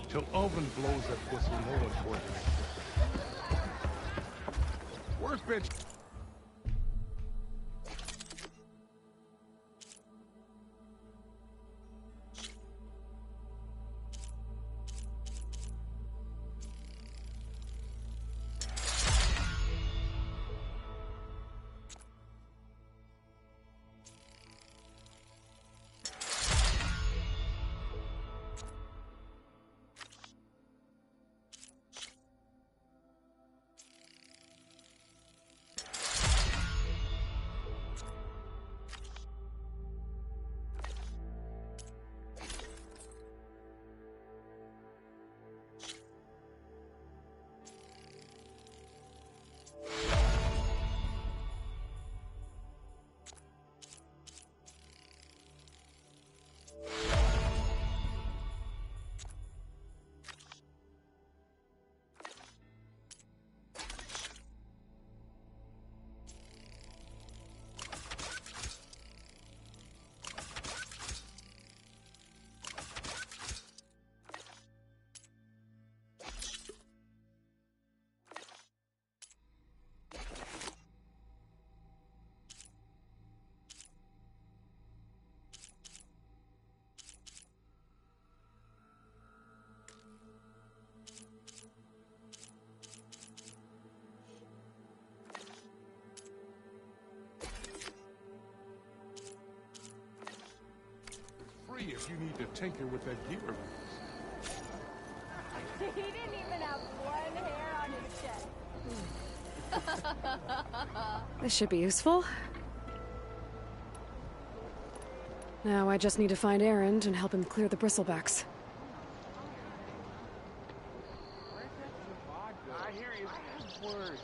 Till Ulvin blows that whistle, no one's working. Workbench. If you need to tinker with that gear of yours. He didn't even have one hair on his chest. This should be useful. Now I just need to find Erend and help him clear the bristlebacks. I hear you. Words.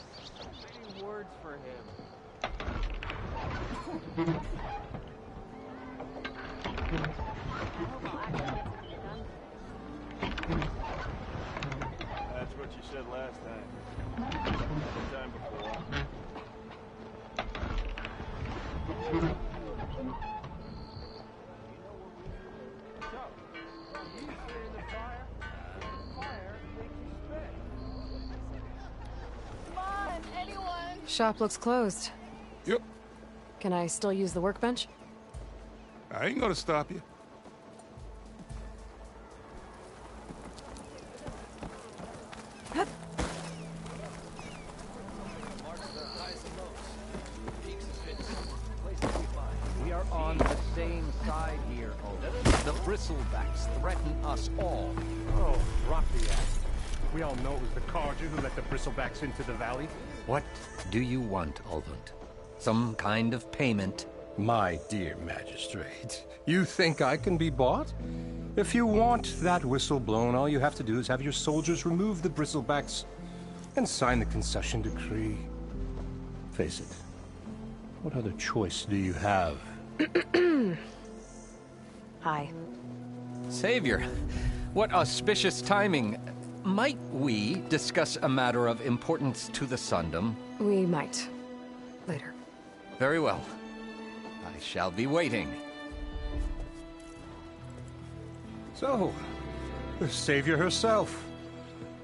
Any words for him? That's what you said last time. The time before. So, you sit in the fire, fire makes you spit. Come on, anyone. Shop looks closed. Yep. Can I still use the workbench? I ain't gonna stop you. We are on the same side here, Ulvin. The bristlebacks threaten us all. Oh, drop the act. We all know it was the Carja who let the bristlebacks into the valley. What do you want, Ulvund? Some kind of payment? My dear magistrate, you think I can be bought? If you want that whistle blown, all you have to do is have your soldiers remove the bristlebacks and sign the concession decree. Face it, what other choice do you have? Hi. Savior, what auspicious timing. Might we discuss a matter of importance to the Sundom? We might. Later. Very well. I shall be waiting. So, the savior herself.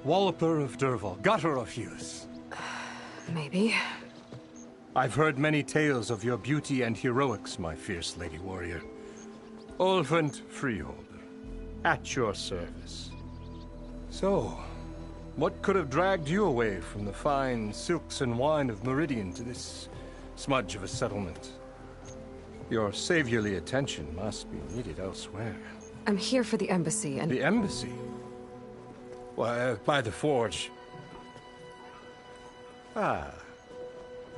Walloper of Derval, gutter of youth. Maybe. I've heard many tales of your beauty and heroics, my fierce lady warrior. Ulvund Freeholder, at your service. So, what could have dragged you away from the fine silks and wine of Meridian to this smudge of a settlement? Your saviorly attention must be needed elsewhere. I'm here for the embassy and... The embassy? Why, by the forge. Ah.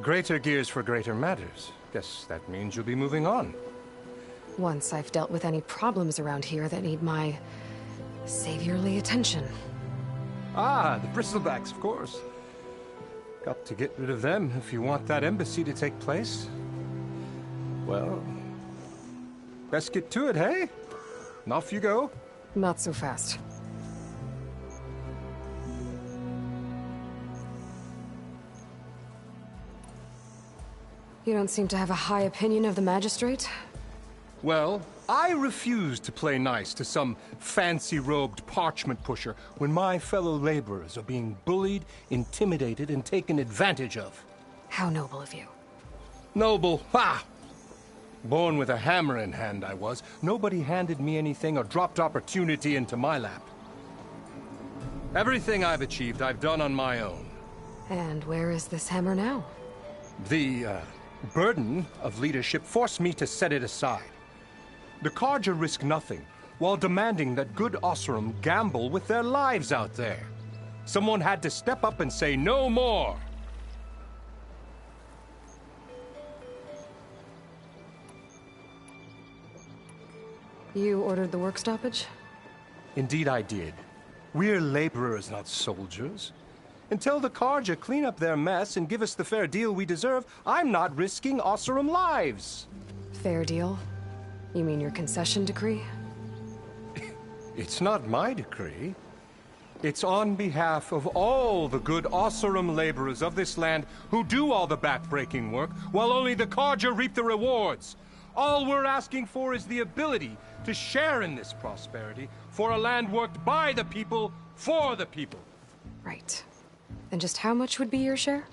Greater gears for greater matters. Guess that means you'll be moving on. Once I've dealt with any problems around here that need my... saviorly attention. Ah, the bristlebacks, of course. Got to get rid of them if you want that embassy to take place. Well, best get to it, hey? And off you go. Not so fast. You don't seem to have a high opinion of the magistrate? Well, I refuse to play nice to some fancy-robed parchment pusher when my fellow laborers are being bullied, intimidated, and taken advantage of. How noble of you. Noble, ha! Born with a hammer in hand, I was. Nobody handed me anything or dropped opportunity into my lap. Everything I've achieved, I've done on my own. And where is this hammer now? The burden of leadership forced me to set it aside. The Carja risk nothing, while demanding that good Oseram gamble with their lives out there. Someone had to step up and say no more. You ordered the work stoppage? Indeed I did. We're laborers, not soldiers. Until the Carja clean up their mess and give us the fair deal we deserve, I'm not risking Oseram lives. Fair deal? You mean your concession decree? It's not my decree. It's on behalf of all the good Oseram laborers of this land who do all the back-breaking work, while only the Carja reap the rewards. All we're asking for is the ability to share in this prosperity for a land worked by the people, for the people. Right. And just how much would be your share?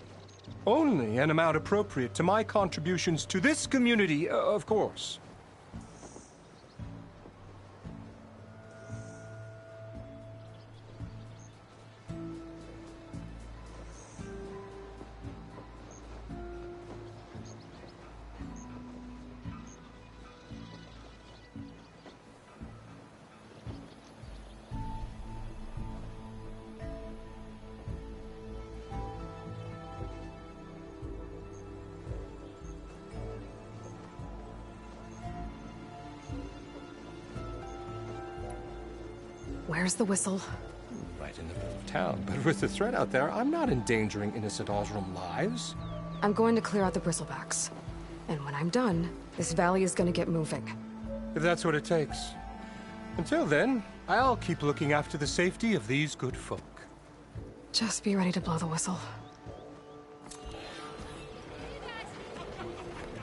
Only an amount appropriate to my contributions to this community, of course. Where's the whistle? Right in the middle of town, but with the threat out there, I'm not endangering innocent Oseram lives. I'm going to clear out the bristlebacks. And when I'm done, this valley is going to get moving. If that's what it takes. Until then, I'll keep looking after the safety of these good folk. Just be ready to blow the whistle.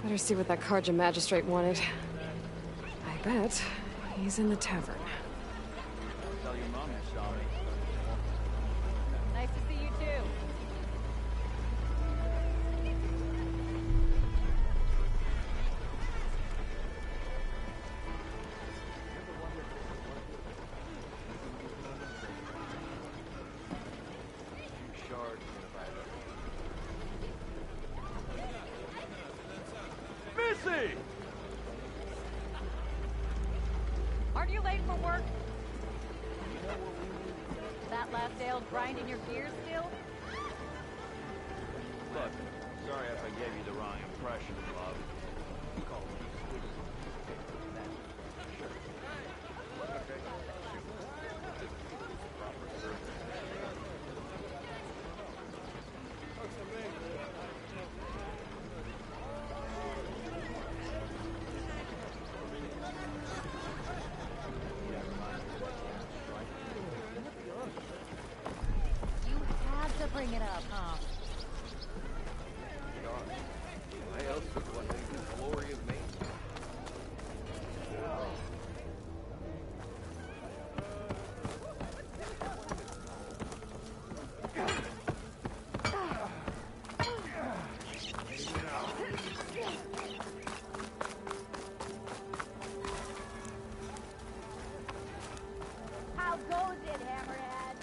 Better see what that Carja magistrate wanted. I bet he's in the tavern. Tell your mom you saw me. Nice to see you too. Missy! Aren't you late for work? That last ale grinding your gears still? Look, sorry if I gave you the wrong impression, love. Call me sweet. You had to bring it up, huh? Why else would one think the glory of me? How goes it, Hammerhead?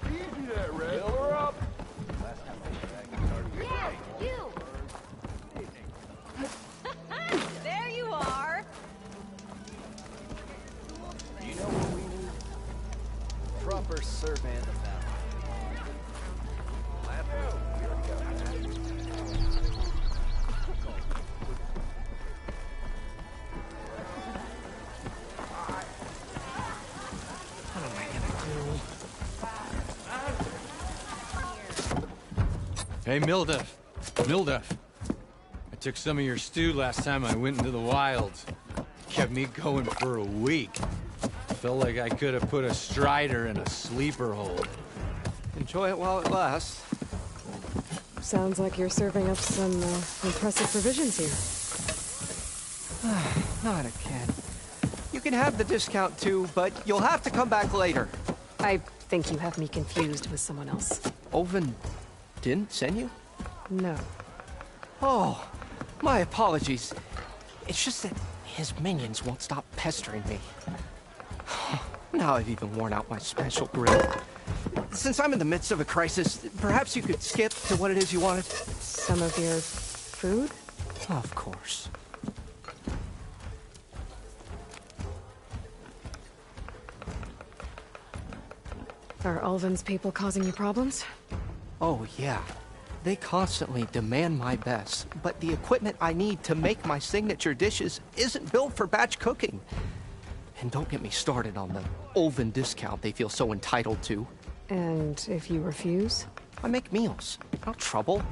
Easy there, Red. Fill her up. Yeah, you! There you are! You know what we need? Proper survey of the valley. Hey, Mildef. Mildef. I took some of your stew last time I went into the wilds. kept me going for a week. Felt like I could have put a strider in a sleeper hold. Enjoy it while it lasts. Sounds like you're serving up some impressive provisions here. Not again. You can have the discount too, but you'll have to come back later. I think you have me confused with someone else. Olvin didn't send you? No. Oh, my apologies. It's just that his minions won't stop pestering me. Now I've even worn out my special grill. Since I'm in the midst of a crisis, perhaps you could skip to what it is you wanted? Some of your food? Of course. Are Ulvin's people causing you problems? Oh, yeah. They constantly demand my best, but the equipment I need to make my signature dishes isn't built for batch cooking. And don't get me started on the Ulvin discount they feel so entitled to. And if you refuse? I make meals, not trouble.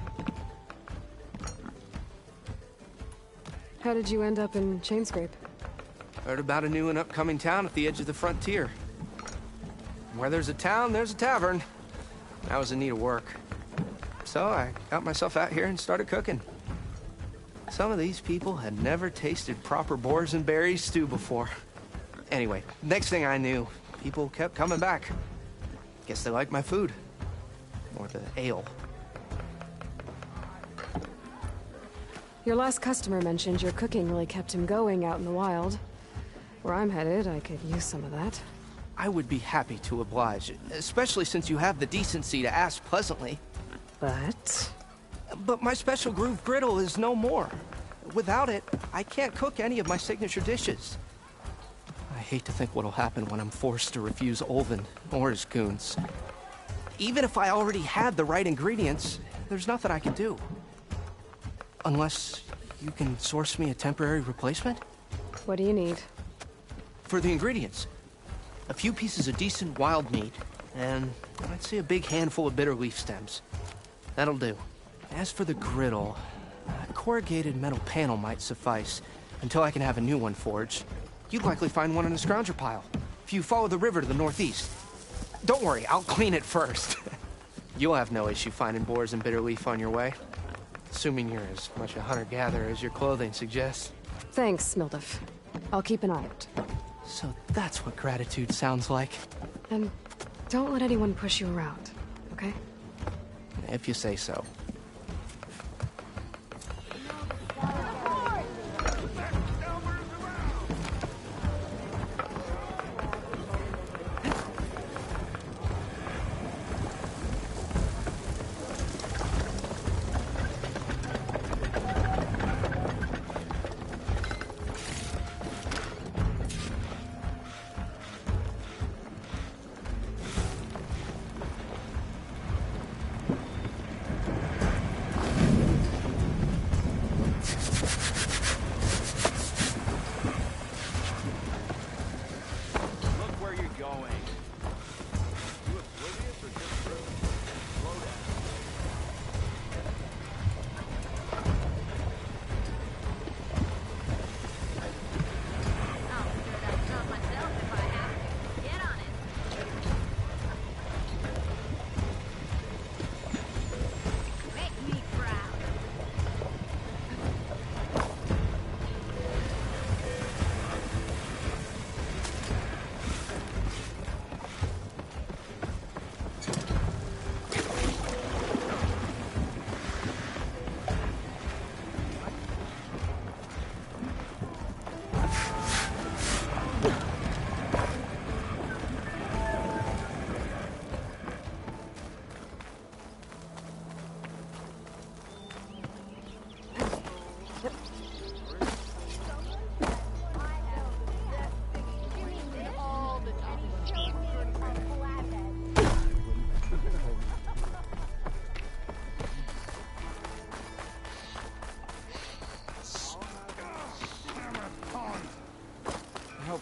How did you end up in Chainscrape? Heard about a new and upcoming town at the edge of the frontier. Where there's a town, there's a tavern. I was in need of work. So I got myself out here and started cooking. Some of these people had never tasted proper boars and berries stew before. Anyway, next thing I knew, people kept coming back. Guess they liked my food. Or the ale. Your last customer mentioned your cooking really kept him going out in the wild. Where I'm headed, I could use some of that. I would be happy to oblige, especially since you have the decency to ask pleasantly. But my special groove griddle is no more. Without it, I can't cook any of my signature dishes. I hate to think what'll happen when I'm forced to refuse Ulvin or his goons. Even if I already had the right ingredients, there's nothing I can do. Unless you can source me a temporary replacement? What do you need? For the ingredients, a few pieces of decent wild meat, and I'd say a big handful of bitter leaf stems. That'll do. As for the griddle, a corrugated metal panel might suffice until I can have a new one forged. You'd likely find one in a scrounger pile, if you follow the river to the northeast. Don't worry, I'll clean it first. You'll have no issue finding boars and bitter leaf on your way. Assuming you're as much a hunter-gatherer as your clothing suggests. Thanks, Mildef. I'll keep an eye out. So that's what gratitude sounds like. And don't let anyone push you around, okay? If you say so.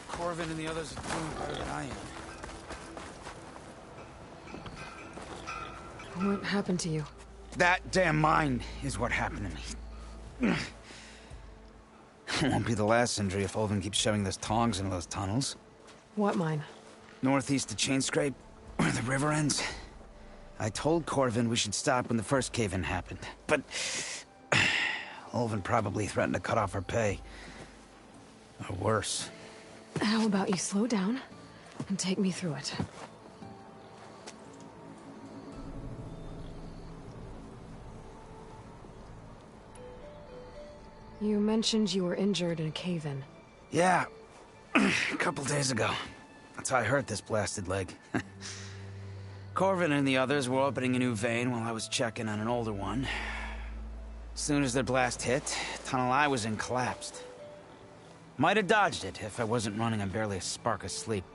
Corvin and the others are doing better than I am. What happened to you? That damn mine is what happened to me. Won't be the last injury if Olvin keeps shoving those tongs into those tunnels. What mine? Northeast of Chainscrape, where the river ends. I told Corvin we should stop when the first cave-in happened, but... Olvin probably threatened to cut off our pay. Or worse. How about you slow down and take me through it? You mentioned you were injured in a cave-in. Yeah, a couple days ago. That's how I hurt this blasted leg. Corvin and the others were opening a new vein while I was checking on an older one. As soon as their blast hit, the tunnel I was in collapsed. Might have dodged it if I wasn't running on barely a spark of sleep.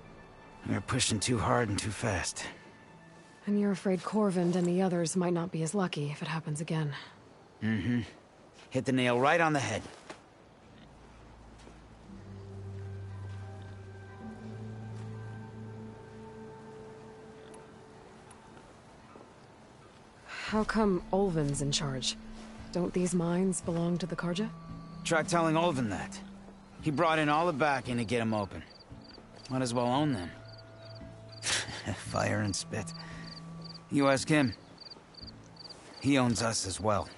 We were pushing too hard and too fast. And you're afraid Corvind and the others might not be as lucky if it happens again. Mm-hmm. Hit the nail right on the head. How come Olvin's in charge? Don't these mines belong to the Karja? Try telling Olvin that. He brought in all the backing to get them open. Might as well own them. Fire and spit. You ask him. He owns us as well.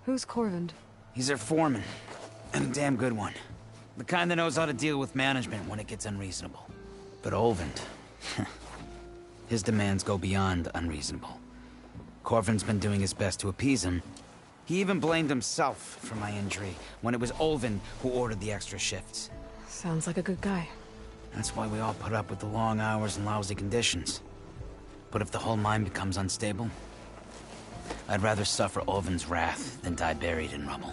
Who's Corvind? He's their foreman. And a damn good one. The kind that knows how to deal with management when it gets unreasonable. But Olvind... his demands go beyond unreasonable. Corvin's been doing his best to appease him. He even blamed himself for my injury when it was Olvin who ordered the extra shifts. Sounds like a good guy. That's why we all put up with the long hours and lousy conditions. But if the whole mine becomes unstable, I'd rather suffer Olvin's wrath than die buried in rubble.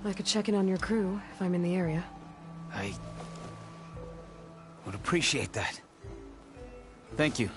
I could check in on your crew if I'm in the area. I would appreciate that. Thank you.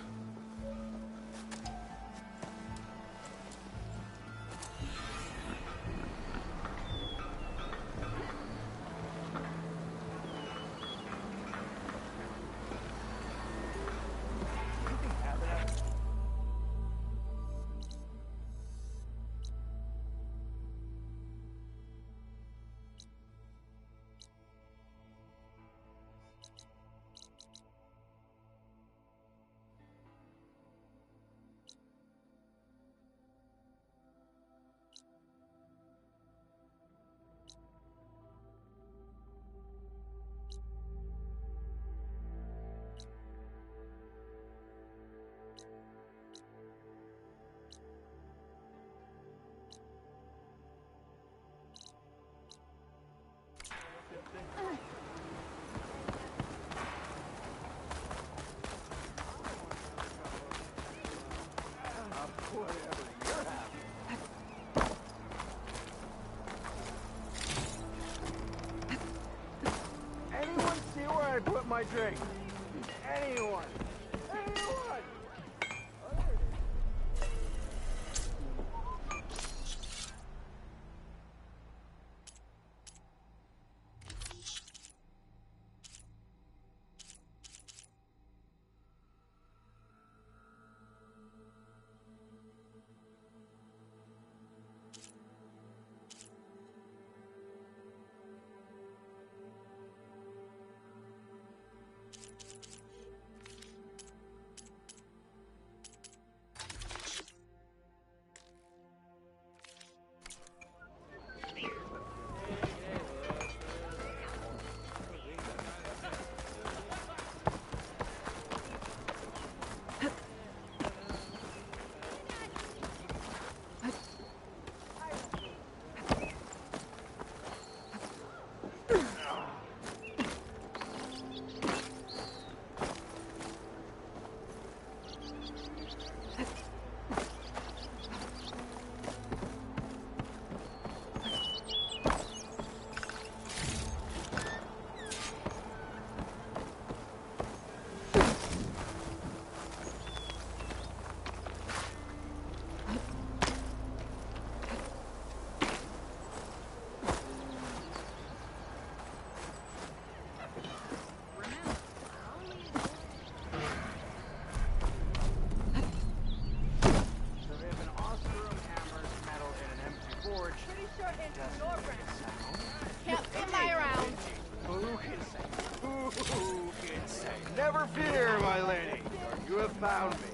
Here, my lady. You have found me.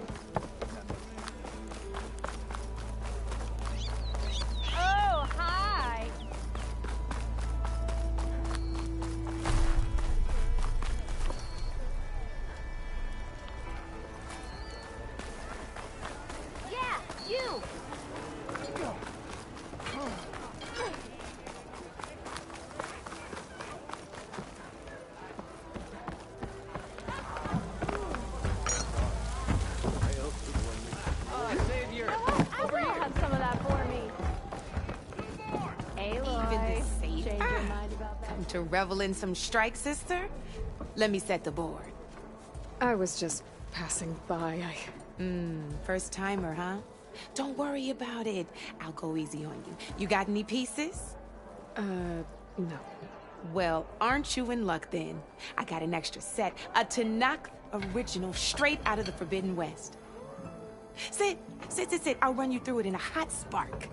Oh, hi. Yeah, you. Savior. I will have some of that for me. Aloy. Even the safe. Change your mind about that. Come to revel in some strike, sister? Let me set the board. I was just passing by. First timer, huh? Don't worry about it. I'll go easy on you. You got any pieces? No. Well, aren't you in luck then? I got an extra set, a Tanakh original straight out of the Forbidden West. Sit. I'll run you through it in a hot spark.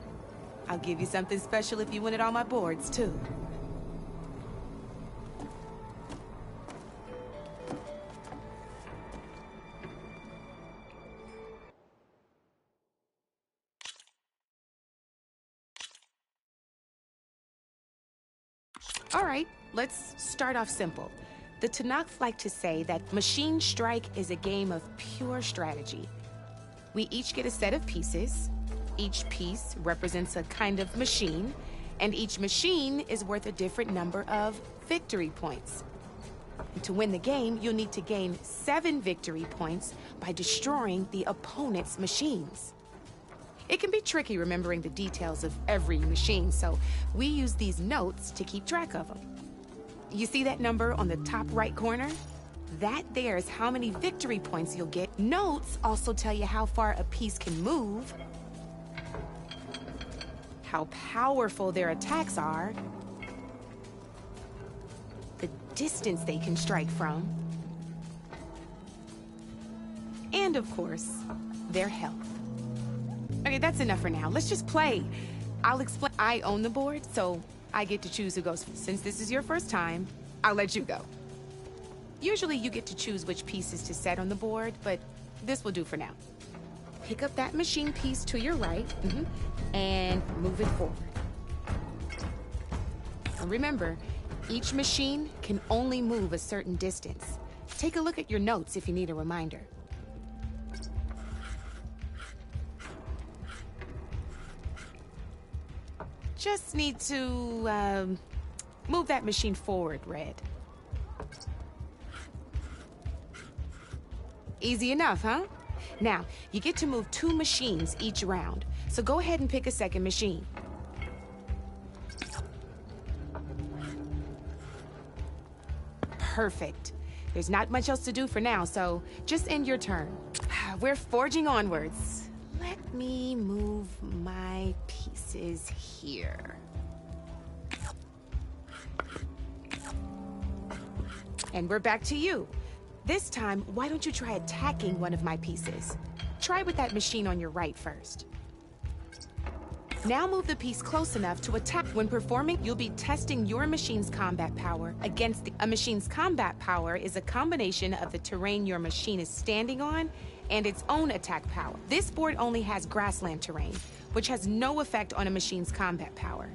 I'll give you something special if you win it on my boards, too. All right, let's start off simple. The Tanakh like to say that Machine Strike is a game of pure strategy. We each get a set of pieces. Each piece represents a kind of machine, and each machine is worth a different number of victory points. And to win the game, you'll need to gain 7 victory points by destroying the opponent's machines. It can be tricky remembering the details of every machine, so we use these notes to keep track of them. You see that number on the top right corner? That there is how many victory points you'll get. Notes also tell you how far a piece can move, how powerful their attacks are, the distance they can strike from, and of course, their health. Okay, that's enough for now. Let's just play. I'll explain. I own the board, so I get to choose who goes. Since this is your first time, I'll let you go. Usually you get to choose which pieces to set on the board, but this will do for now. Pick up that machine piece to your right, and move it forward. And remember, each machine can only move a certain distance. Take a look at your notes if you need a reminder. Just need to, move that machine forward, Red. Easy enough, huh? Now, you get to move 2 machines each round, so go ahead and pick a second machine. Perfect. There's not much else to do for now, so just end your turn. We're forging onwards. Let me move my pieces here. And we're back to you. This time, why don't you try attacking one of my pieces? Try with that machine on your right first. Now move the piece close enough to attack. When performing, you'll be testing your machine's combat power against a machine's combat power is a combination of the terrain your machine is standing on and its own attack power. This board only has grassland terrain, which has no effect on a machine's combat power.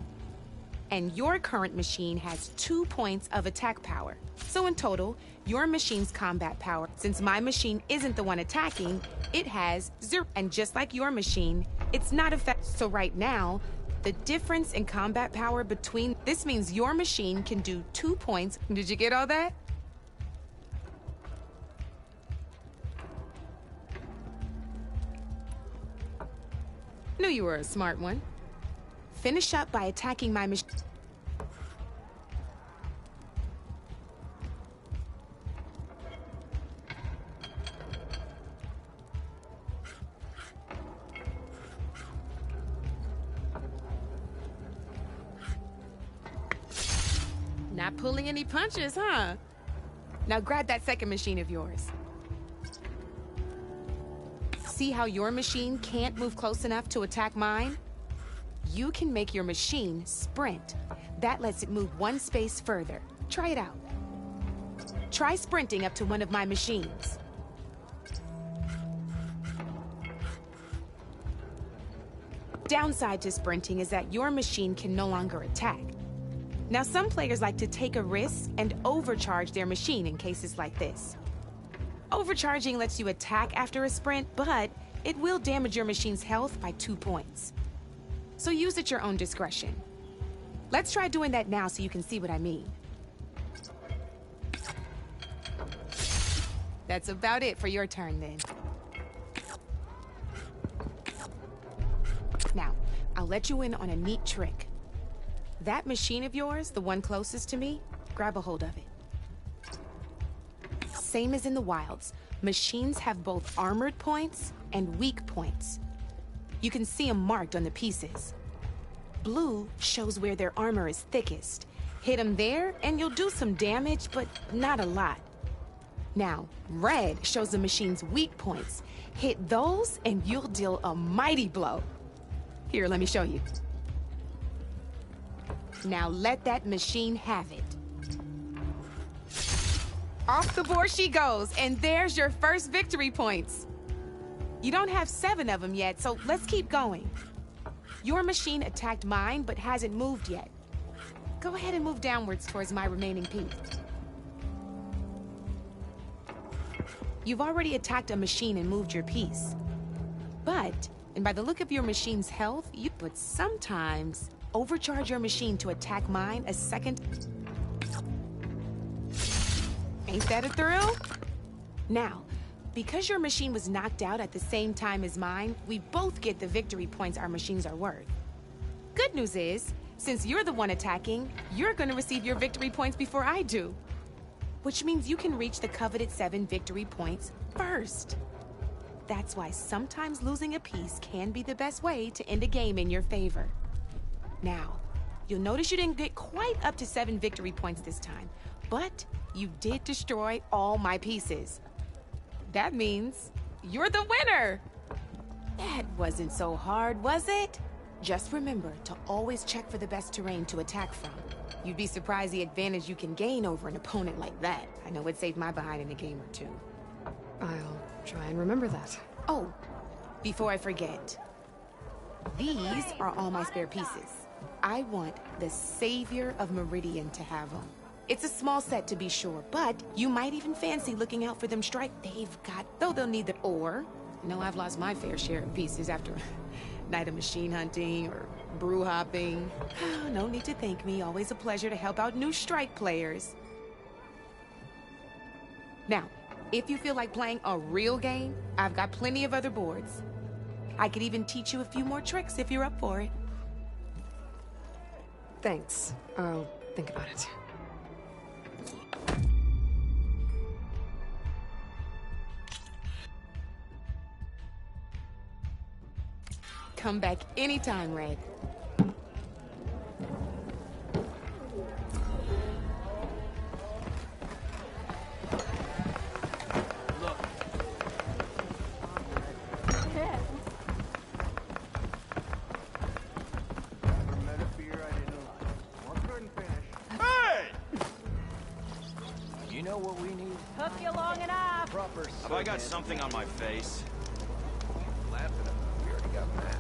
And your current machine has 2 points of attack power. So in total, your machine's combat power, since my machine isn't the one attacking, it has 0. And just like your machine, it's not affected. So right now, the difference in combat power between, this means your machine can do 2 points. Did you get all that? Knew you were a smart one. Finish up by attacking my machine. Not pulling any punches, huh? Now grab that second machine of yours. See how your machine can't move close enough to attack mine? You can make your machine sprint. That lets it move 1 space further. Try it out. Try sprinting up to one of my machines. Downside to sprinting is that your machine can no longer attack. Now, some players like to take a risk and overcharge their machine in cases like this. Overcharging lets you attack after a sprint, but it will damage your machine's health by 2 points. So use at your own discretion. Let's try doing that now so you can see what I mean. That's about it for your turn, then. Now, I'll let you in on a neat trick. That machine of yours, the one closest to me, grab a hold of it. Same as in the wilds, machines have both armored points and weak points. You can see them marked on the pieces. Blue shows where their armor is thickest. Hit them there, and you'll do some damage, but not a lot. Now, red shows the machine's weak points. Hit those, and you'll deal a mighty blow. Here, let me show you. Now let that machine have it. Off the board she goes, and there's your first victory points. You don't have 7 of them yet, so let's keep going. Your machine attacked mine, but hasn't moved yet. Go ahead and move downwards towards my remaining piece. You've already attacked a machine and moved your piece. But, and by the look of your machine's health, but sometimes overcharge your machine to attack mine a second. Ain't that a thrill? Now, because your machine was knocked out at the same time as mine, we both get the victory points our machines are worth. Good news is, since you're the one attacking, you're gonna receive your victory points before I do. Which means you can reach the coveted 7 victory points first. That's why sometimes losing a piece can be the best way to end a game in your favor. Now, you'll notice you didn't get quite up to 7 victory points this time, but you did destroy all my pieces. That means you're the winner! That wasn't so hard, was it? Just remember to always check for the best terrain to attack from. You'd be surprised the advantage you can gain over an opponent like that. I know it saved my behind in a game or 2. I'll try and remember that. Oh, before I forget, these are all my spare pieces. I want the Savior of Meridian to have them. It's a small set to be sure, but you might even fancy looking out for them strike they've got, though they'll need the or. You know, I've lost my fair share of pieces after a night of machine hunting or brew hopping. No need to thank me, always a pleasure to help out new strike players. Now, if you feel like playing a real game, I've got plenty of other boards. I could even teach you a few more tricks if you're up for it. Thanks. I'll think about it. Come back anytime, Red. Have I got something on my face? Laughing at me. We already got mad.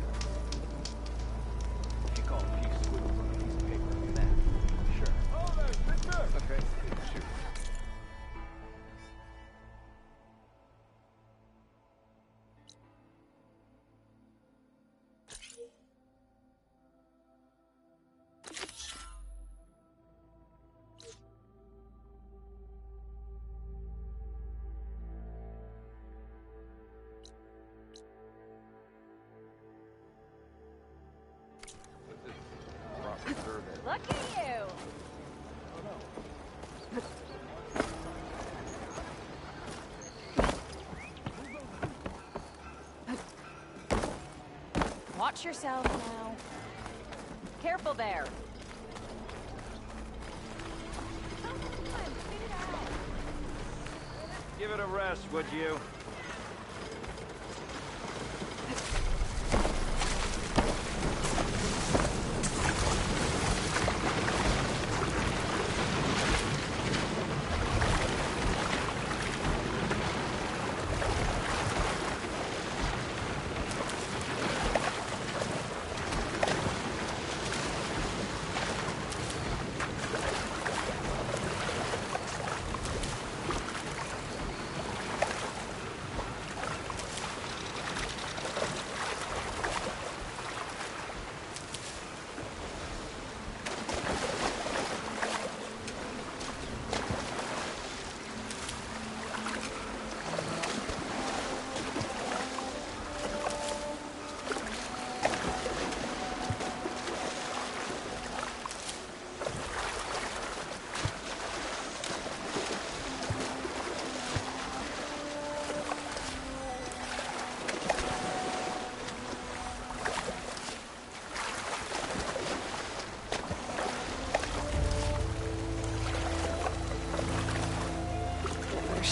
She called a piece of squiggles on a piece of paper. That. Sure. Oh, that's Victor! Okay. Shoot. Look at you! Watch yourself now. Careful there. Give it a rest, would you?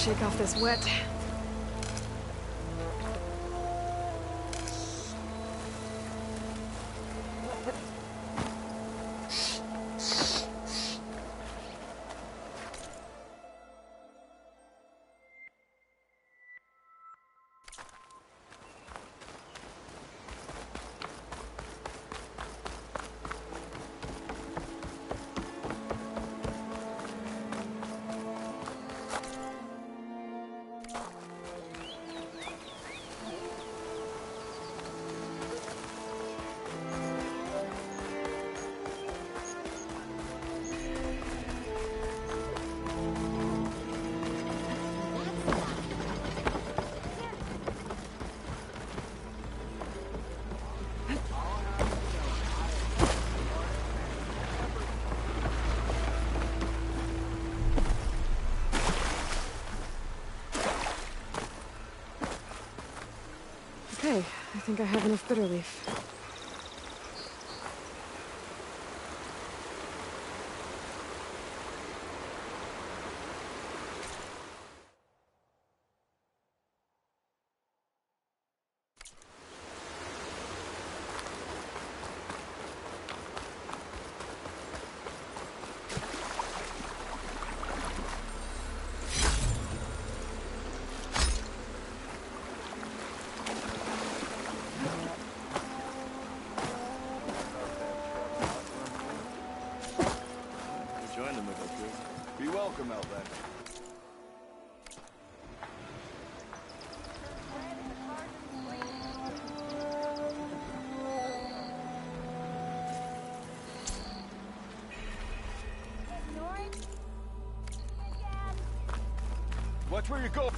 shake off this wet. Okay, I think I have enough bitter leaf. Join them if I could. Be welcome out back. Watch where you go.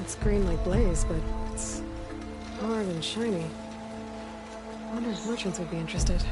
It's green like blaze, but it's hard and shiny. I wonder if merchants would be interested.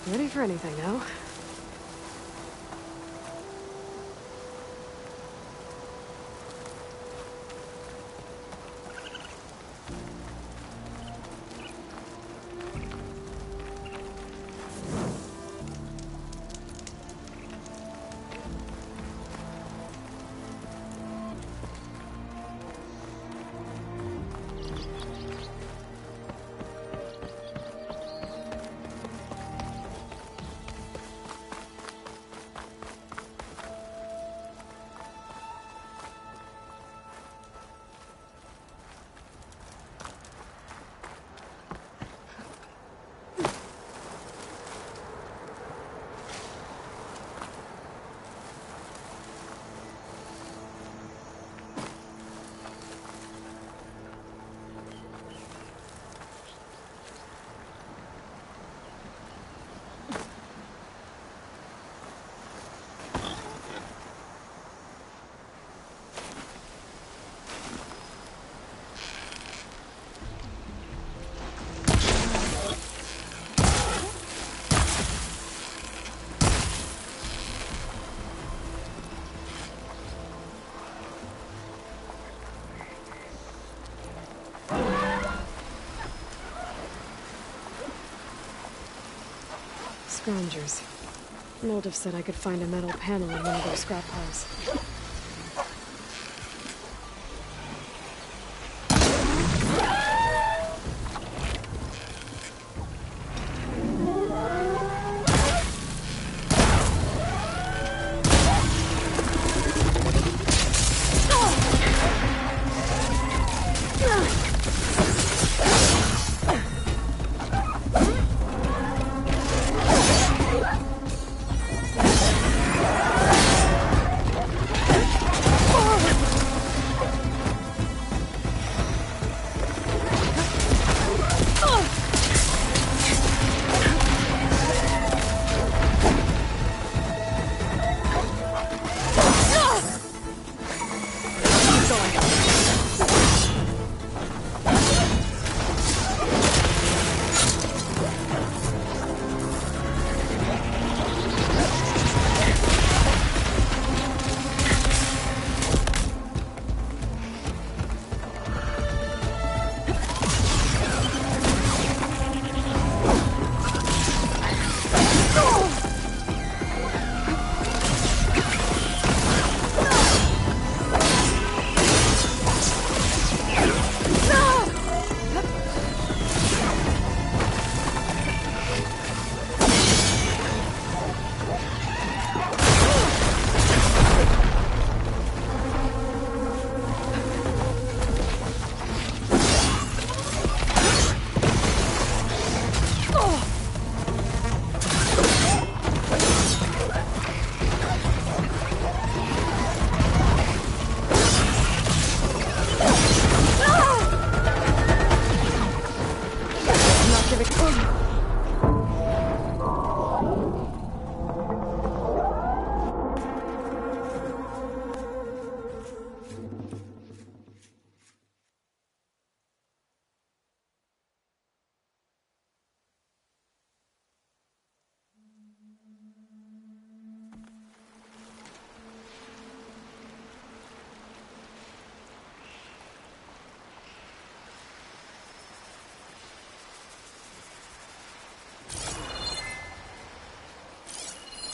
Ready for anything now. Scroungers. Moldov said I could find a metal panel in one of their scrap piles.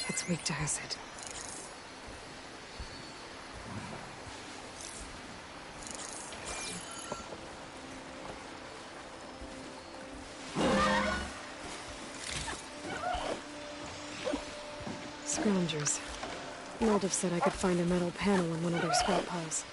It's weak to acid. Scroungers. Moldov said I could find a metal panel in one of their scrap piles.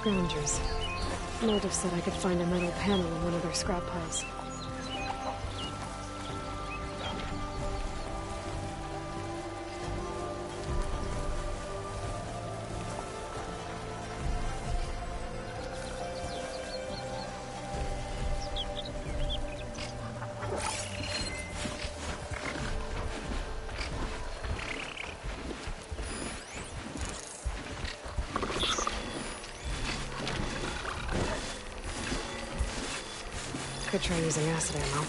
Scroungers. Moldov said I could find a metal panel in one of their scrap piles. Could try using acid ammo.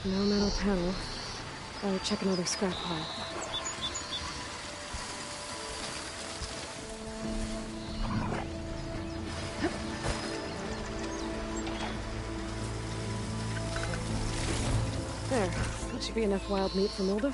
No metal panel. Gotta check another scrap pile. There. That should be enough wild meat for Moldov.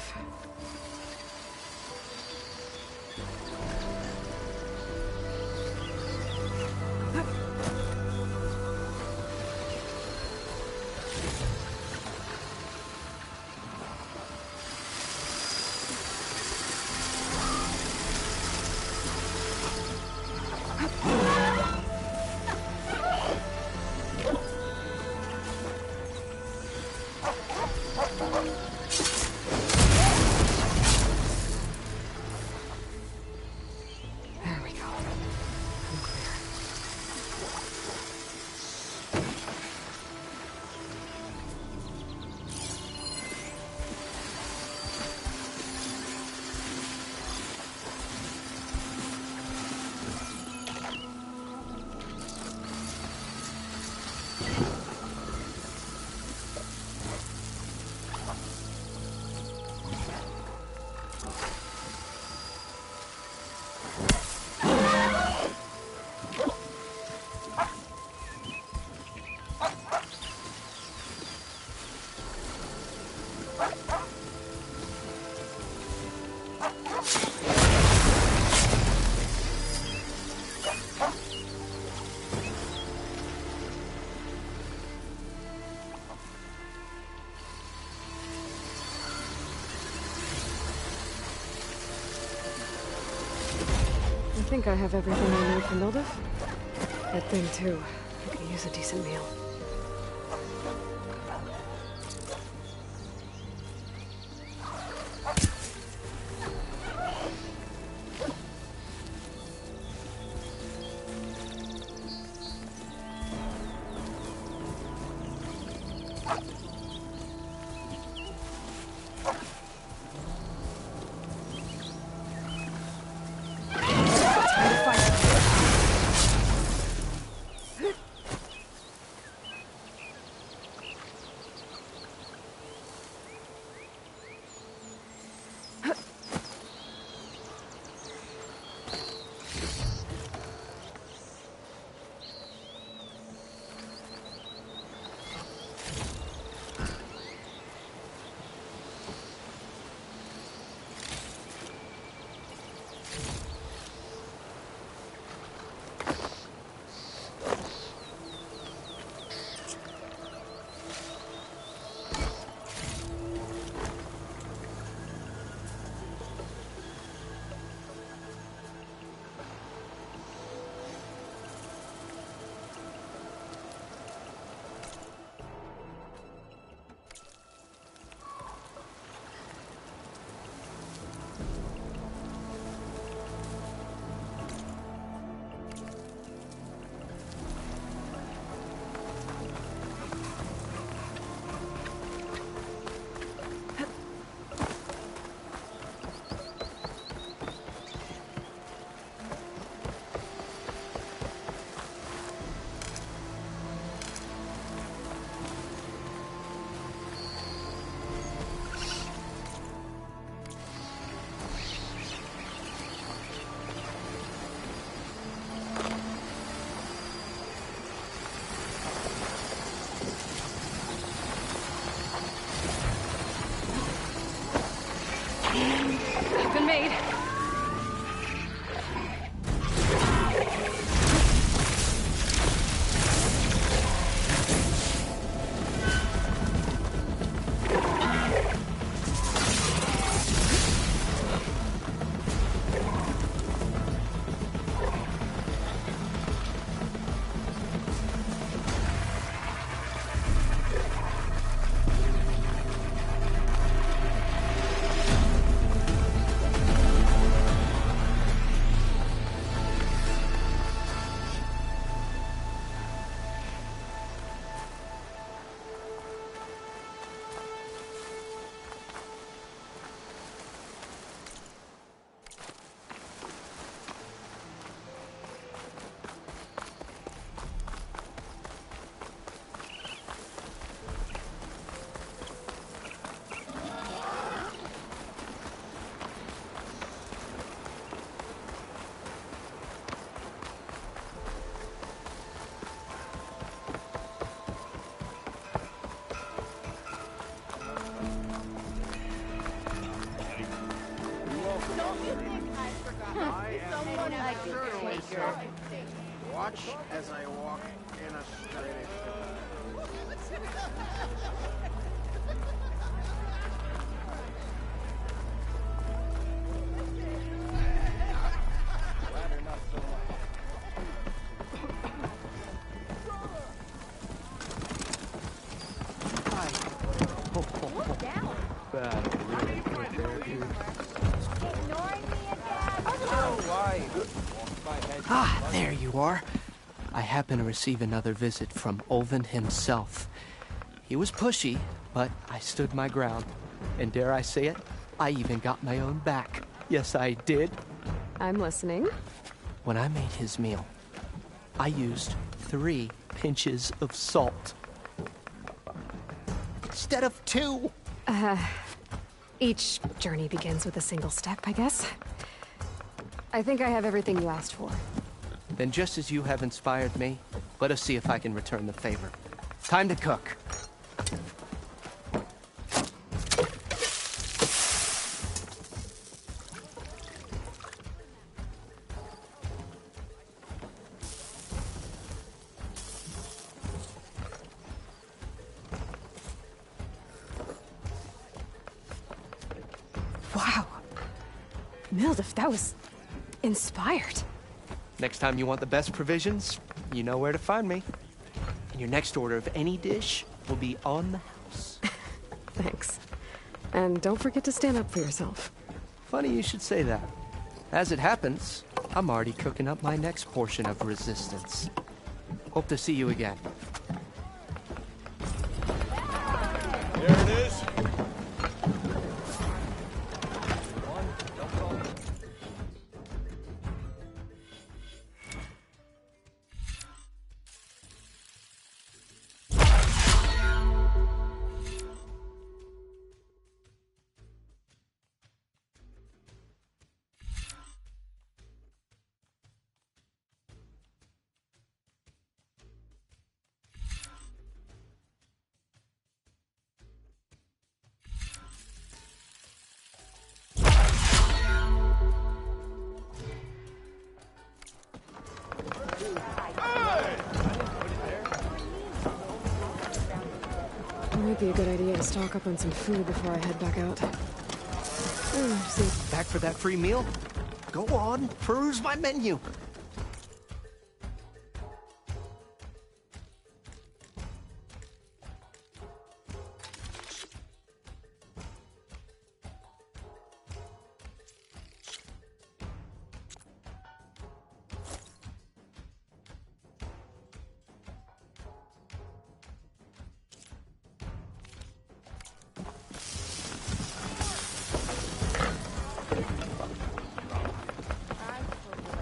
I think I have everything I need for Moldov. That thing, too. I could use a decent meal. Certainly, sir. Watch as I walk in a straight. Ah, there you are. I happen to receive another visit from Ulvund himself. He was pushy, but I stood my ground. And dare I say it, I even got my own back. Yes, I did. I'm listening. When I made his meal, I used 3 pinches of salt. Instead of 2. Each journey begins with a single step, I guess. I think I have everything you asked for. Then just as you have inspired me, let us see if I can return the favor. Time to cook. Wow. Mildif, that was inspired. Next time you want the best provisions, you know where to find me. And your next order of any dish will be on the house. Thanks. And don't forget to stand up for yourself. Funny you should say that. As it happens, I'm already cooking up my next portion of resistance. Hope to see you again. There it is. Might be a good idea to stock up on some food before I head back out. See. Back for that free meal? Go on, peruse my menu.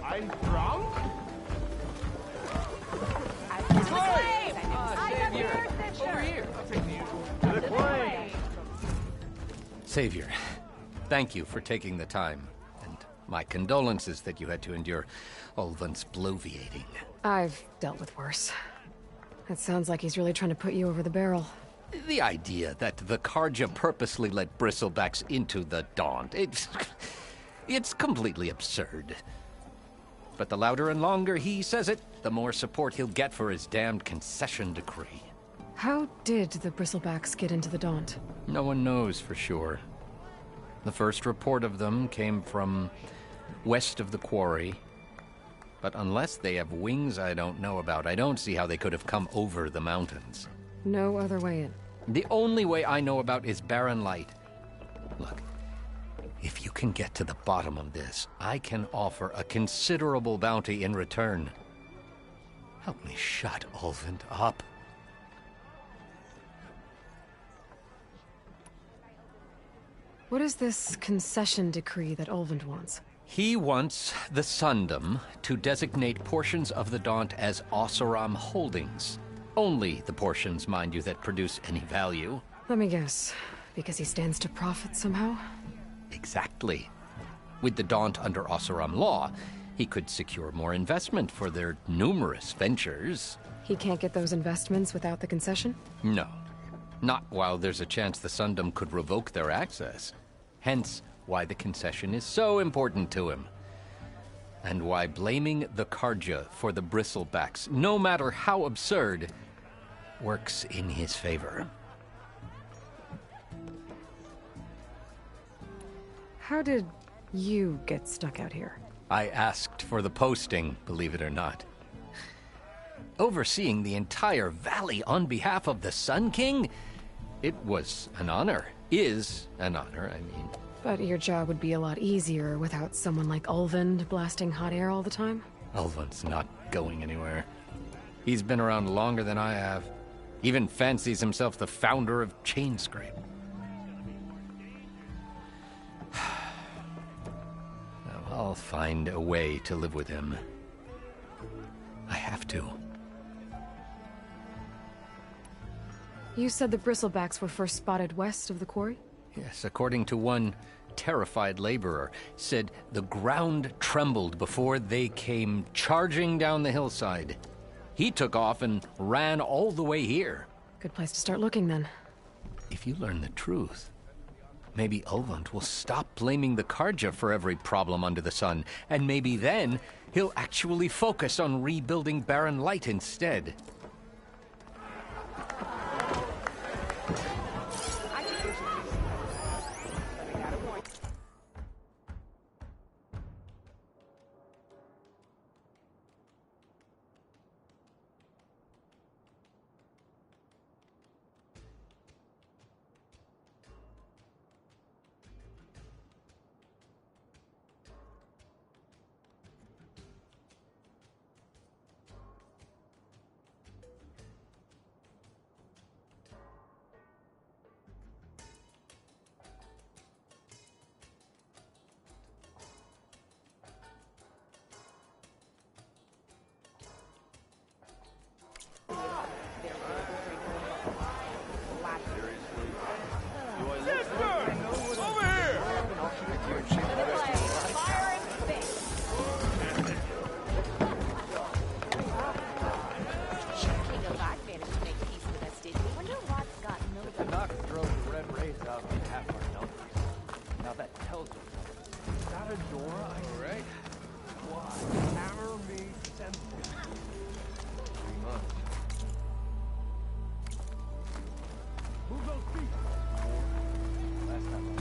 I'm drunk? Savior, thank you for taking the time, and my condolences that you had to endure Ulvund's bloviating. I've dealt with worse. It sounds like he's really trying to put you over the barrel. The idea that the Carja purposely let Bristlebacks into the Daunt, it's completely absurd. But the louder and longer he says it, the more support he'll get for his damned concession decree. How did the Bristlebacks get into the Daunt? No one knows for sure. The first report of them came from west of the quarry. But unless they have wings I don't know about, I don't see how they could have come over the mountains. No other way in. The only way I know about is Barren Light. Look, if you can get to the bottom of this, I can offer a considerable bounty in return. Help me shut Ulvund up. What is this concession decree that Ulvund wants? He wants the Sundom to designate portions of the Daunt as Oseram holdings. Only the portions, mind you, that produce any value. Let me guess. Because he stands to profit somehow? Exactly. With the Daunt under Oseram law, he could secure more investment for their numerous ventures. He can't get those investments without the concession? No. Not while there's a chance the Sundom could revoke their access. Hence, why the concession is so important to him. and why blaming the Carja for the Bristlebacks, no matter how absurd, works in his favor. How did you get stuck out here? I asked for the posting, believe it or not. Overseeing the entire valley on behalf of the Sun King? It was an honor. Is an honor, I mean. But your job would be a lot easier without someone like Ulvund blasting hot air all the time? Ulvund's not going anywhere. He's been around longer than I have. Even fancies himself the founder of Chainscrape. Now, I'll find a way to live with him. I have to. You said the Bristlebacks were first spotted west of the quarry? Yes, according to one terrified laborer, said the ground trembled before they came charging down the hillside. He took off and ran all the way here. Good place to start looking, then. If you learn the truth, maybe Ulvund will stop blaming the Carja for every problem under the sun, and maybe then he'll actually focus on rebuilding Barren Light instead.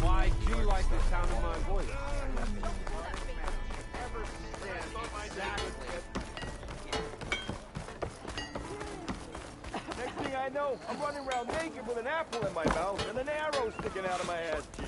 Why do you like the sound of my voice? Next thing I know, I'm running around naked with an apple in my mouth and an arrow sticking out of my ass cheek.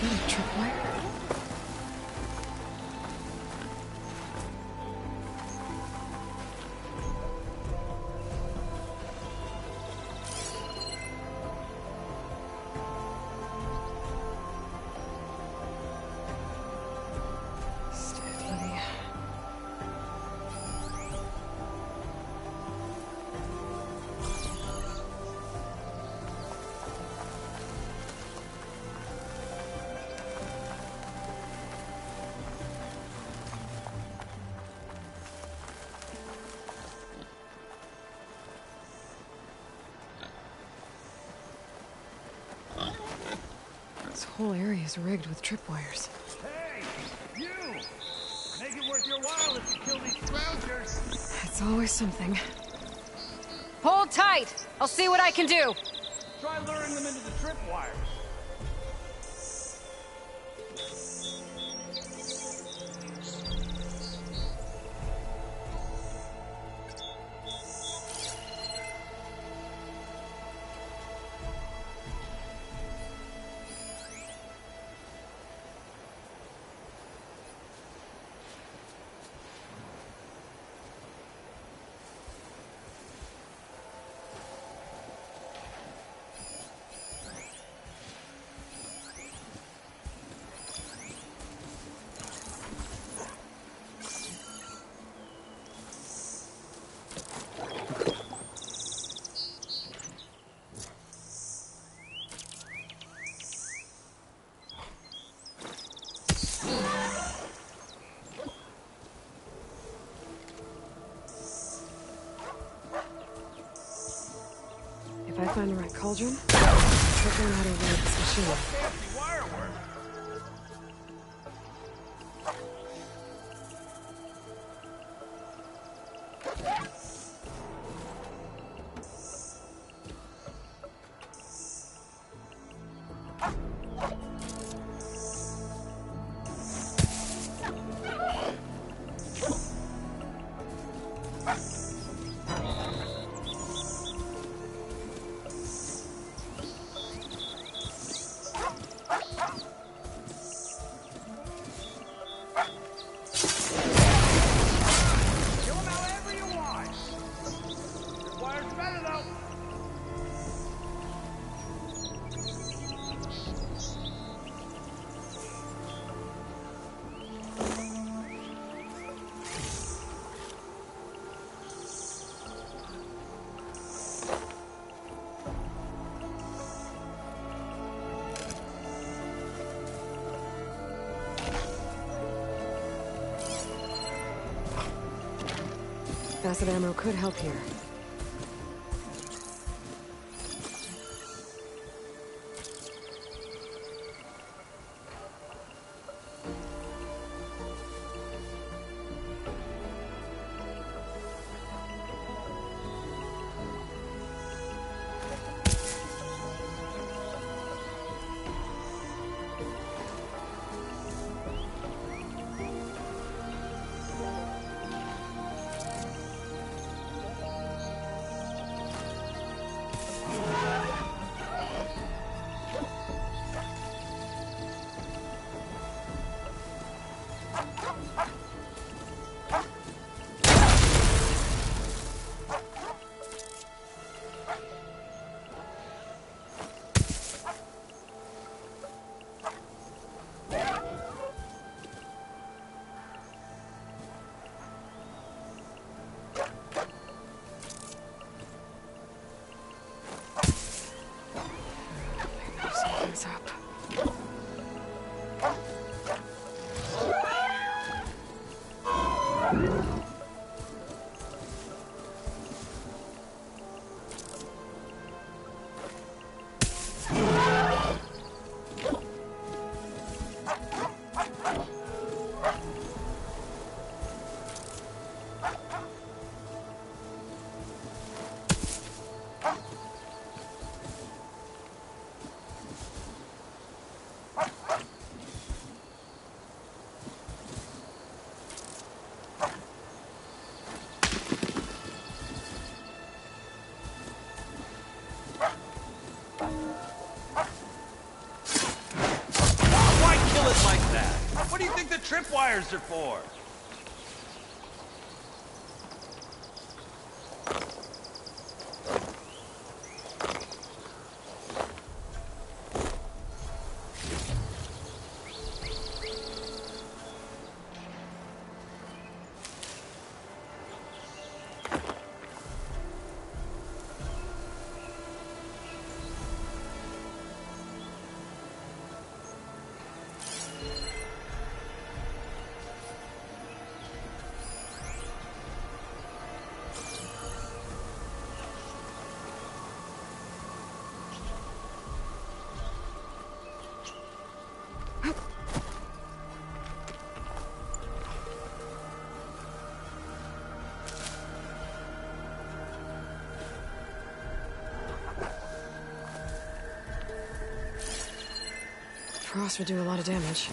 that a tripwire? This whole area is rigged with tripwires. Hey, you! Make it worth your while if you kill these scroungers. It's always something. Hold tight! I'll see what I can do! Try luring them into the tripwires. If I find the right cauldron, I'll learn how to ride this machine. Fancy wire work. Kill them however you want. The wire's better though. Acid ammo could help here. wires are for. Frost would do a lot of damage.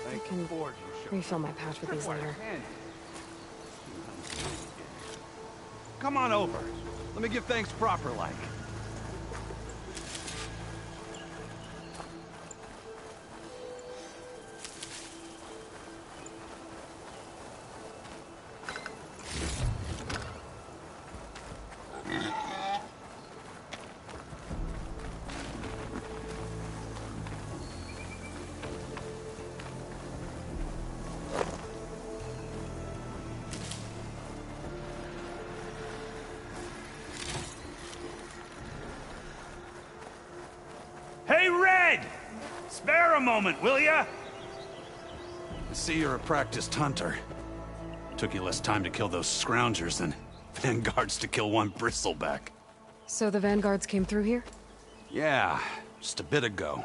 I can refill my pouch with these later. Come on over. Let me give thanks proper like. Hey, Red! Spare a moment, will ya? I see you're a practiced hunter. Took you less time to kill those scroungers than Vanguards to kill one bristleback. So the Vanguards came through here? Yeah, just a bit ago.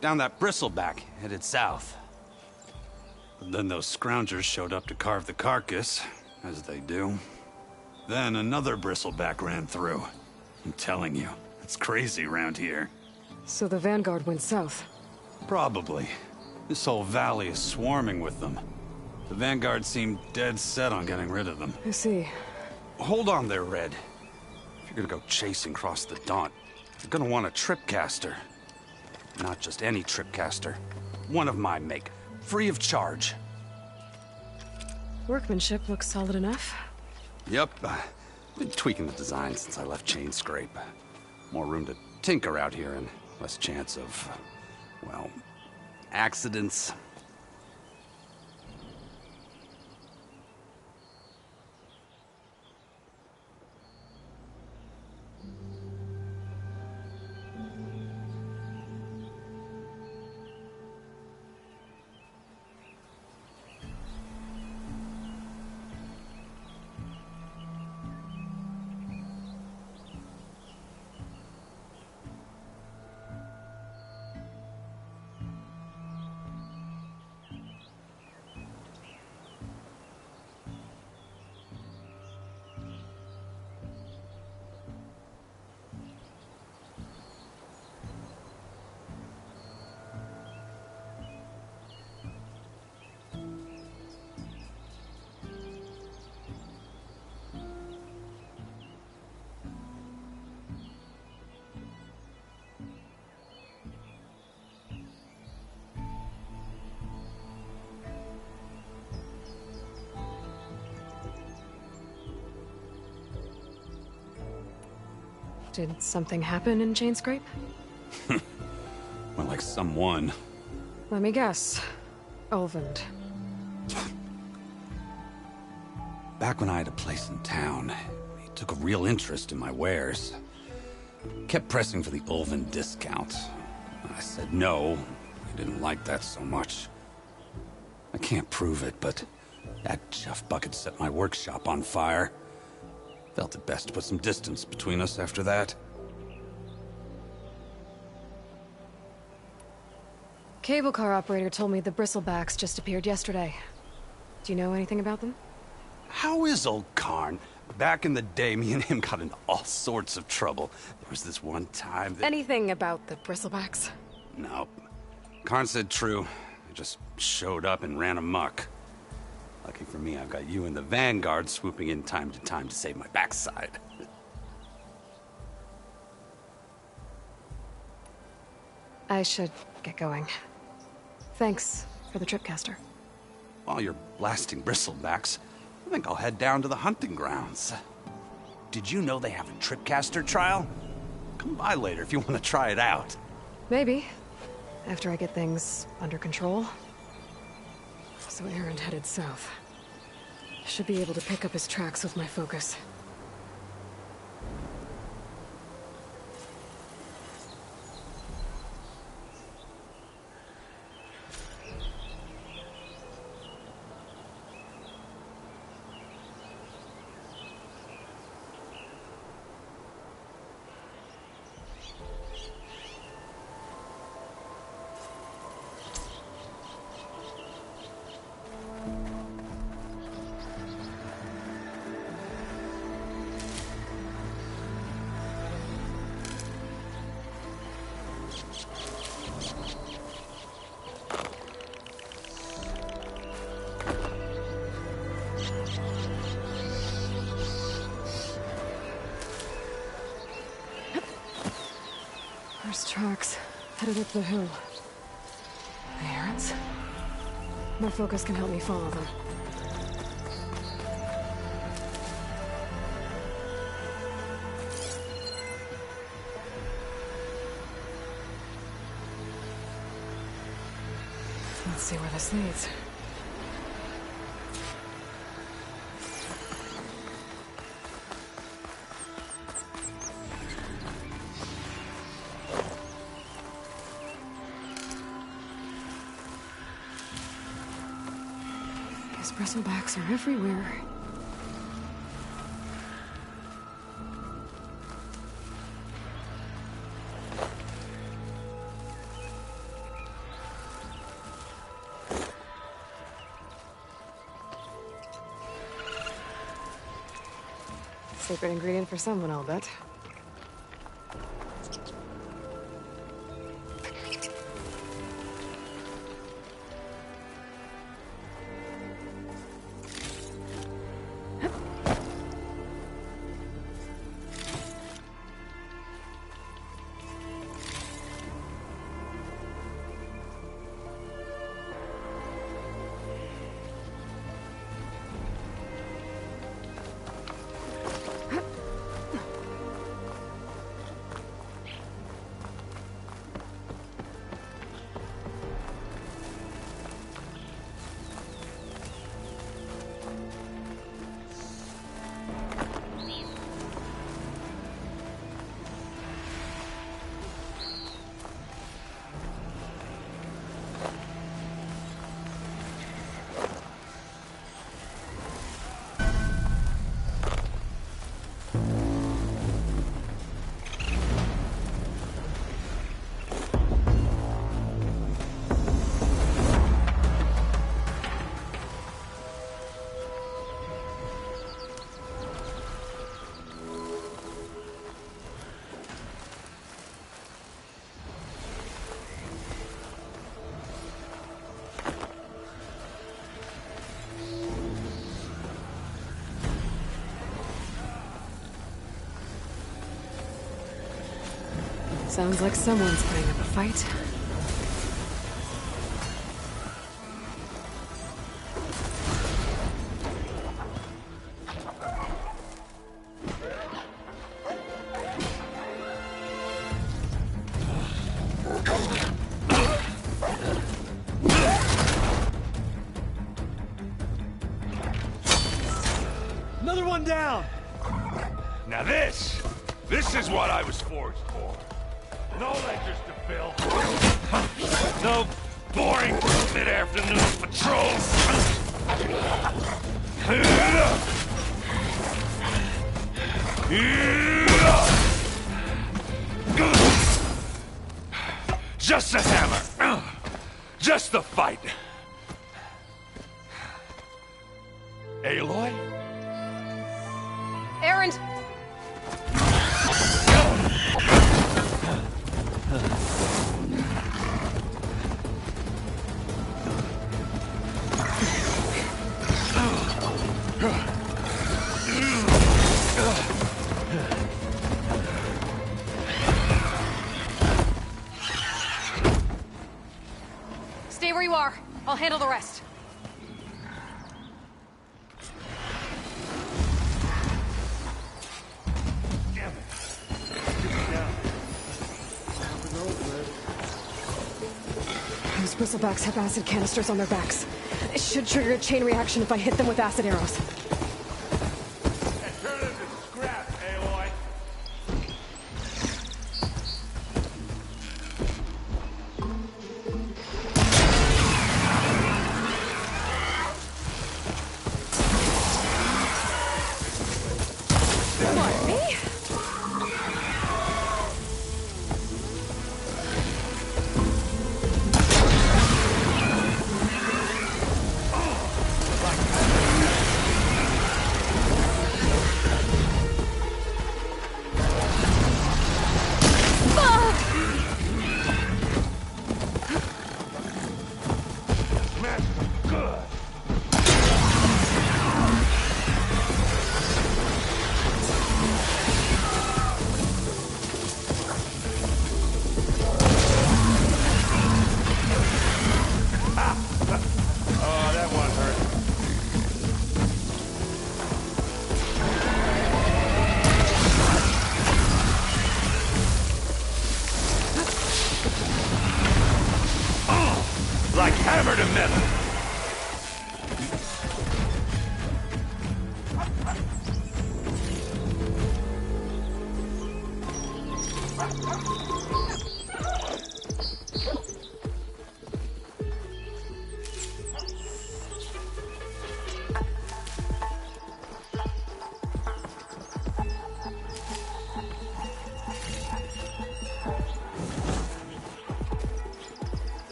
Down that bristleback, headed south. But then those scroungers showed up to carve the carcass, as they do. Then another bristleback ran through. I'm telling you, it's crazy around here. So the Vanguard went south? Probably. This whole valley is swarming with them. The Vanguard seemed dead set on getting rid of them. I see. Hold on there, Red. If you're gonna go chasing across the Daunt, you're gonna want a tripcaster. Not just any tripcaster. One of my make. Free of charge. Workmanship looks solid enough. Yep. Been tweaking the design since I left Chain Scrape. More room to tinker out here and less chance of, well, accidents. Did something happen in Chainscrape? Well, like someone. Let me guess. Ulvund. Back when I had a place in town, he took a real interest in my wares. Kept pressing for the Ulvund discount. I said no. I didn't like that so much. I can't prove it, but that chuff bucket set my workshop on fire. Felt it best to put some distance between us after that. Cable car operator told me the Bristlebacks just appeared yesterday. Do you know anything about them? How is old Karn? Back in the day, me and him got into all sorts of trouble. There was this one time that... Anything about the Bristlebacks? Nope. Karn said true. I just showed up and ran amok. Lucky for me, I've got you and the Vanguard swooping in time to save my backside. I should get going. Thanks for the tripcaster. While you're blasting Bristlebacks, I think I'll head down to the hunting grounds. Did you know they have a tripcaster trial? Come by later if you want to try it out. Maybe. After I get things under control. So Erend headed south. Should be able to pick up his tracks with my focus. First tracks, headed up the hill. The Erends? My focus can help me follow them. Let's see where this leads. Bristlebacks are everywhere. Secret ingredient for someone, I'll bet. Sounds like someone's putting up a fight. is what I was forged for. No ledgers to fill. No boring mid-afternoon patrols. Just a hammer. Just the fight. Aloy? Erend! Stay where you are. I'll handle the rest. Those bristlebacks have acid canisters on their backs. It should trigger a chain reaction if I hit them with acid arrows. Turn it into scrap, Aloy. What, me? Oh, that one hurt. Like hammer to metal.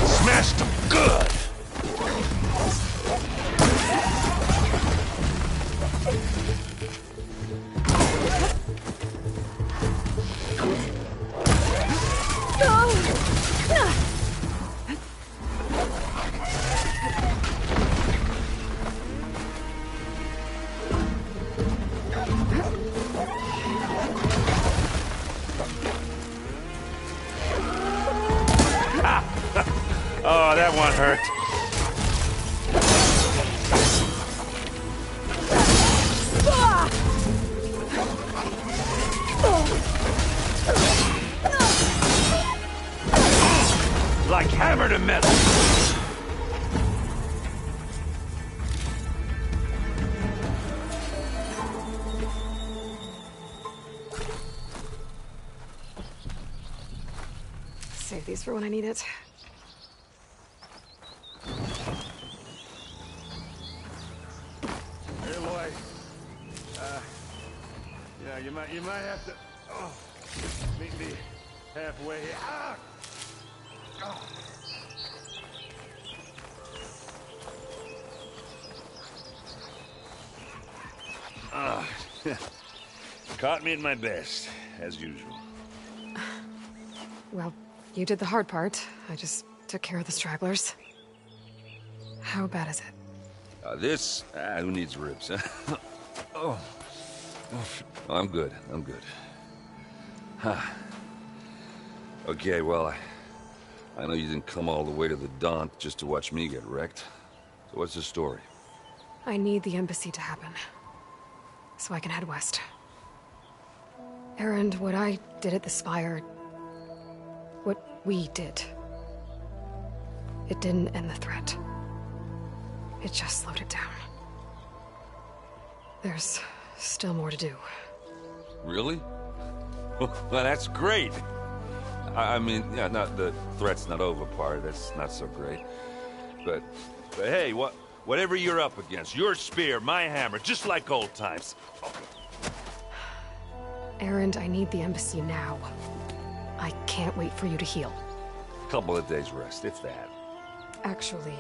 Smashed them good. Oh, that one hurt. Like hammer to metal. Save these for when I need it. Aloy, yeah, you might have to meet me halfway. Caught me at my best, as usual. Well, you did the hard part. I just took care of the stragglers. How bad is it? Who needs ribs, huh? Oh, I'm good. I'm good. Huh. Okay, well, I know you didn't come all the way to the Daunt just to watch me get wrecked. So what's the story? I need the embassy to happen, so I can head west. Erend, what I did at the Spire, What we did. It didn't end the threat. It just slowed it down. There's still more to do. Really? Well, that's great. I mean, yeah, not the threat's not over part. That's not so great. But hey, whatever you're up against, your spear, my hammer, just like old times. Erend, I need the embassy now. I can't wait for you to heal. Couple of days rest, if that. Actually,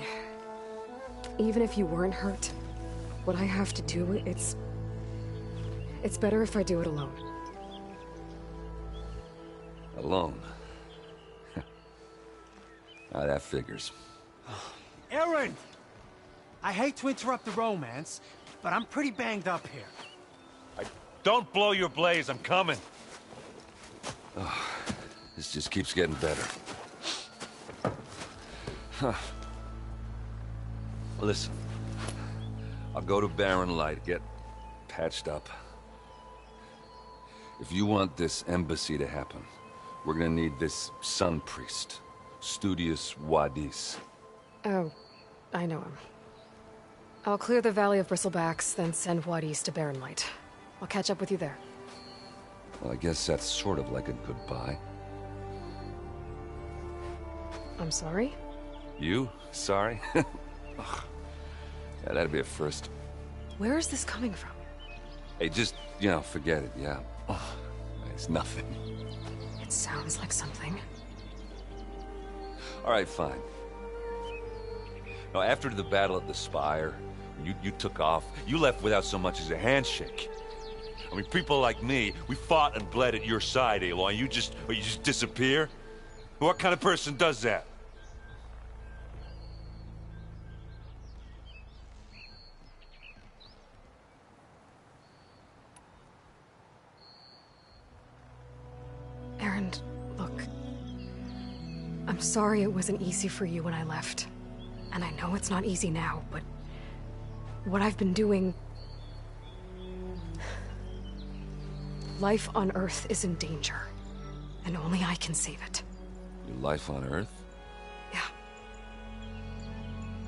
even if you weren't hurt, what I have to do, it's better if I do it alone. Alone? Now that figures. Erend! I hate to interrupt the romance, but I'm pretty banged up here. Don't blow your blaze, I'm coming. Oh, this just keeps getting better. Huh. Listen, I'll go to Barren Light, get patched up. If you want this embassy to happen, we're gonna need this sun priest, Studius Wadis. Oh, I know him. I'll clear the Valley of Bristlebacks, then send Wadis to Barren Light. I'll catch up with you there. Well, I guess that's sort of like a goodbye. I'm sorry? You? Sorry? Ugh. Yeah, that'd be a first. Where is this coming from? Hey, just, forget it, yeah. Ugh. It's nothing. It sounds like something. All right, fine. Now, after the Battle of the Spire, you took off, you left without so much as a handshake. I mean, people like me, we fought and bled at your side, Aloy. You just disappear? What kind of person does that? Erend, look. I'm sorry it wasn't easy for you when I left. And I know it's not easy now, but what I've been doing... Life on Earth is in danger, and only I can save it. Your life on Earth? Yeah.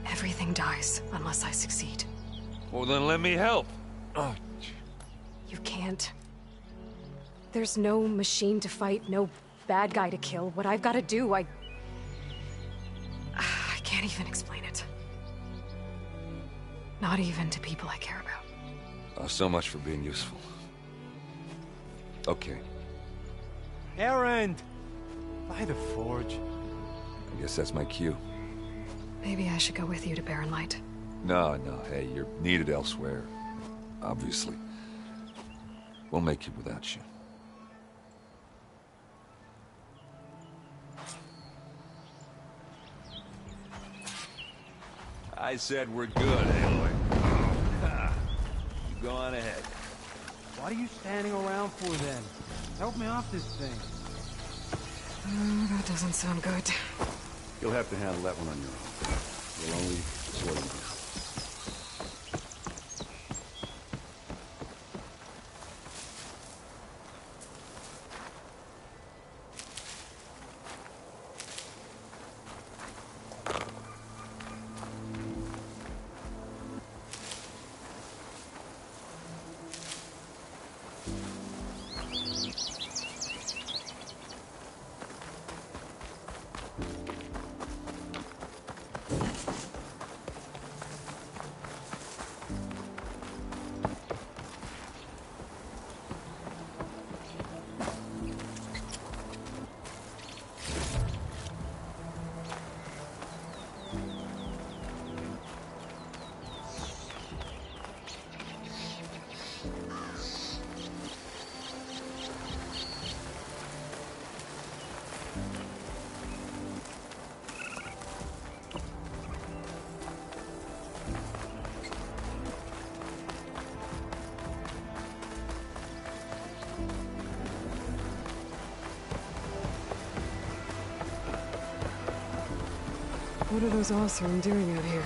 Everything dies unless I succeed. Well, then let me help. Oh. You can't. There's no machine to fight, no bad guy to kill. What I've got to do, I can't even explain it. Not even to people I care about. Oh, so much for being useful. Okay. Erend! By the forge. I guess that's my cue. Maybe I should go with you to Barren Light. No, hey, you're needed elsewhere. Obviously. We'll make it without you. I said we're good, Aloy. You go on ahead. What are you standing around for then? Help me off this thing. That doesn't sound good. You'll have to handle that one on your own. We'll only slow you down. What are those Oseram doing out here?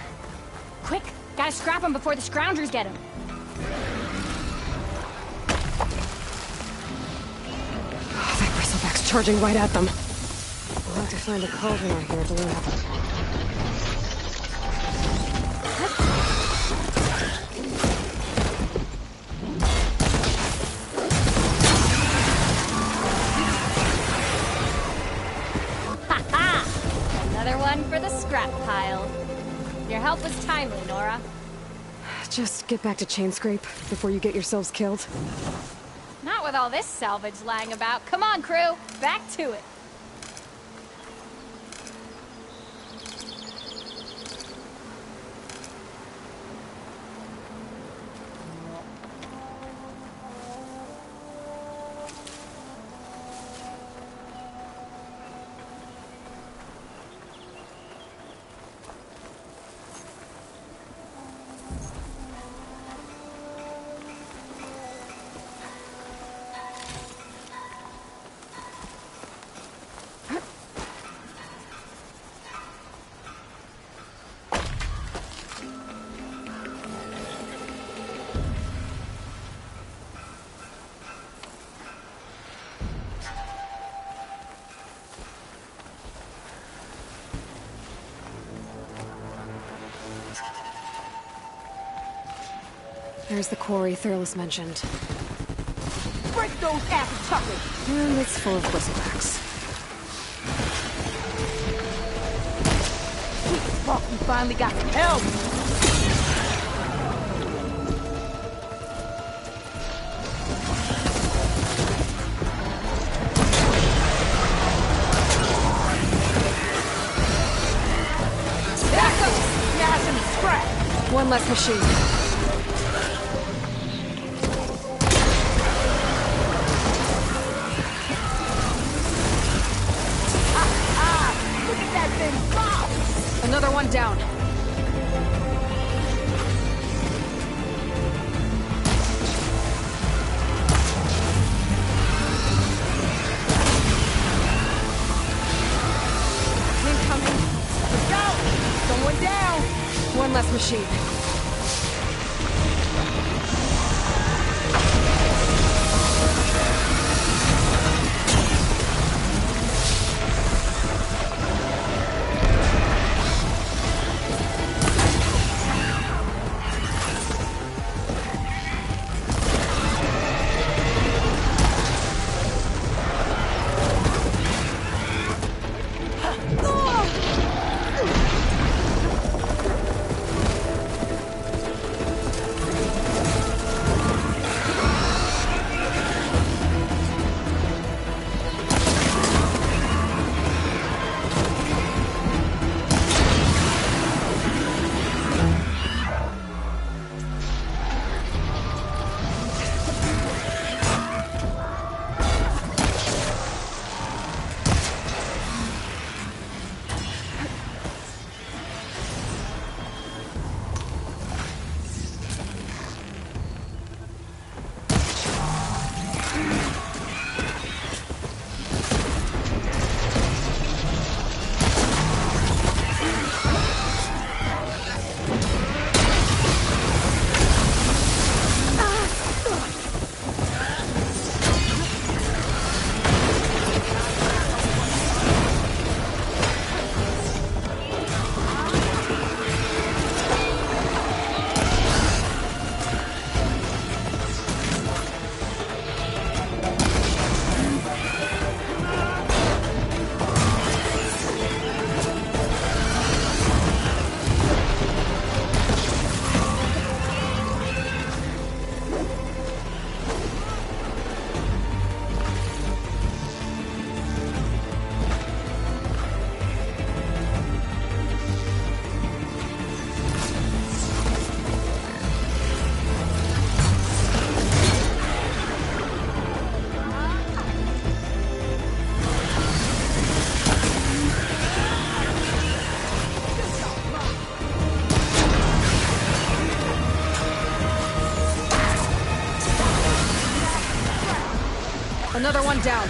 Quick! Gotta scrap him before the Scroungers get him. That Bristleback's charging right at them. to find a cauldron out here to learn how. Another one for the scrap pile. Your help was timely, Nora. Just get back to Chainscrape before you get yourselves killed. Not with all this salvage lying about. Come on, crew. Back to it. There's the quarry Thurles mentioned. Break those acid chuckles! And it's full of bristlebacks. Fuck, we finally got some help! Backup! Gas and scrap! One less machine. Another one down. Incoming. Let's go! Someone down! One less machine. Another one down.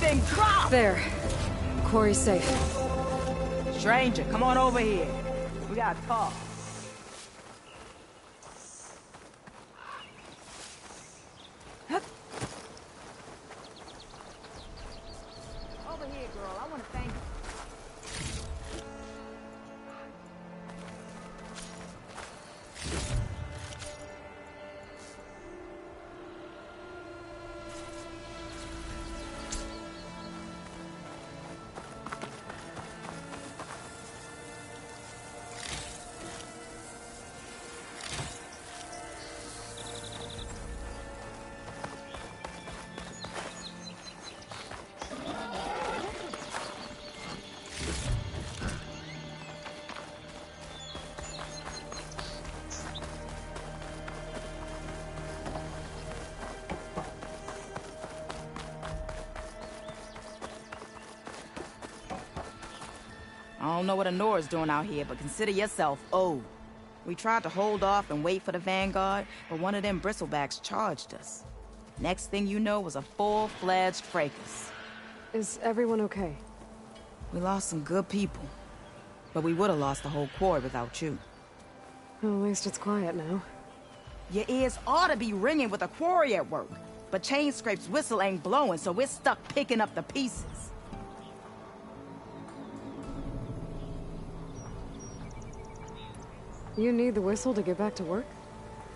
everything drop! There. Quarry's safe. Stranger, come on over here. We gotta talk. Over here, girl. I want to thank you. I don't know what Honora's doing out here, but consider yourself owed. We tried to hold off and wait for the Vanguard, but one of them bristlebacks charged us. Next thing you know was a full-fledged fracas. Is everyone okay? We lost some good people, but we would have lost the whole quarry without you. Well, at least it's quiet now. Your ears ought to be ringing with a quarry at work, but Chainscrape's whistle ain't blowing, so we're stuck picking up the pieces. You need the whistle to get back to work?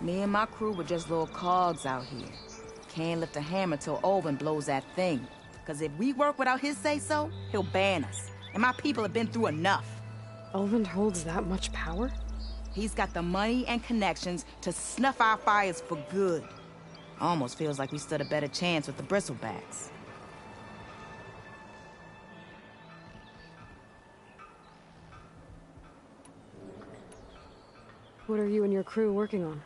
Me and my crew were just little cogs out here. Can't lift a hammer till Olvin blows that thing. Cause if we work without his say-so, he'll ban us. And my people have been through enough. Olvin holds that much power? He's got the money and connections to snuff our fires for good. Almost feels like we stood a better chance with the bristlebacks. What are you and your crew working on?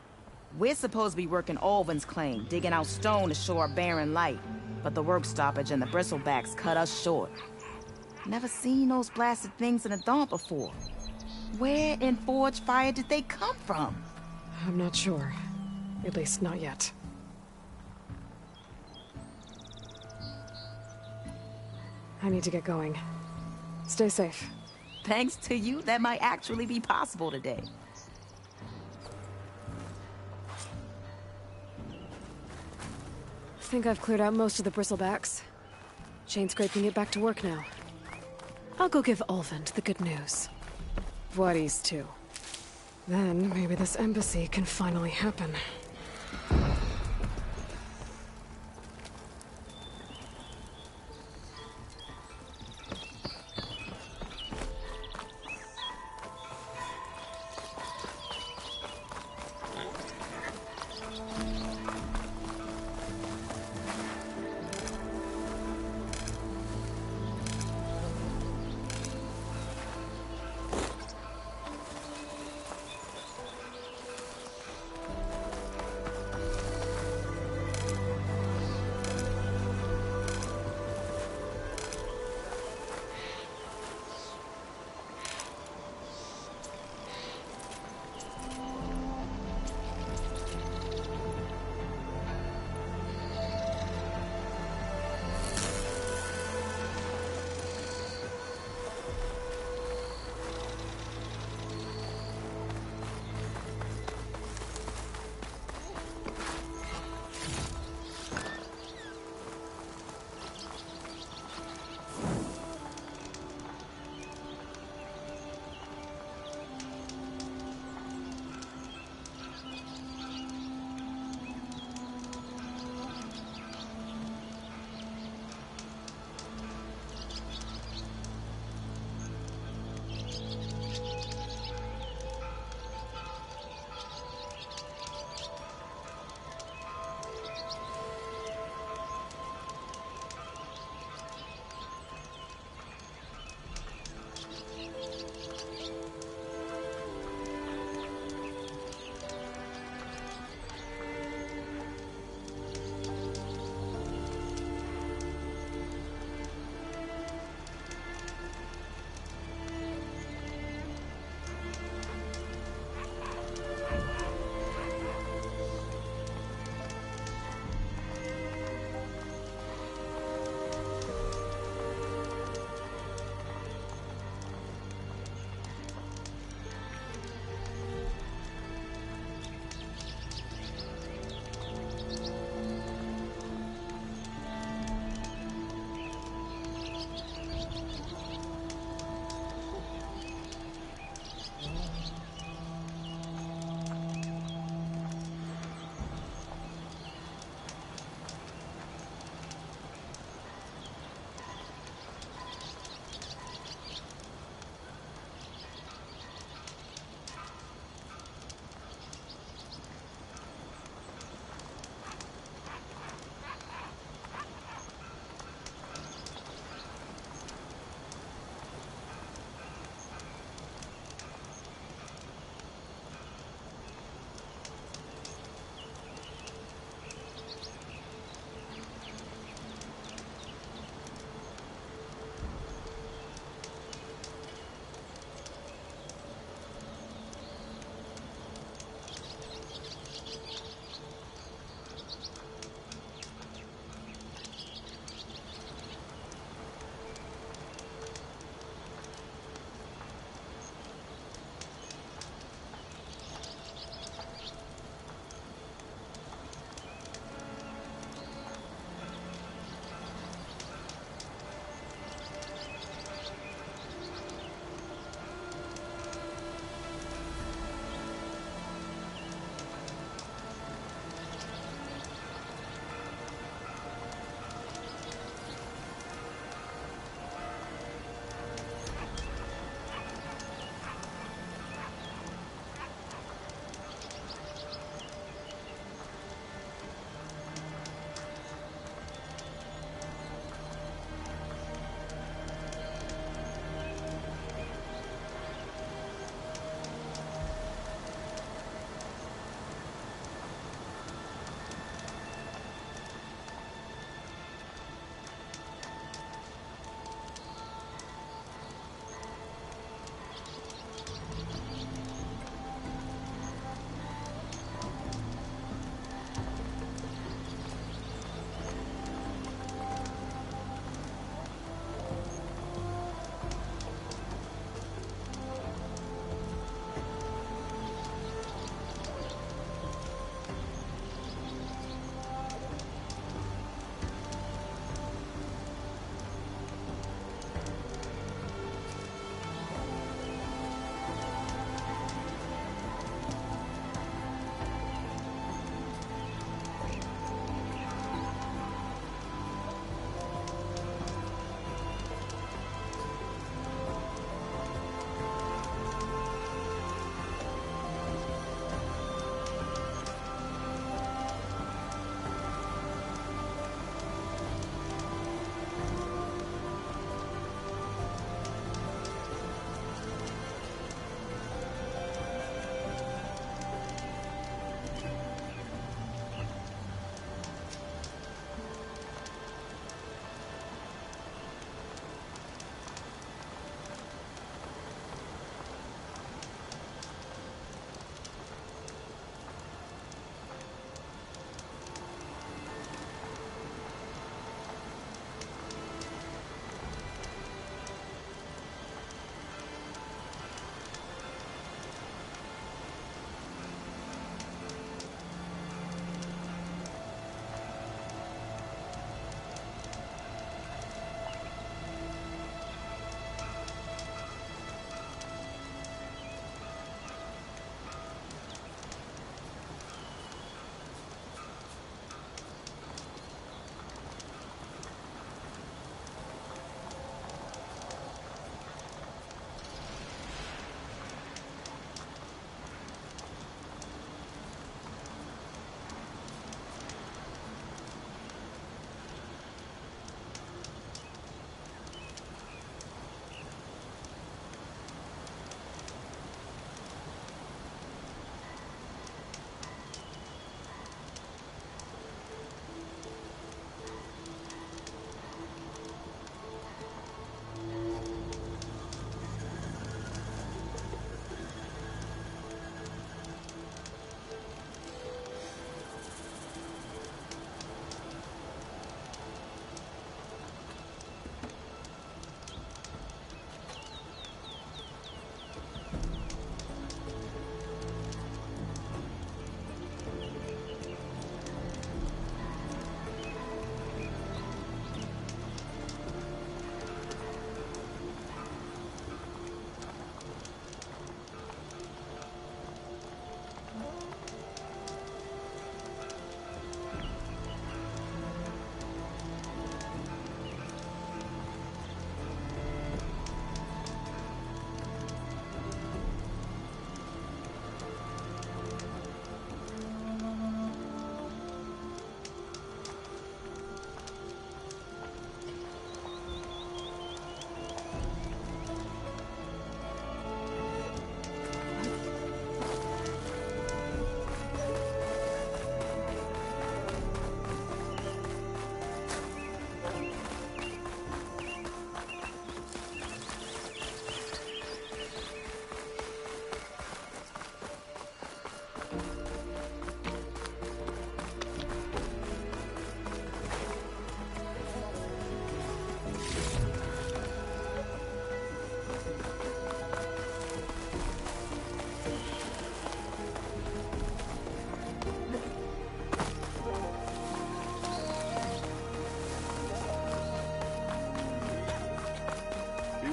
We're supposed to be working Olvin's claim, digging out stone to show our barren light. But the work stoppage and the bristlebacks cut us short. Never seen those blasted things in the Dawn before. Where in Forge Fire did they come from? I'm not sure. At least not yet. I need to get going. Stay safe. Thanks to you, that might actually be possible today. I think I've cleared out most of the bristlebacks. Chainscrape can get back to work now. I'll go give Olvin the good news. Voorhees too. Then maybe this embassy can finally happen.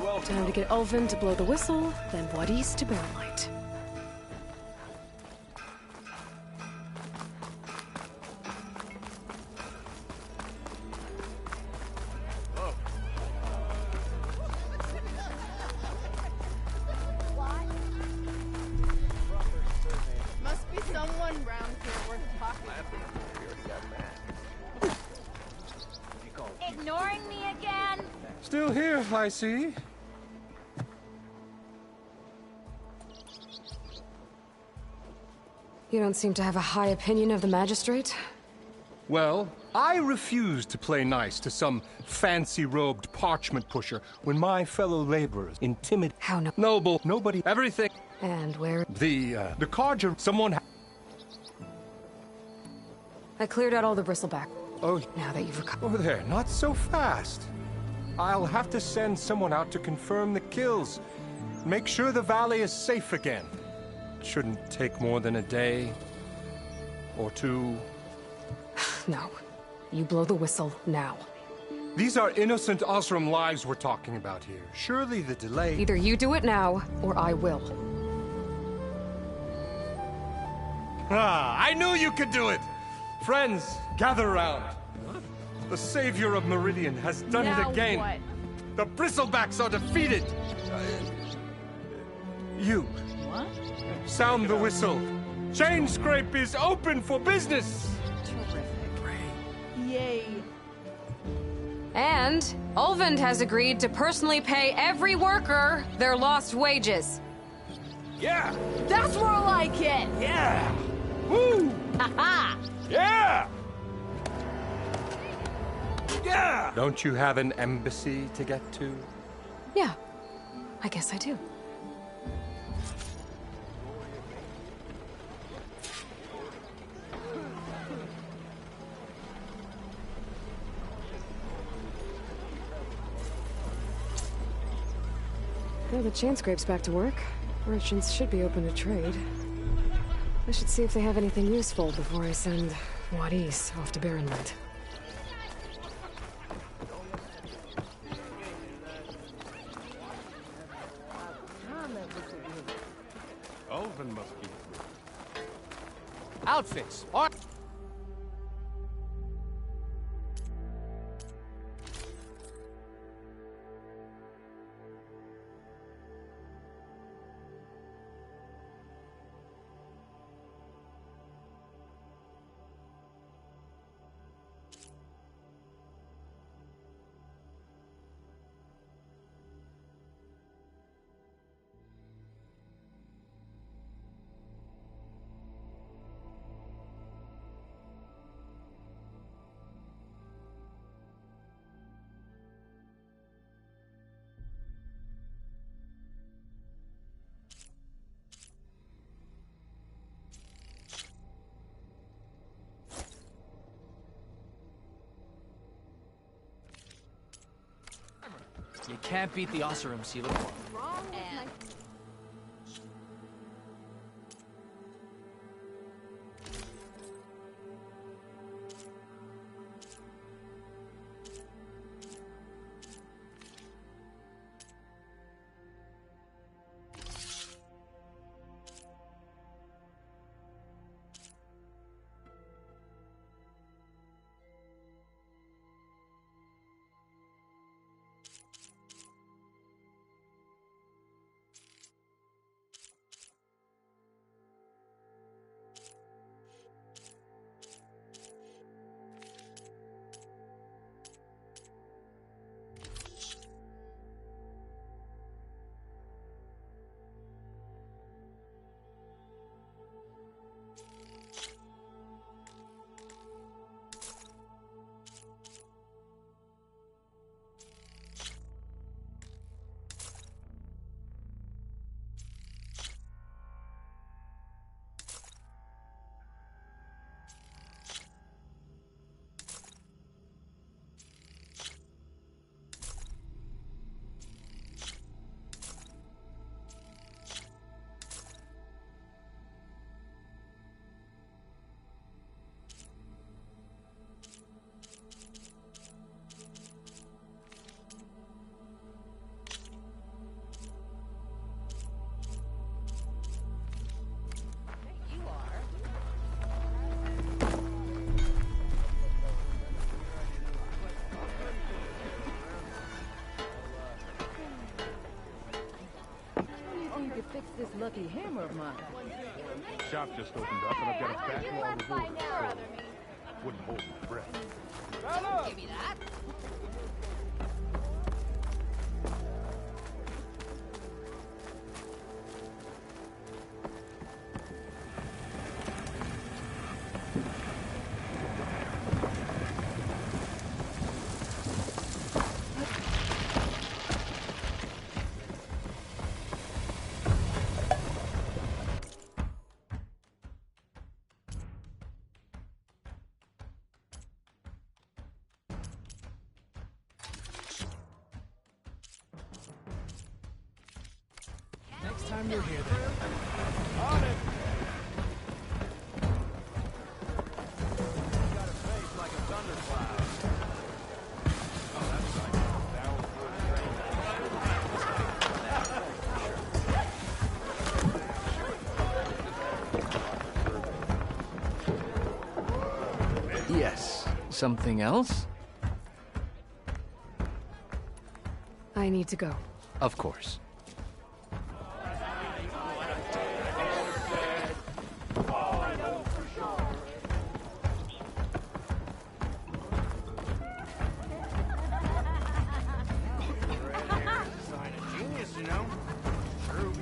well. Time to get Ulvin to blow the whistle, then Wadis to burn light. Must be someone round here worth talking to. Ignoring me again? Still here, I see. You don't seem to have a high opinion of the magistrate? Well, I refuse to play nice to some fancy-robed parchment pusher when my fellow laborers intimidate. How no? Noble, nobody, everything. And where? The Carja, someone. I cleared out all the bristleback. Oh, now that you've recovered. Oh, there, not so fast. I'll have to send someone out to confirm the kills. Make sure the valley is safe again. It shouldn't take more than a day or two. No. You blow the whistle now. These are innocent Osram lives we're talking about here. Surely the delay... Either you do it now, or I will. Ah, I knew you could do it! Friends, gather around. The savior of Meridian has done it again. What? The Bristlebacks are defeated. You. What? Sound the whistle. Chain Scrape is open for business. Yay. And Ulvund has agreed to personally pay every worker their lost wages. Yeah! That's more like it! Yeah! Woo! Ha-ha! Yeah! Yeah! Don't you have an embassy to get to? Yeah, I guess I do. Well, the chain scrape's back to work. Merchants should be open to trade. I should see if they have anything useful before I send Wadis off to Barrenland. Ulvin must be. Outfits. You can't beat the Osserum Seal. lucky hammer of mine. Shop just opened up, and I've got a backlog of orders, so wouldn't hold my breath. Give me that. Next time you're here, then. On it! Got a face like a thundercloud. Oh, that's right. Barrel Yes. Something else? I need to go. Of course. Sign of genius, you know? True.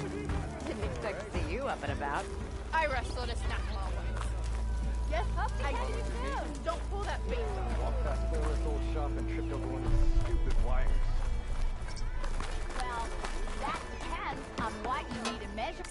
Didn't expect to see you up and about. I wrestled a snack always. Yes, I do. Don't pull that face off. Walked past Laura's old shop and tripped over one of these stupid wires. Well, that depends on what you need to measure.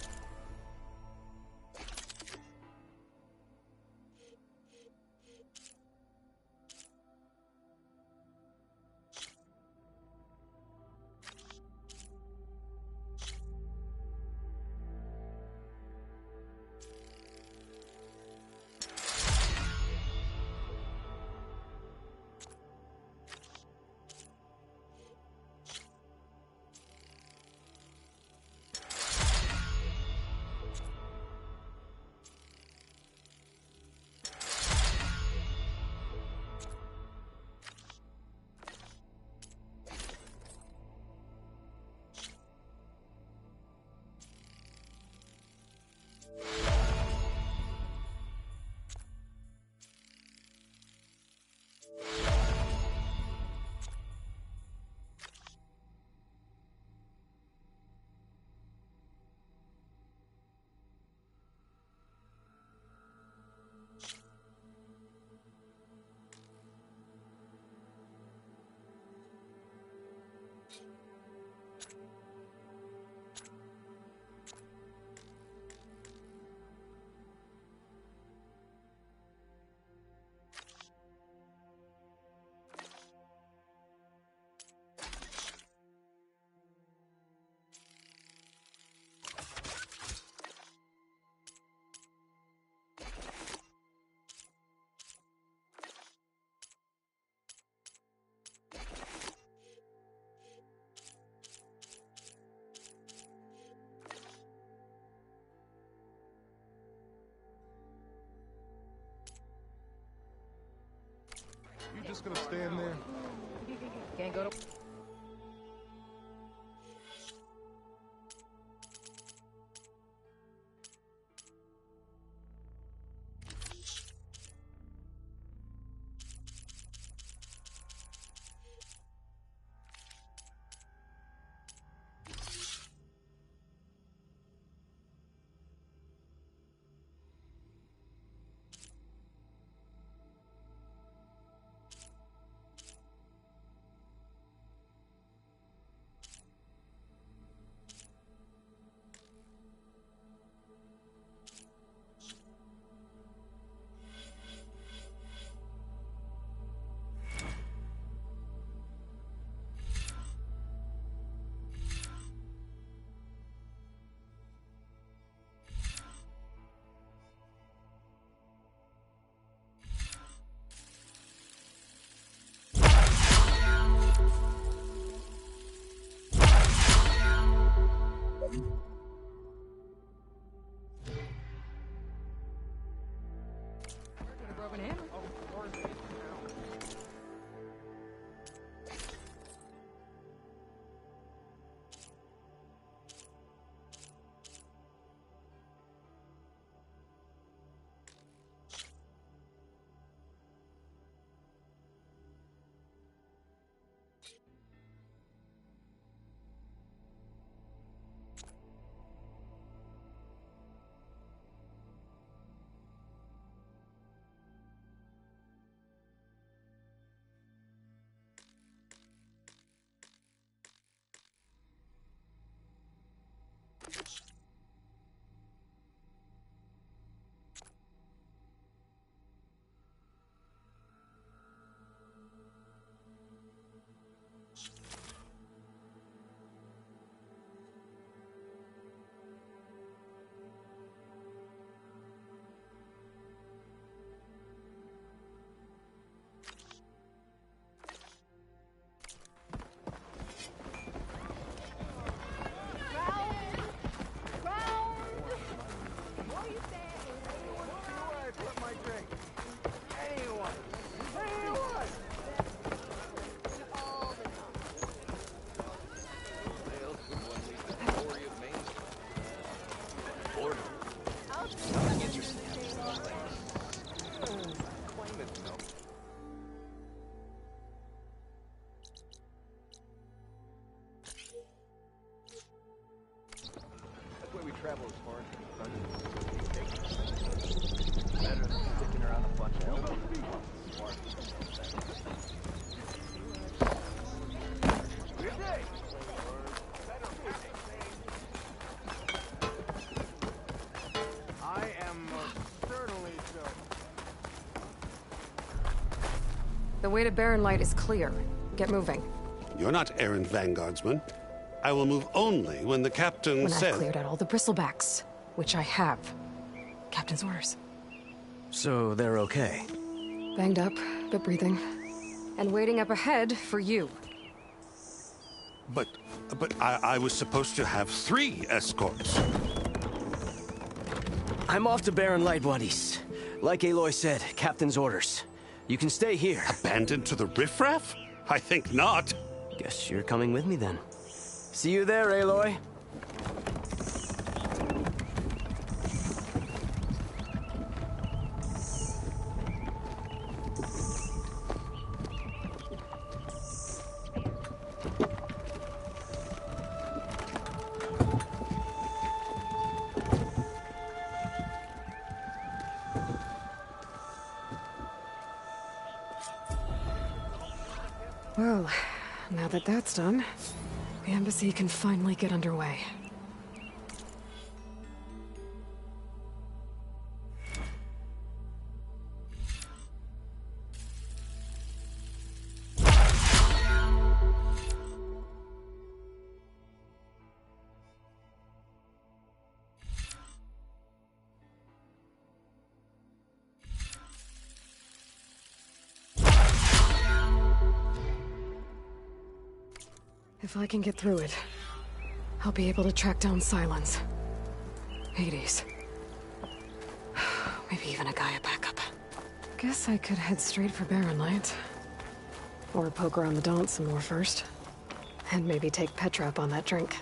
You just gonna stand there? Can't go to... travel as far as better than sticking around a bunch of elbows. I am most certainly so. The way to Barren Light is clear. Get moving. You're not errant vanguardsman. I will move only when the captain When says... I've cleared out all the bristlebacks, which I have. Captain's orders. So they're okay? Banged up, but breathing. And waiting up ahead for you. But I was supposed to have 3 escorts. I'm off to Barren Light, Wadis. Like Aloy said, Captain's orders. You can stay here. Abandoned to the riffraff? I think not. Guess you're coming with me then. See you there, Aloy. Well, now that that's done, the embassy can finally get underway. If I can get through it, I'll be able to track down Silence. Hades. Maybe even a Gaia backup. Guess I could head straight for Barren Light. Or poke around the Daunt some more first. And maybe take Petra up on that drink.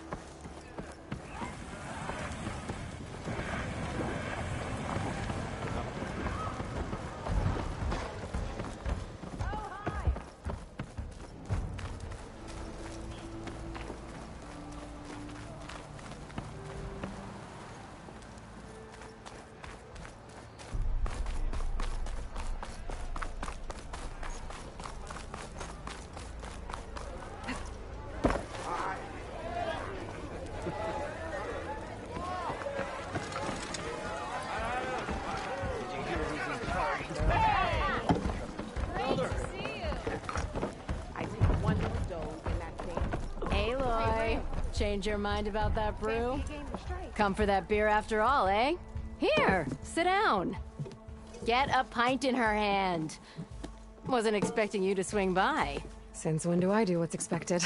Change your mind about that brew? Come for that beer after all, eh? Here, sit down. Get a pint in her hand. Wasn't expecting you to swing by. Since when do I do what's expected?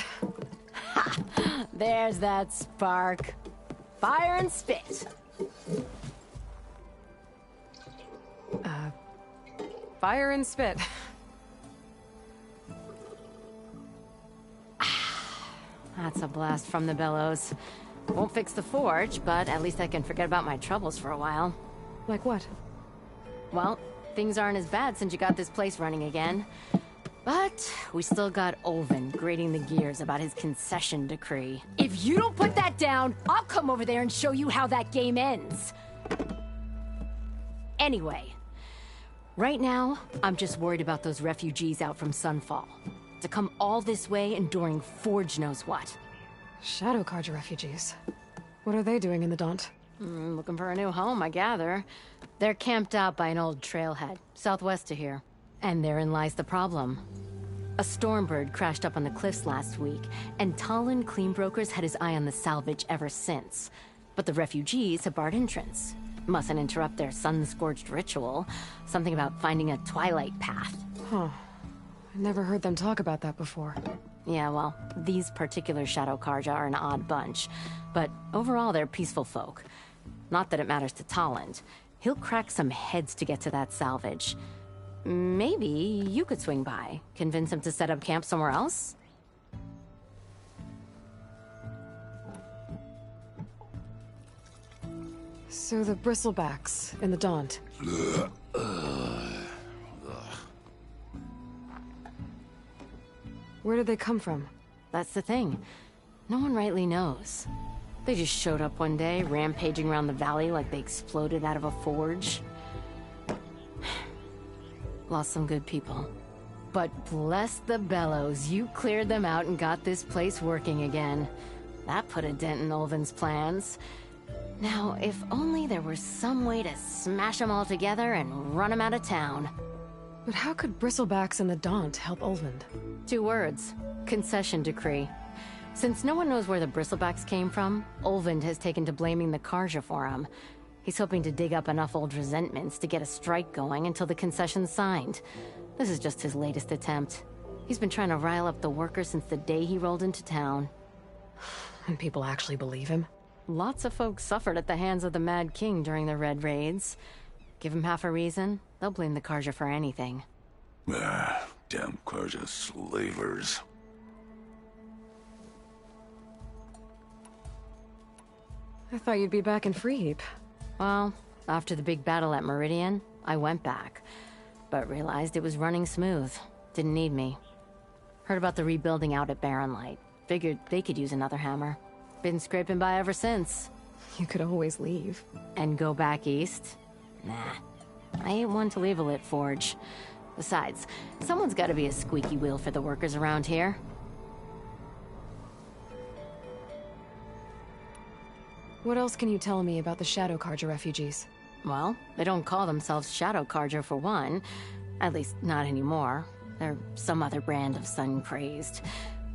Ha! There's that spark. Fire and spit. Fire and spit. That's a blast from the bellows. Won't fix the forge, but at least I can forget about my troubles for a while. Like what? Well, things aren't as bad since you got this place running again. But we still got Olvin grating the gears about his concession decree. If you don't put that down, I'll come over there and show you how that game ends. Anyway, right now, I'm just worried about those refugees out from Sunfall. To come all this way enduring Forge knows what. Shadow Carja refugees. What are they doing in the Daunt? Looking for a new home, I gather. They're camped out by an old trailhead, southwest of here. And therein lies the problem. A Stormbird crashed up on the cliffs last week, and Talon Cleanbrokers had his eye on the salvage ever since. But the refugees have barred entrance. Mustn't interrupt their sun-scorched ritual. Something about finding a twilight path. Huh. I never heard them talk about that before. Yeah, well, these particular Shadow Carja are an odd bunch. But overall, they're peaceful folk. Not that it matters to Talland. He'll crack some heads to get to that salvage. Maybe you could swing by, convince him to set up camp somewhere else? So the Bristlebacks in the Daunt. Where did they come from? That's the thing. No one rightly knows. They just showed up one day, rampaging around the valley like they exploded out of a forge. Lost some good people. But bless the bellows, you cleared them out and got this place working again. That put a dent in Ulvin's plans. Now, if only there were some way to smash them all together and run them out of town. But how could Bristlebacks and the Daunt help Ulvund? 2 words. Concession decree. Since no one knows where the Bristlebacks came from, Ulvund has taken to blaming the Karja for them. He's hoping to dig up enough old resentments to get a strike going until the concession's signed. This is just his latest attempt. He's been trying to rile up the workers since the day he rolled into town. And people actually believe him? Lots of folks suffered at the hands of the Mad King during the Red Raids. Give him half a reason, they'll blame the Karja for anything. Damn Karja slavers. I thought you'd be back in Freeheap. Well, after the big battle at Meridian, I went back. But realized it was running smooth. Didn't need me. Heard about the rebuilding out at Barren Light. Figured they could use another hammer. Been scraping by ever since. You could always leave. And go back east? Nah. I ain't one to leave a lit forge. Besides, someone's gotta be a squeaky wheel for the workers around here. What else can you tell me about the Shadow Karja refugees? Well, they don't call themselves Shadow Karja for one. At least, not anymore. They're some other brand of sun-crazed.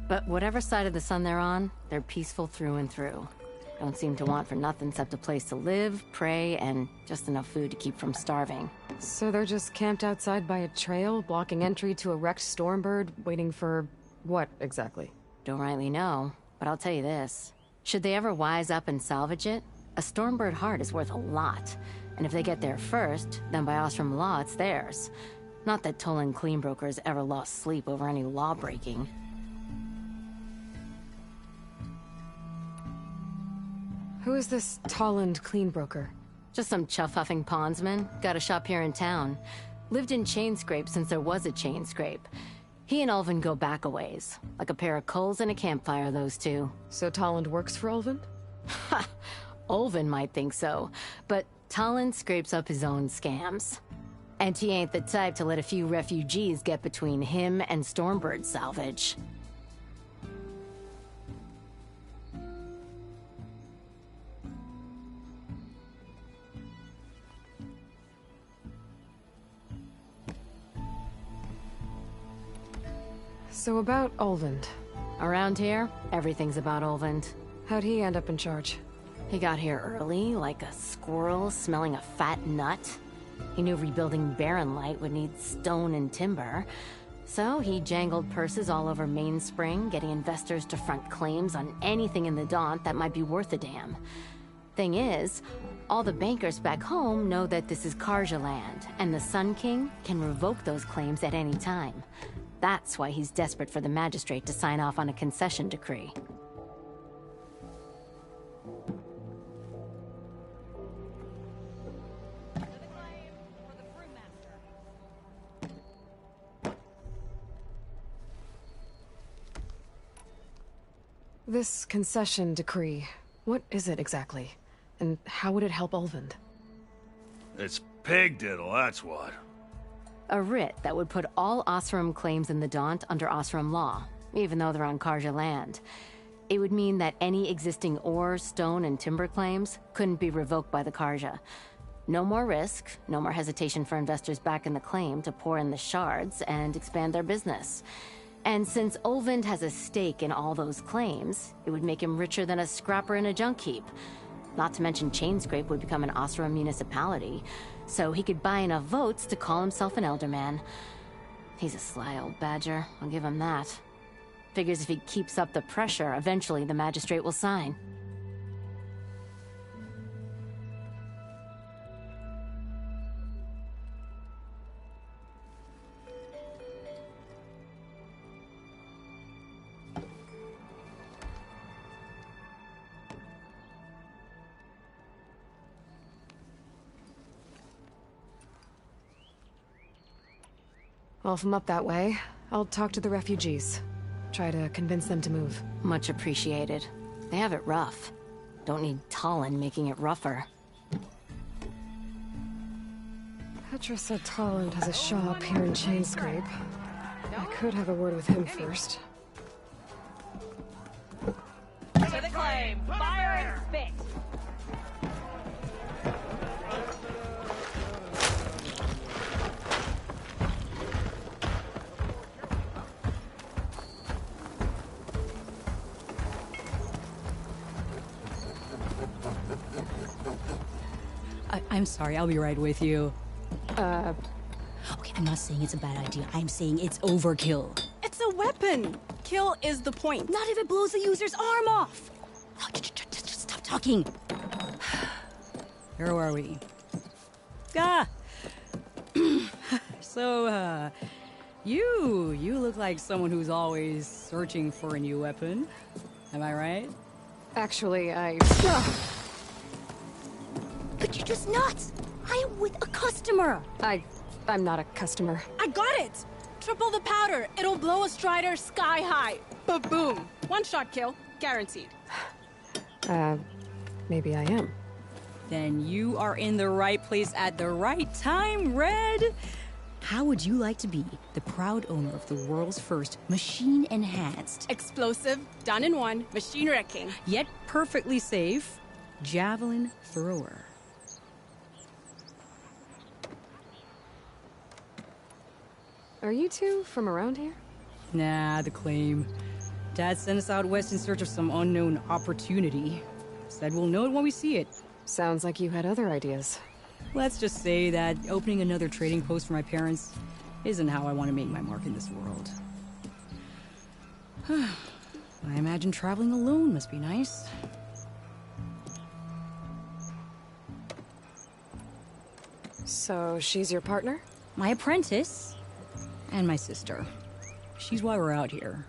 But whatever side of the sun they're on, they're peaceful through and through. Don't seem to want for nothing except a place to live, pray, and just enough food to keep from starving. So they're just camped outside by a trail, blocking entry to a wrecked Stormbird, waiting for... what, exactly? Don't rightly know, but I'll tell you this. Should they ever wise up and salvage it, a Stormbird heart is worth a lot. And if they get there first, then by Ostrom law, it's theirs. Not that Toland Cleanbrokers ever lost sleep over any law-breaking. Who is this Toland Cleanbroker? Just some chuff-huffing pondsman. Got a shop here in town. Lived in Chainscrape since there was a Chainscrape. He and Ulvund go back a ways. Like a pair of coals and a campfire, those two. So Toland works for Ulvund? Ha! Ulvund might think so, but Toland scrapes up his own scams. And he ain't the type to let a few refugees get between him and Stormbird salvage. So about Ulvund. Around here, everything's about Ulvund. How'd he end up in charge? He got here early, like a squirrel smelling a fat nut. He knew rebuilding Barren Light would need stone and timber. So he jangled purses all over Mainspring, getting investors to front claims on anything in the Daunt that might be worth a damn. Thing is, all the bankers back home know that this is Karja land, and the Sun King can revoke those claims at any time. That's why he's desperate for the magistrate to sign off on a concession decree. This concession decree, what is it exactly? And how would it help Ulvund? It's pig diddle, that's what. A writ that would put all Osram claims in the Daunt under Osram law, even though they're on Karja land. It would mean that any existing ore, stone, and timber claims couldn't be revoked by the Karja. No more risk, no more hesitation for investors back in the claim to pour in the shards and expand their business. And since Ulvund has a stake in all those claims, it would make him richer than a scrapper in a junk heap. Not to mention Chainscrape would become an Osram municipality, so he could buy enough votes to call himself an elderman. He's a sly old badger, I'll give him that. Figures if he keeps up the pressure, eventually the magistrate will sign. Well, if I'm up that way, I'll talk to the refugees. Try to convince them to move. Much appreciated. They have it rough. Don't need Talon making it rougher. Petra said Talland has a shop here in Chainscrape. I could have a word with him first. To the claim! Fire and spit! I'm sorry, I'll be right with you. Okay, I'm not saying it's a bad idea. I'm saying it's overkill. It's a weapon! Kill is the point. Not if it blows the user's arm off! Oh, just stop talking. Where are we? Ah! So, you look like someone who's always searching for a new weapon. Am I right? Actually, Could you just not? I am with a customer! I'm not a customer. I got it! Triple the powder. It'll blow a Strider sky high. Ba-boom. One-shot kill. Guaranteed. Maybe I am. Then you are in the right place at the right time, Red! How would you like to be the proud owner of the world's first machine-enhanced, explosive, done in one, machine wrecking, yet perfectly safe, javelin thrower? Are you two from around here? Nah, the claim. Dad sent us out west in search of some unknown opportunity. Said we'll know it when we see it. Sounds like you had other ideas. Let's just say that opening another trading post for my parents isn't how I want to make my mark in this world. I imagine traveling alone must be nice. So she's your partner? My apprentice and my sister. She's why we're out here.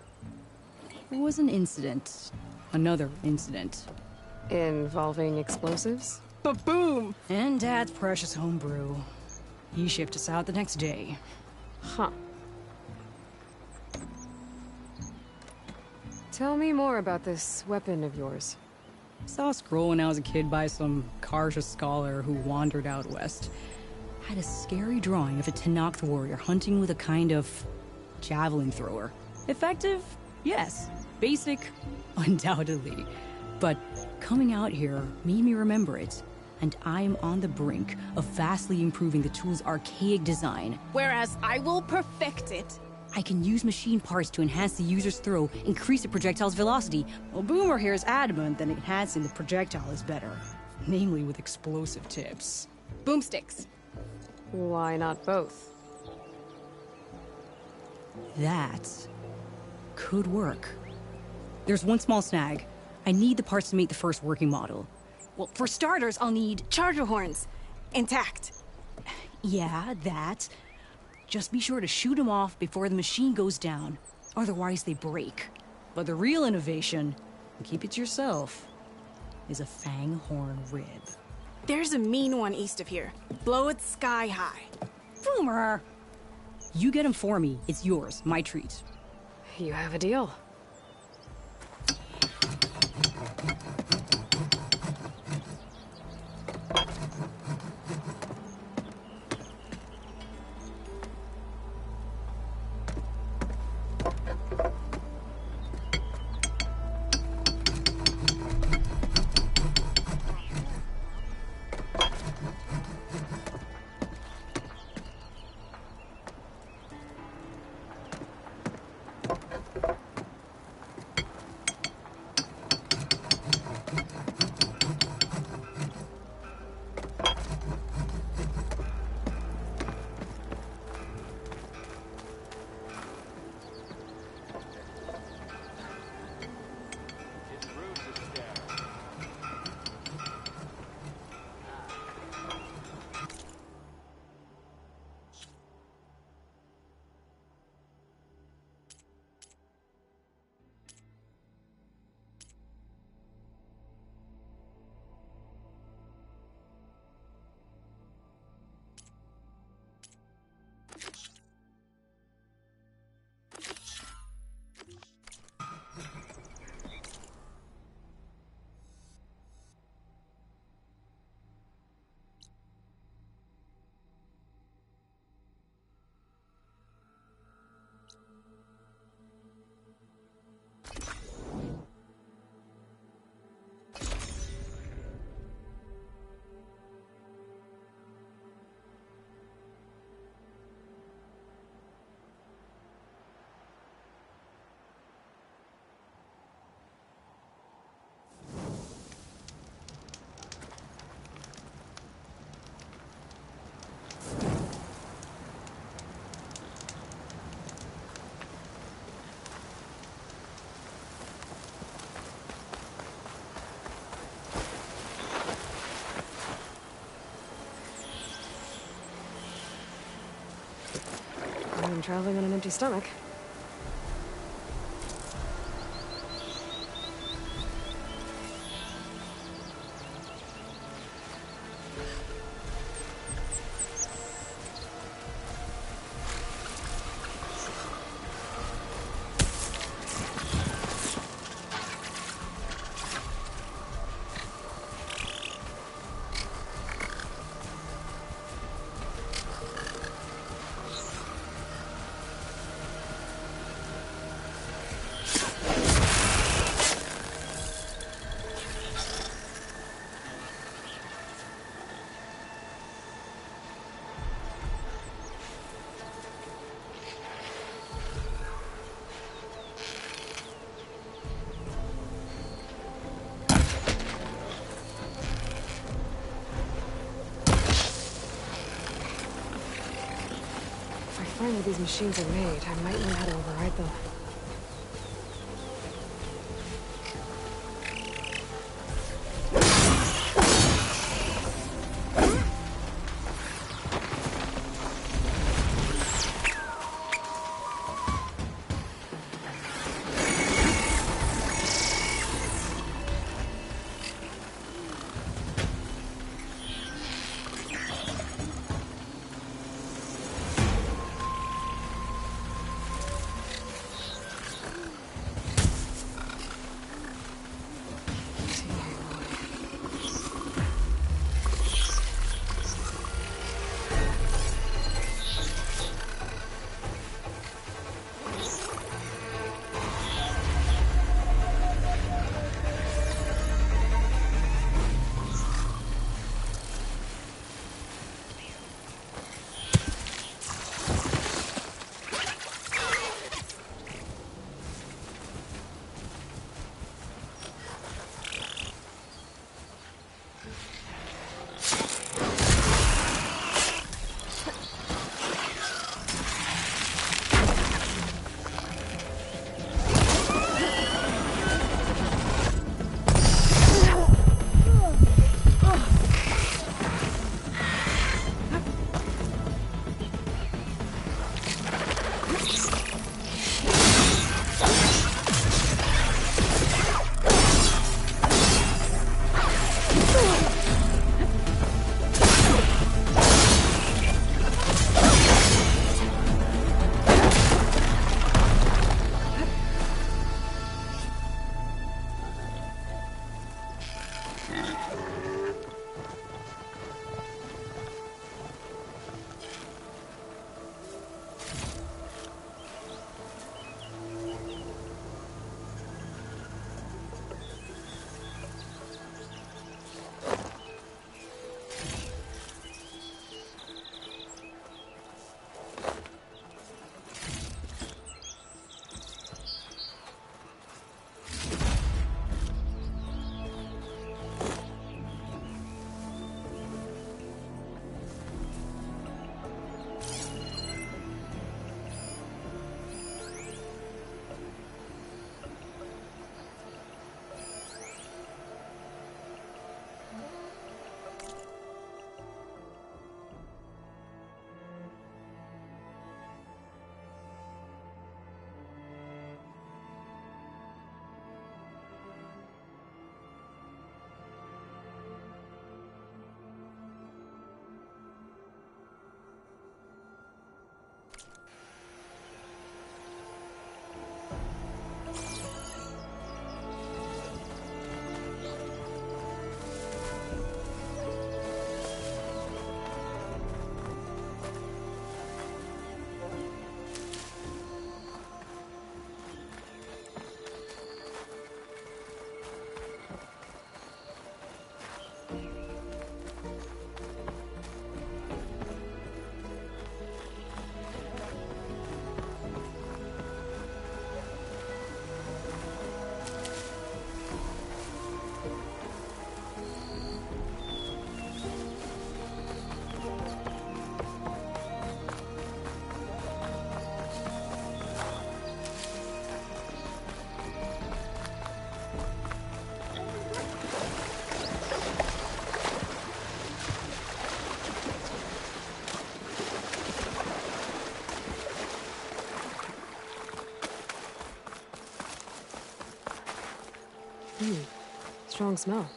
There was an incident. Another incident. Involving explosives? Ba-boom! And Dad's precious homebrew. He shipped us out the next day. Huh. Tell me more about this weapon of yours. Saw a scroll when I was a kid by some Karja scholar who wandered out west. Had a scary drawing of a Tenakth warrior hunting with a kind of javelin thrower. Effective? Yes. Basic? Undoubtedly. But coming out here made me remember it, and I'm on the brink of vastly improving the tool's archaic design. Whereas I will perfect it. I can use machine parts to enhance the user's throw, increase the projectile's velocity. Well, Boomer here is adamant that enhancing the projectile is better. Namely with explosive tips. Boomsticks. Why not both? That could work. There's one small snag. I need the parts to make the first working model. Well, for starters, I'll need charger horns. Intact. Yeah, that. Just be sure to shoot them off before the machine goes down. Otherwise, they break. But the real innovation, and keep it to yourself, is a fang horn rib. There's a mean one east of here. Blow it sky high. Boomer! You get him for me. It's yours. My treat. You have a deal. than traveling on an empty stomach. If I find where these machines are made, I might know how to override them. Strong smell.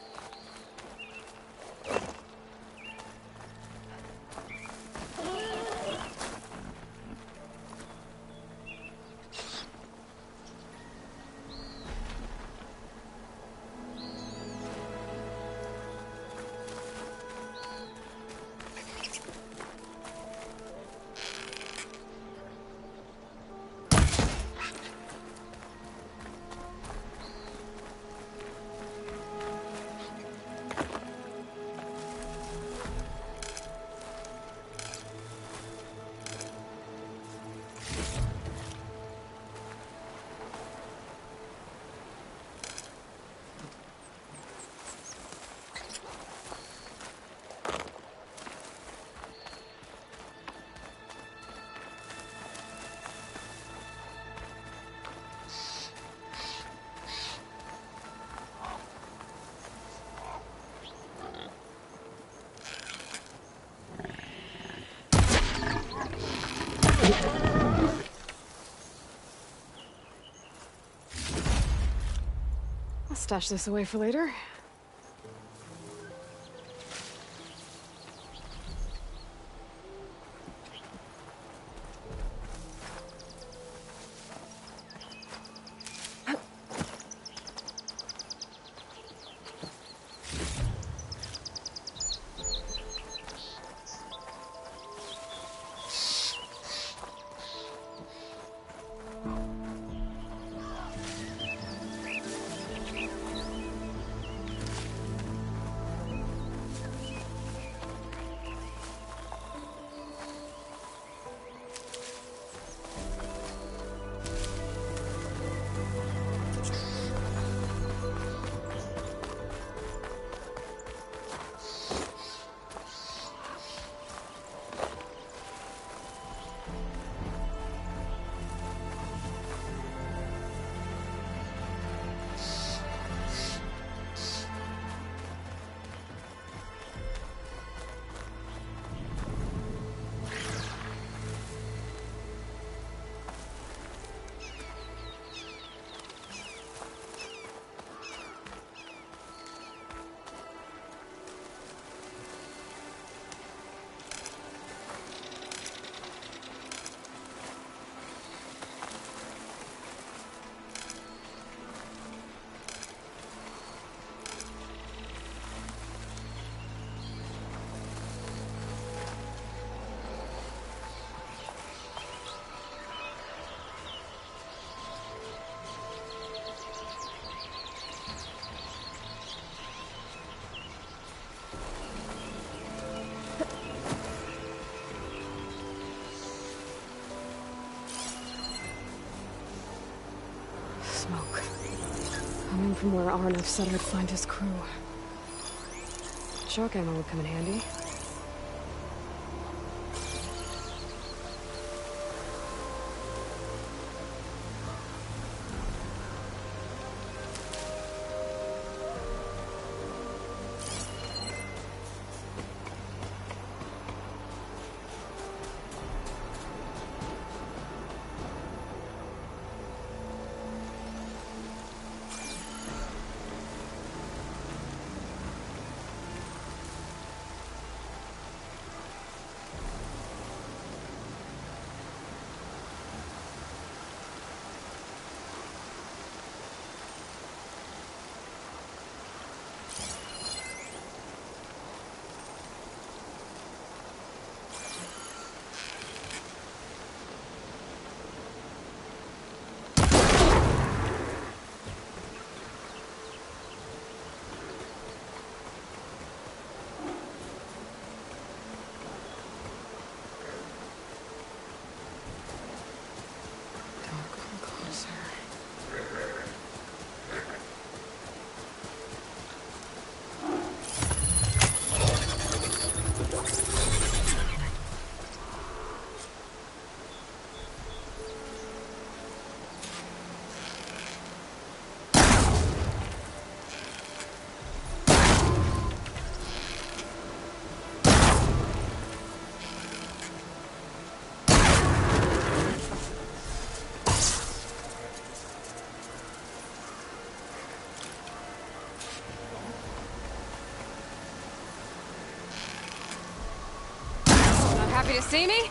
I'll stash this away for later. Smoke. Coming from where Arnav said I'd find his crew. Shock ammo would come in handy. Happy to see me?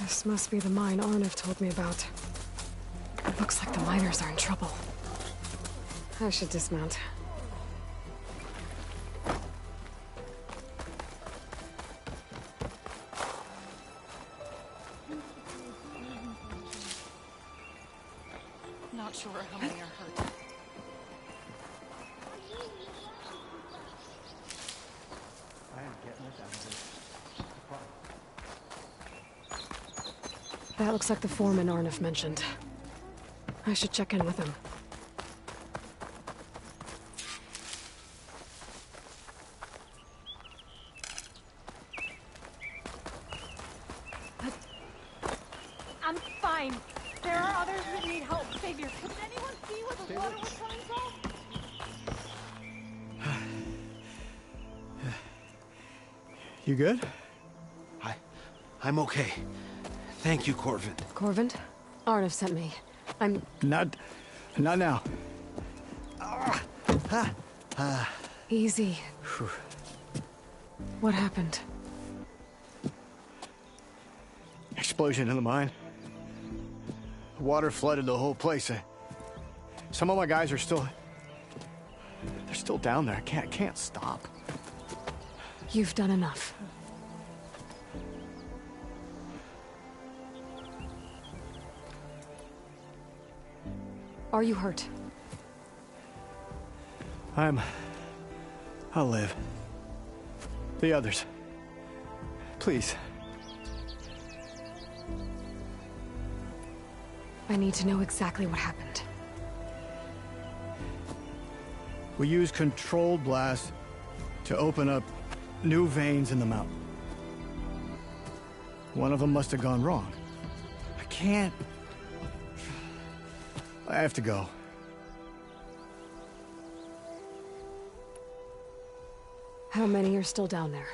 This must be the mine Arnav told me about. It looks like the miners are in trouble. I should dismount. Not sure how many are hurt. I am getting it out of this. That looks like the foreman Arnav mentioned. I should check in with him. I'm fine. There are others that need help. Savior, could anyone see where the water was coming from? You good? I'm okay. Thank you, Corvin. Corvin? Arnav sent me. I'm... Not now. Easy. What happened? Explosion in the mine. Water flooded the whole place. Some of my guys are still... They're still down there. I can't stop. You've done enough. Are you hurt? I'll live. The others. Please. I need to know exactly what happened. We used controlled blast to open up new veins in the mountain. One of them must have gone wrong. I can't... I have to go. How many are still down there?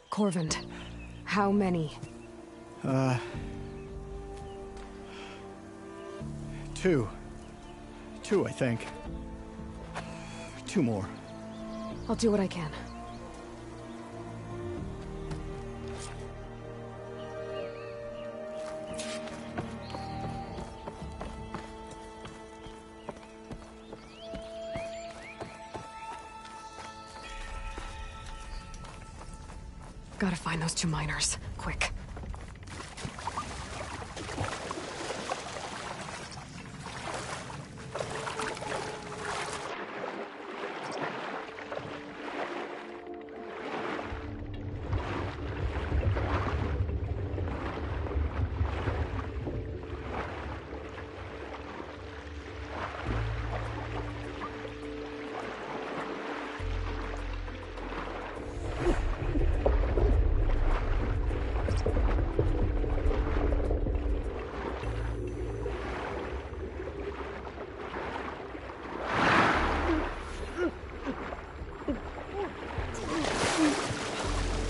Corvin, how many? Two. Two, I think. Two more. I'll do what I can. Gotta find those two miners. Quick.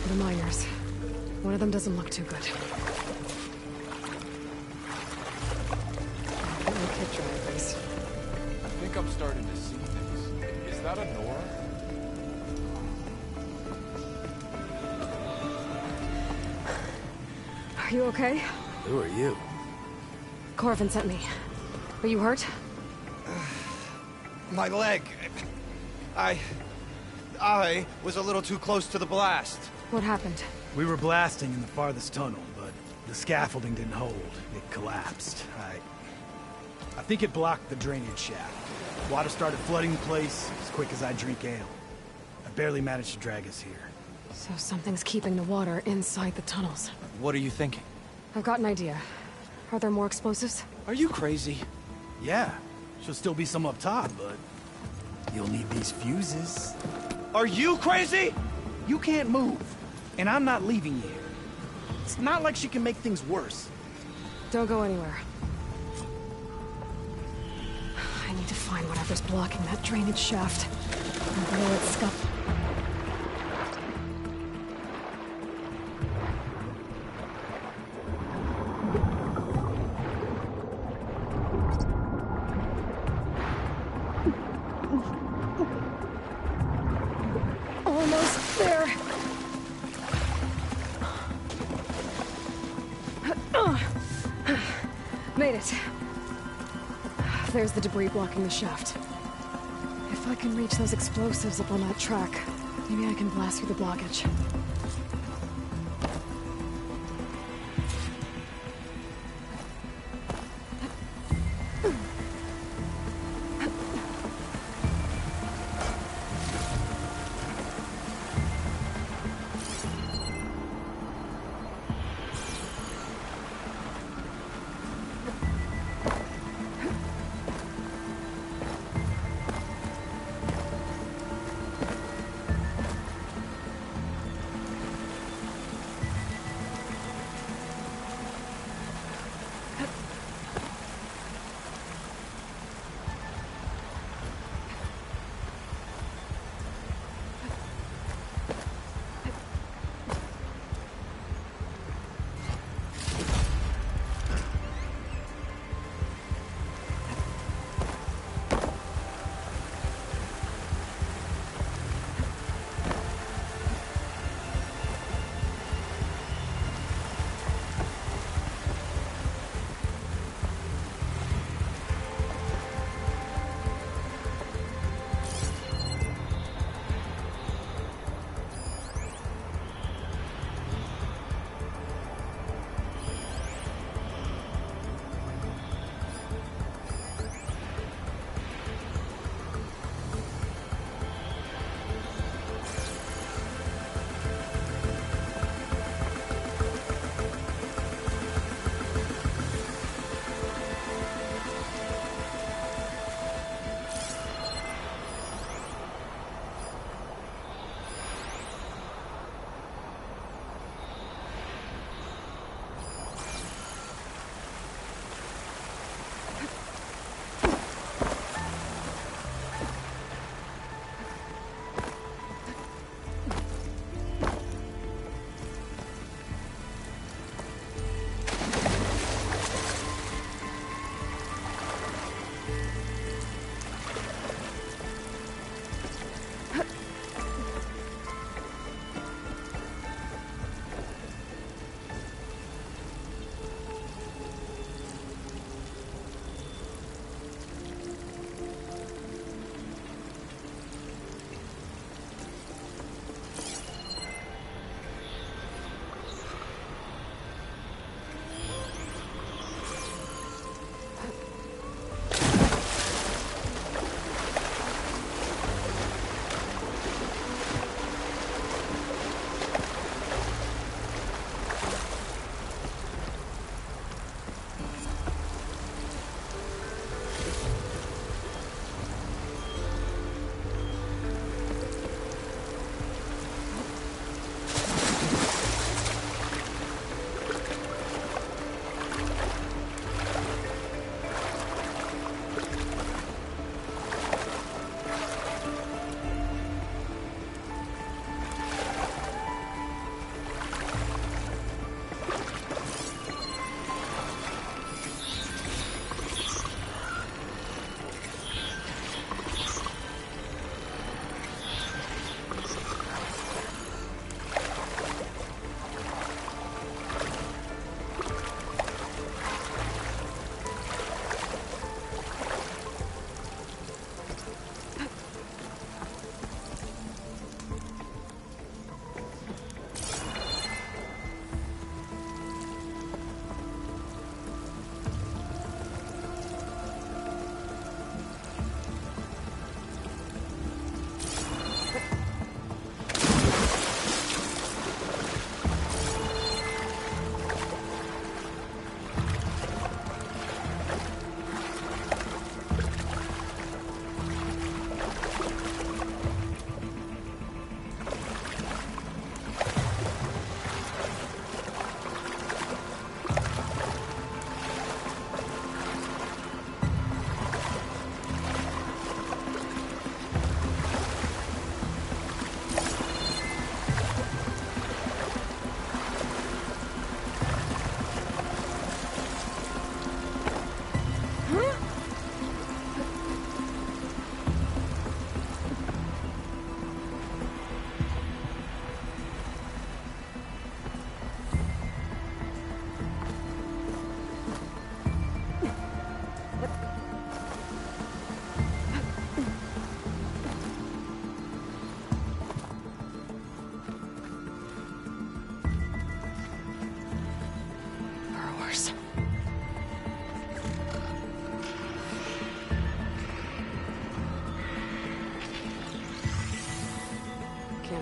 The miners. One of them doesn't look too good. Kit drivers. I think I'm starting to see things. Is that a Nora? Are you okay? Who are you? Corvin sent me. Are you hurt? My leg. I was a little too close to the blast. What happened? We were blasting in the farthest tunnel, but the scaffolding didn't hold. It collapsed. I think it blocked the drainage shaft. Water started flooding the place as quick as I drink ale. I barely managed to drag us here. So something's keeping the water inside the tunnels. What are you thinking? I've got an idea. Are there more explosives? Are you crazy? Yeah, should still be some up top, but you'll need these fuses. Are you crazy? You can't move, and I'm not leaving you here. It's not like she can make things worse. Don't go anywhere. I need to find whatever's blocking that drainage shaft and blow its scuff. Almost there. Made it. There's the debris blocking the shaft. If I can reach those explosives up on that track, maybe I can blast through the blockage.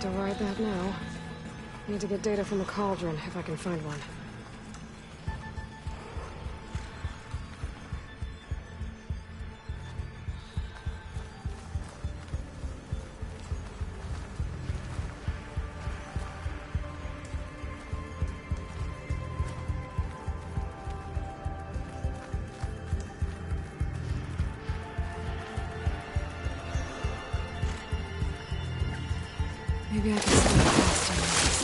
Can't override that now. Need to get data from the cauldron, if I can find one. Maybe I can stay fast and rest.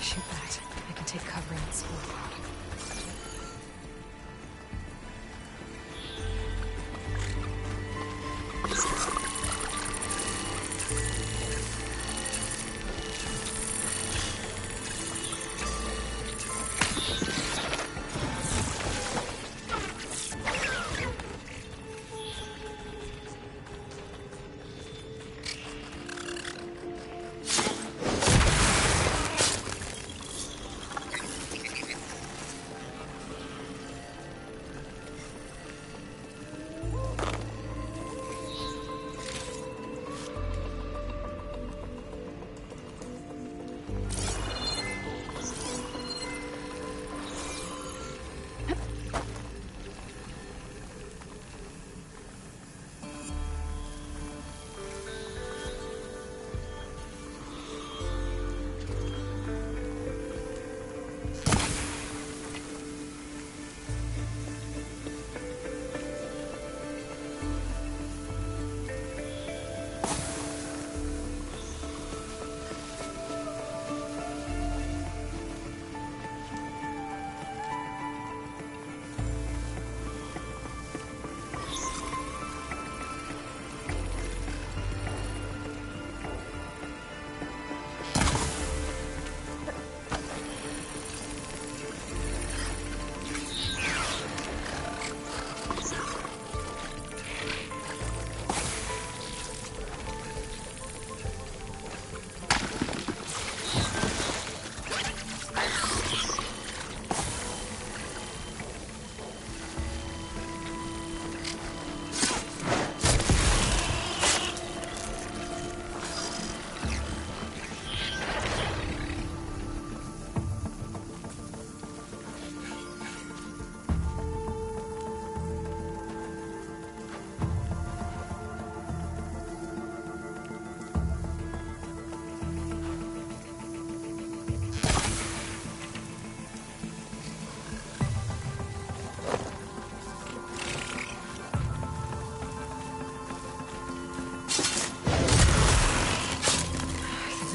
Shoot that. I can take cover in that small crowd.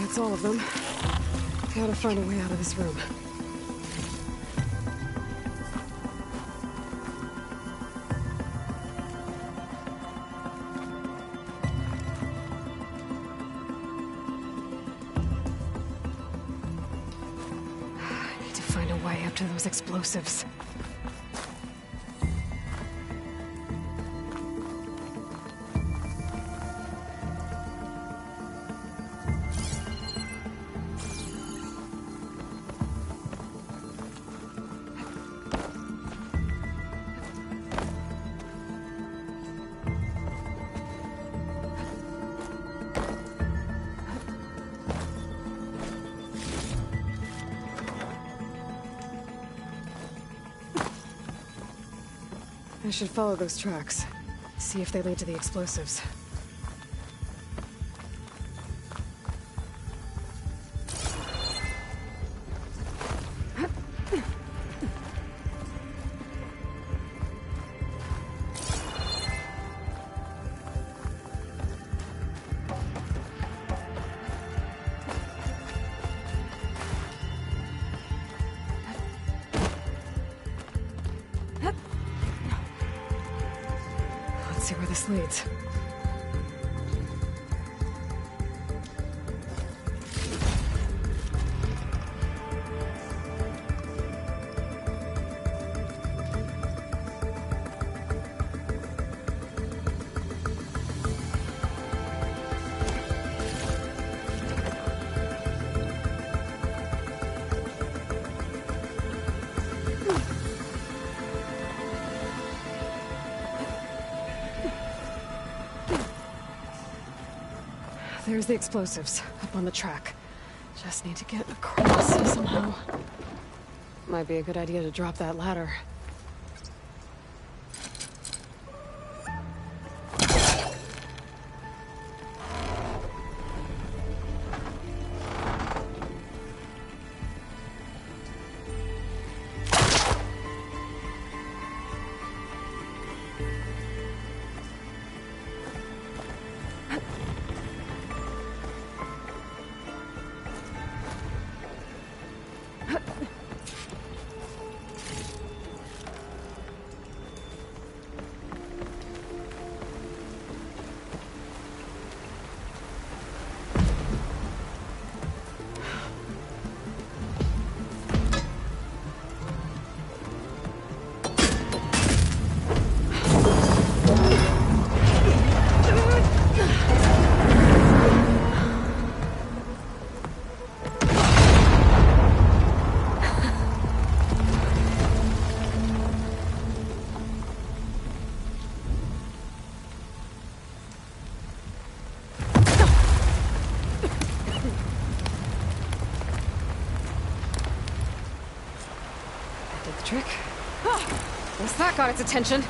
That's all of them. Gotta find a way out of this room. I need to find a way up to those explosives. I should follow those tracks. See if they lead to the explosives. see where this leads. There's the explosives, up on the track. Just need to get across somehow. Might be a good idea to drop that ladder. Trick. Guess that got its attention.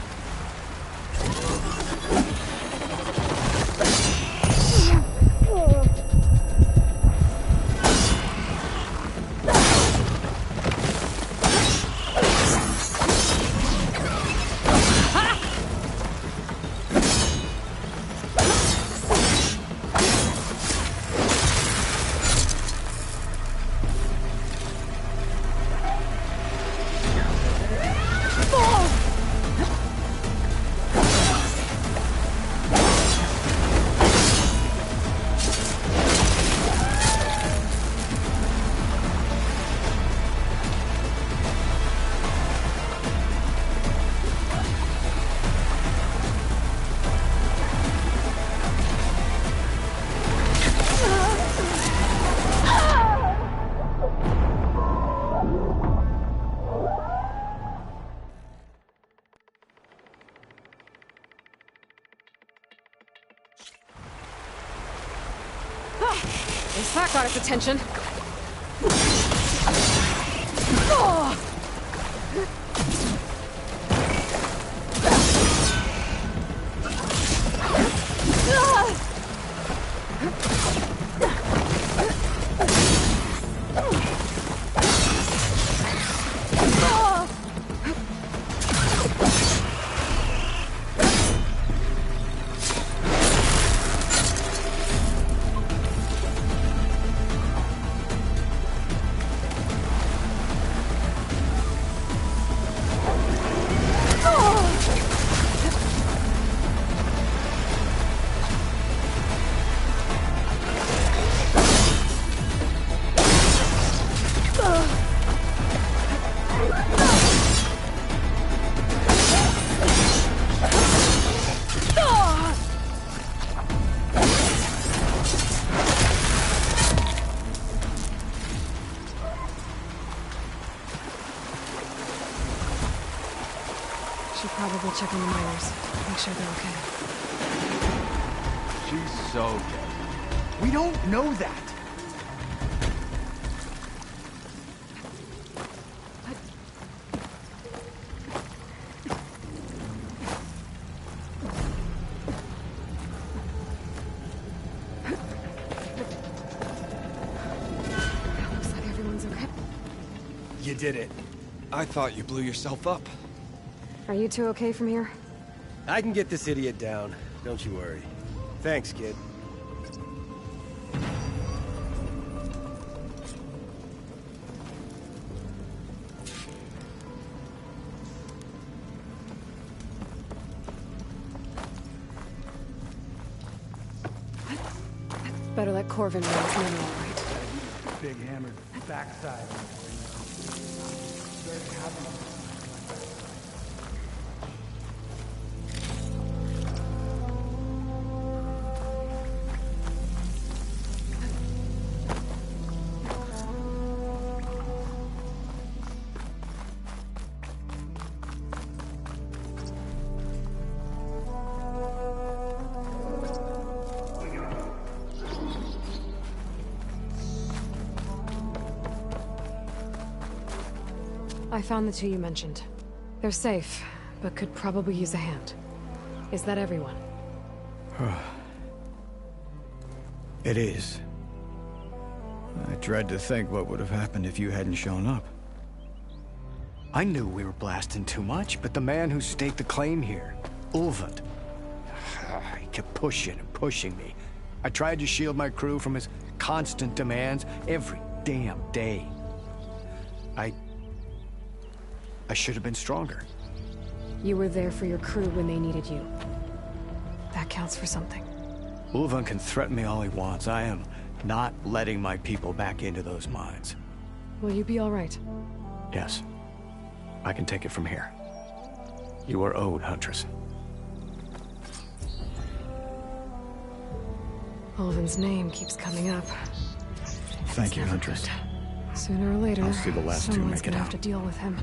Guess that got its attention. Should probably check on the miners. Make sure they're okay. She's so dead. We don't know that. Looks like everyone's okay. You did it. I thought you blew yourself up. Are you two okay from here? I can get this idiot down. Don't you worry. Thanks, kid. Better let Corvin know his men are all right. Big hammered backside. I found the two you mentioned. They're safe, but could probably use a hand. Is that everyone? It is. I dread to think what would have happened if you hadn't shown up. I knew we were blasting too much, but the man who staked the claim here, Ulvund, he kept pushing and pushing me. I tried to shield my crew from his constant demands every damn day. I should have been stronger. You were there for your crew when they needed you. That counts for something. Ulvund can threaten me all he wants. I am not letting my people back into those mines. Will you be all right? Yes. I can take it from here. You are owed, Huntress. Ulvund's name keeps coming up. Thank you, Huntress. Sooner or later, I'll see the last two someone's make it gonna have out. to deal with him.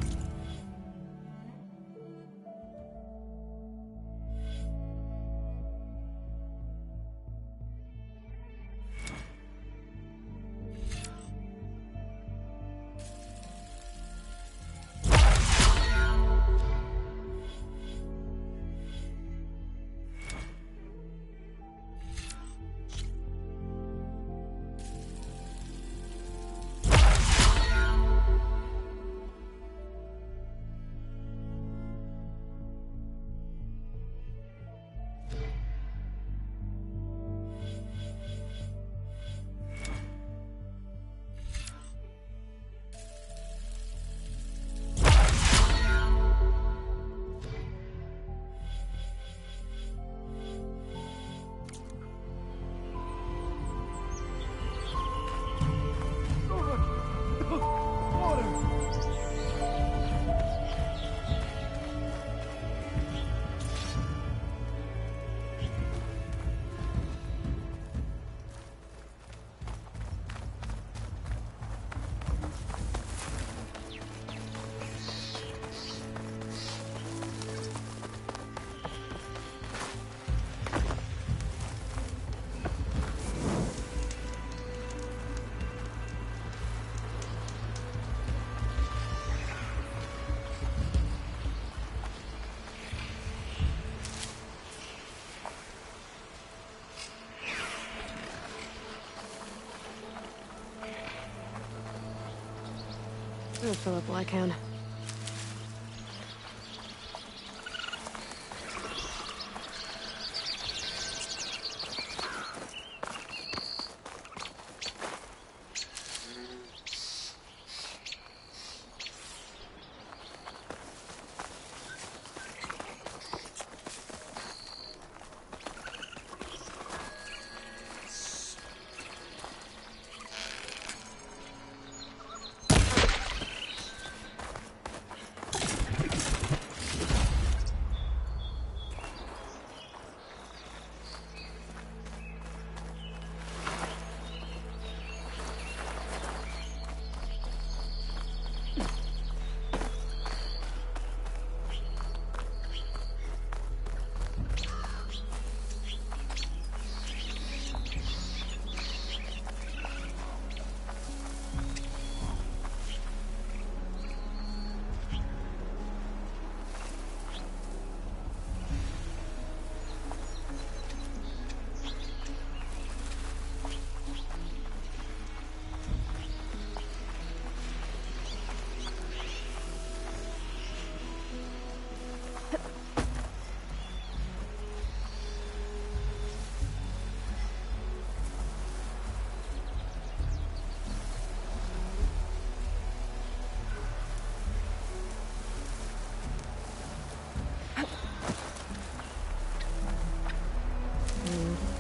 I'll fill up while I can.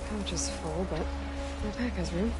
Pouch is full, but My pack has room.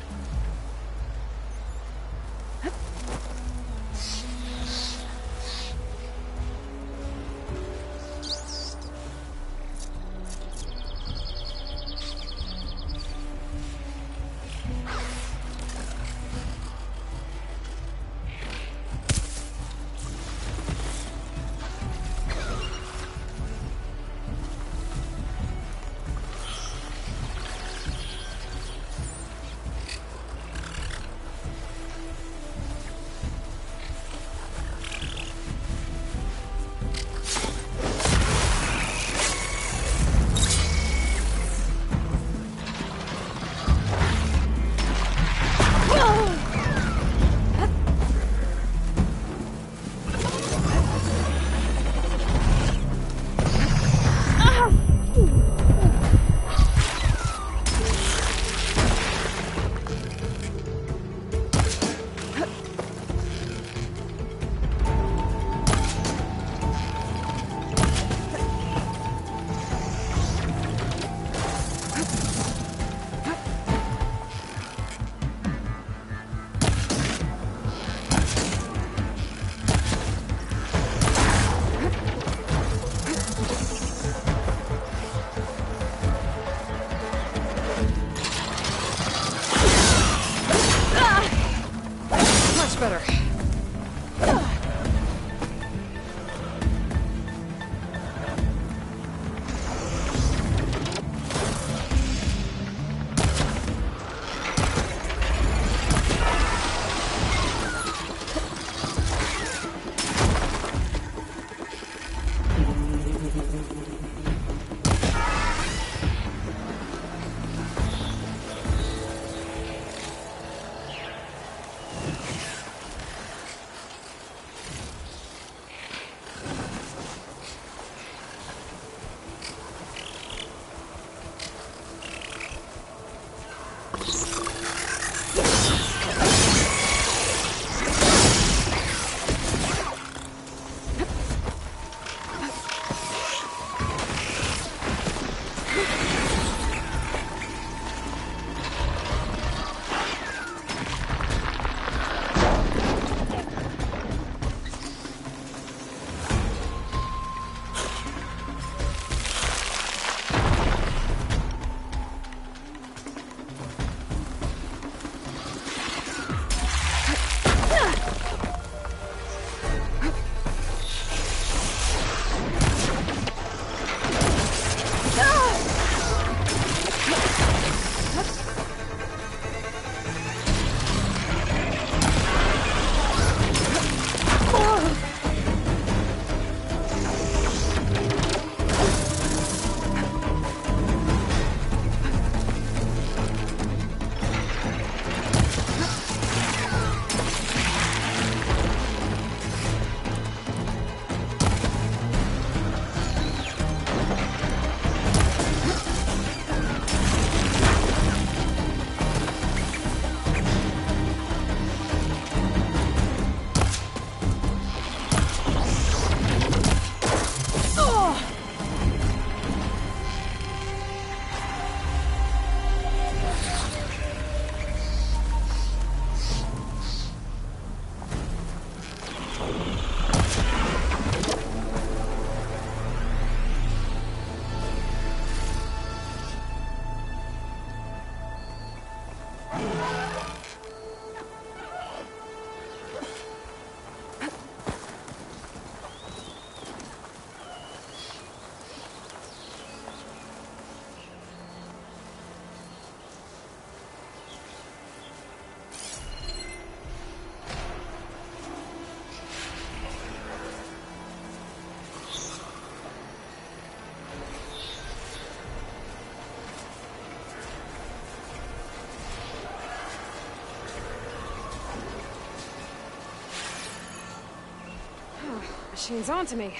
Machine's onto me.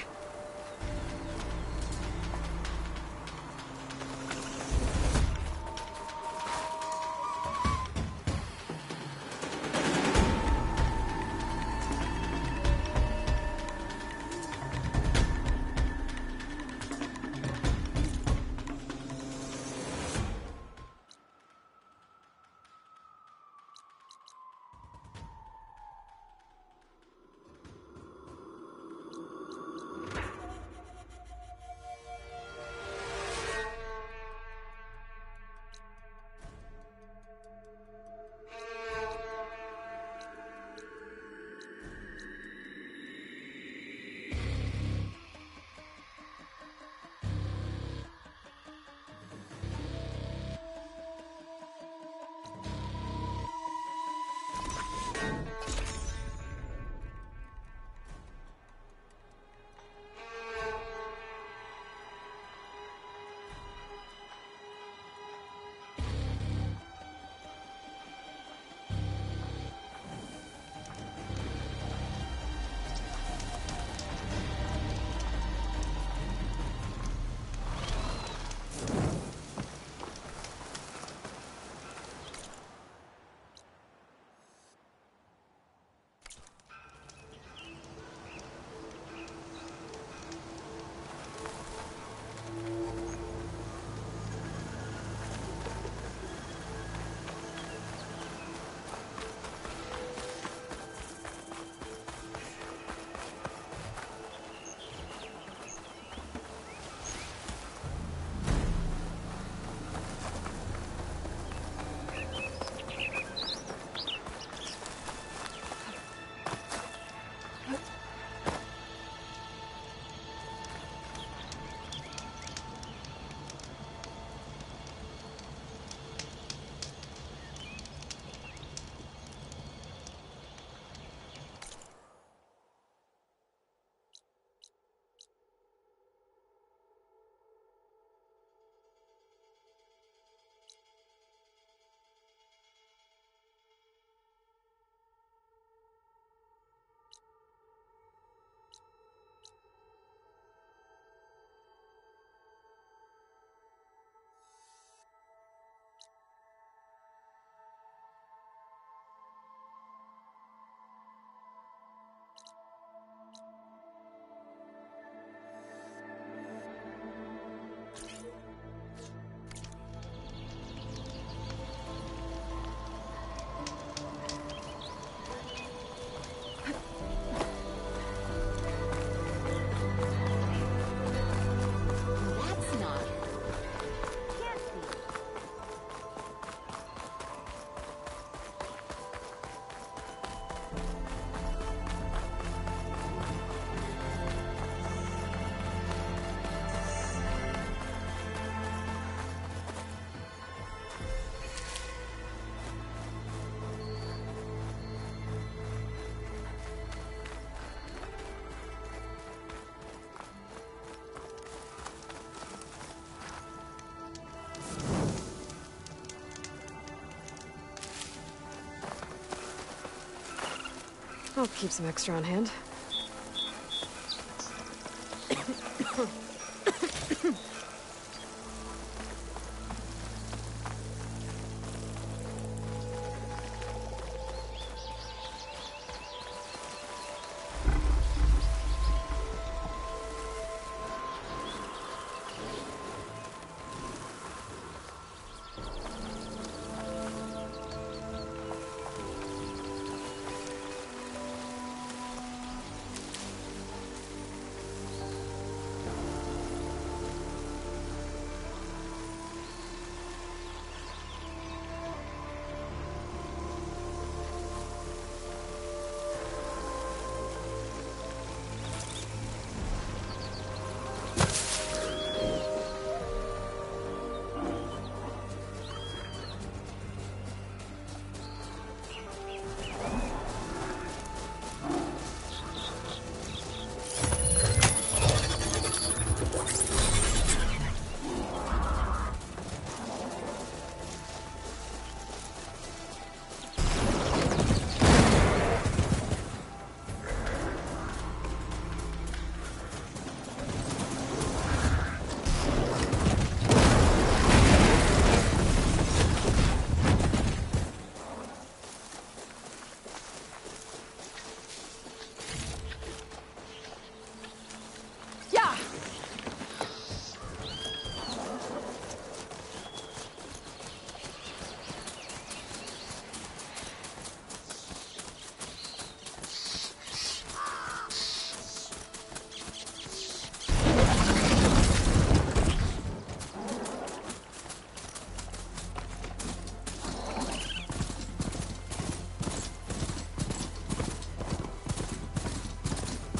I'll keep some extra on hand.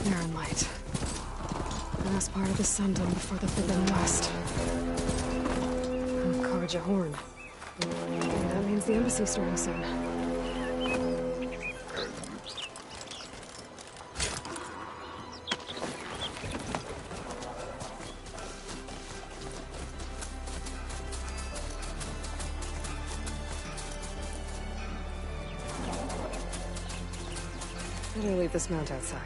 Barren Light. Last part of the Sundom before the Forbidden West. Karja Horn. That means the embassy's starting soon. Better leave this mount outside.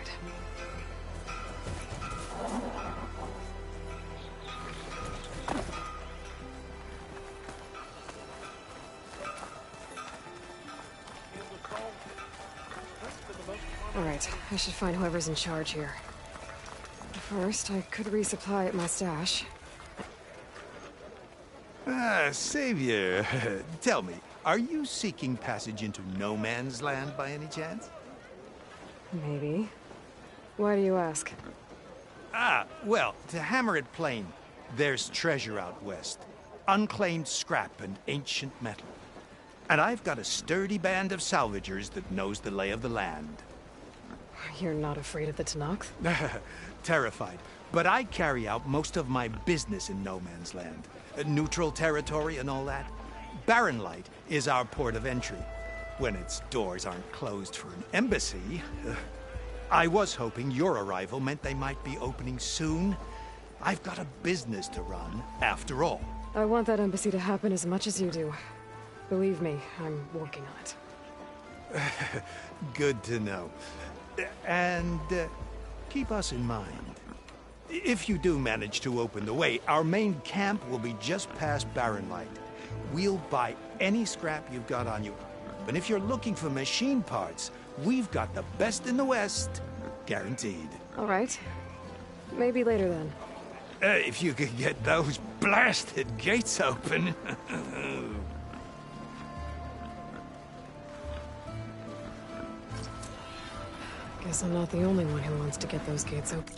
Alright, I should find whoever's in charge here. First, I could resupply at my stash. Savior, tell me, are you seeking passage into no man's land by any chance? Maybe. Why do you ask? Well, to hammer it plain, there's treasure out west. Unclaimed scrap and ancient metal. And I've got a sturdy band of salvagers that knows the lay of the land. You're not afraid of the Tenakth? Terrified. But I carry out most of my business in no man's land. Neutral territory and all that. Barren Light is our port of entry. When its doors aren't closed for an embassy. I was hoping your arrival meant they might be opening soon. I've got a business to run, after all. I want that embassy to happen as much as you do. Believe me, I'm working on it. Good to know. And keep us in mind. If you do manage to open the way, our main camp will be just past Barren Light. We'll buy any scrap you've got on you. And if you're looking for machine parts, we've got the best in the West. Guaranteed. All right. Maybe later then. If you could get those blasted gates open. Guess I'm not the only one who wants to get those gates open.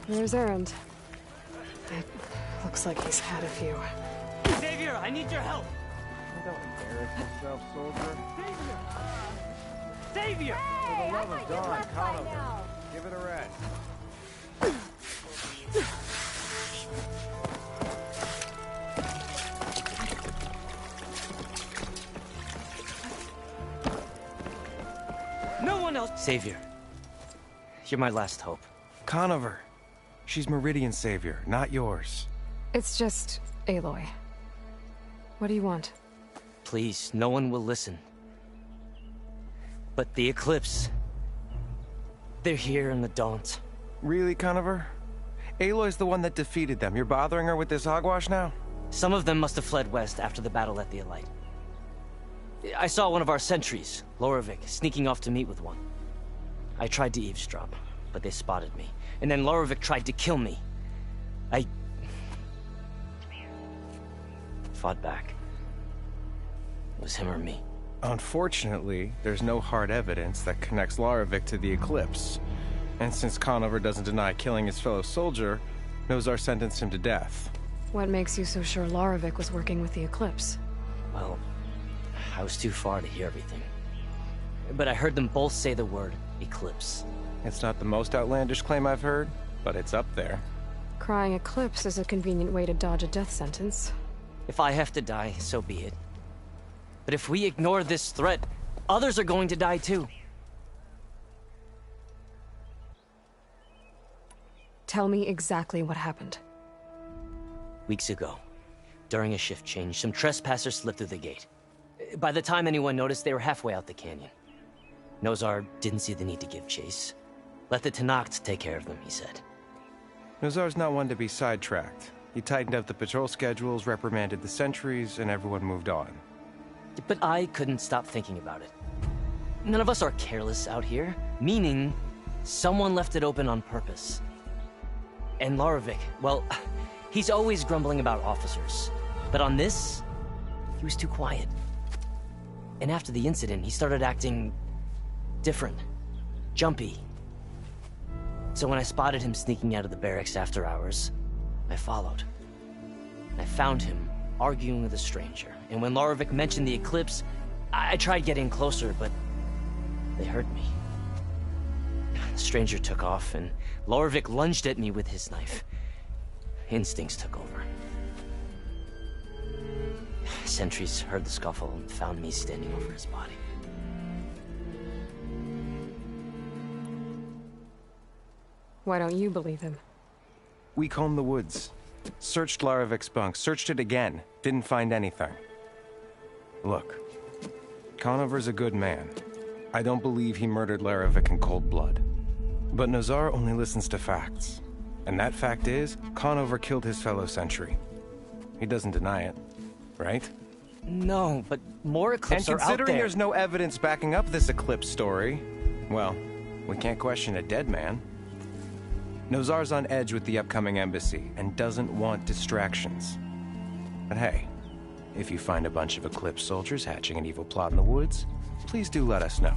There's Erend. It looks like he's had a few. Xavier, I need your help! Don't embarrass yourself, soldier. Xavier! For the love of God, Conover, give it a rest. No one else! Savior, you're my last hope. Conover. She's Meridian's savior, not yours. It's just Aloy. What do you want? Please, no one will listen. But the Eclipse... they're here in the Daunt. Really, Conover? Aloy's the one that defeated them. You're bothering her with this hogwash now? Some of them must have fled west after the battle at the Elite. I saw one of our sentries, Loravik, sneaking off to meet with one. I tried to eavesdrop, but they spotted me. And then Loravik tried to kill me. I... fought back. It was him or me. Unfortunately, there's no hard evidence that connects Loravik to the Eclipse. And since Conover doesn't deny killing his fellow soldier, Nozar sentenced him to death. What makes you so sure Loravik was working with the Eclipse? Well, I was too far to hear everything. But I heard them both say the word Eclipse. It's not the most outlandish claim I've heard, but it's up there. Crying Eclipse is a convenient way to dodge a death sentence. If I have to die, so be it. But if we ignore this threat, others are going to die too. Tell me exactly what happened. Weeks ago, during a shift change, some trespassers slipped through the gate. By the time anyone noticed, they were halfway out the canyon. Nozar didn't see the need to give chase. Let the Tenakth take care of them, he said. Nozar's not one to be sidetracked. He tightened up the patrol schedules, reprimanded the sentries, and everyone moved on. But I couldn't stop thinking about it. None of us are careless out here, meaning someone left it open on purpose. And Loravik, well, he's always grumbling about officers. But on this, he was too quiet. And after the incident, he started acting different, jumpy. So when I spotted him sneaking out of the barracks after hours, I followed. I found him arguing with a stranger. And when Loravik mentioned the Eclipse, I tried getting closer, but they heard me. The stranger took off, and Loravik lunged at me with his knife. Instincts took over. Sentries heard the scuffle and found me standing over his body. Why don't you believe him? We combed the woods. Searched Laravik's bunk, searched it again. Didn't find anything. Look, Conover's a good man. I don't believe he murdered Laravik in cold blood. But Nozar only listens to facts. And that fact is, Conover killed his fellow sentry. He doesn't deny it, right? No, but more Eclipse are out there. And considering there's no evidence backing up this Eclipse story, well, we can't question a dead man. Nozar's on edge with the upcoming embassy and doesn't want distractions. But hey, if you find a bunch of Eclipse soldiers hatching an evil plot in the woods, please do let us know.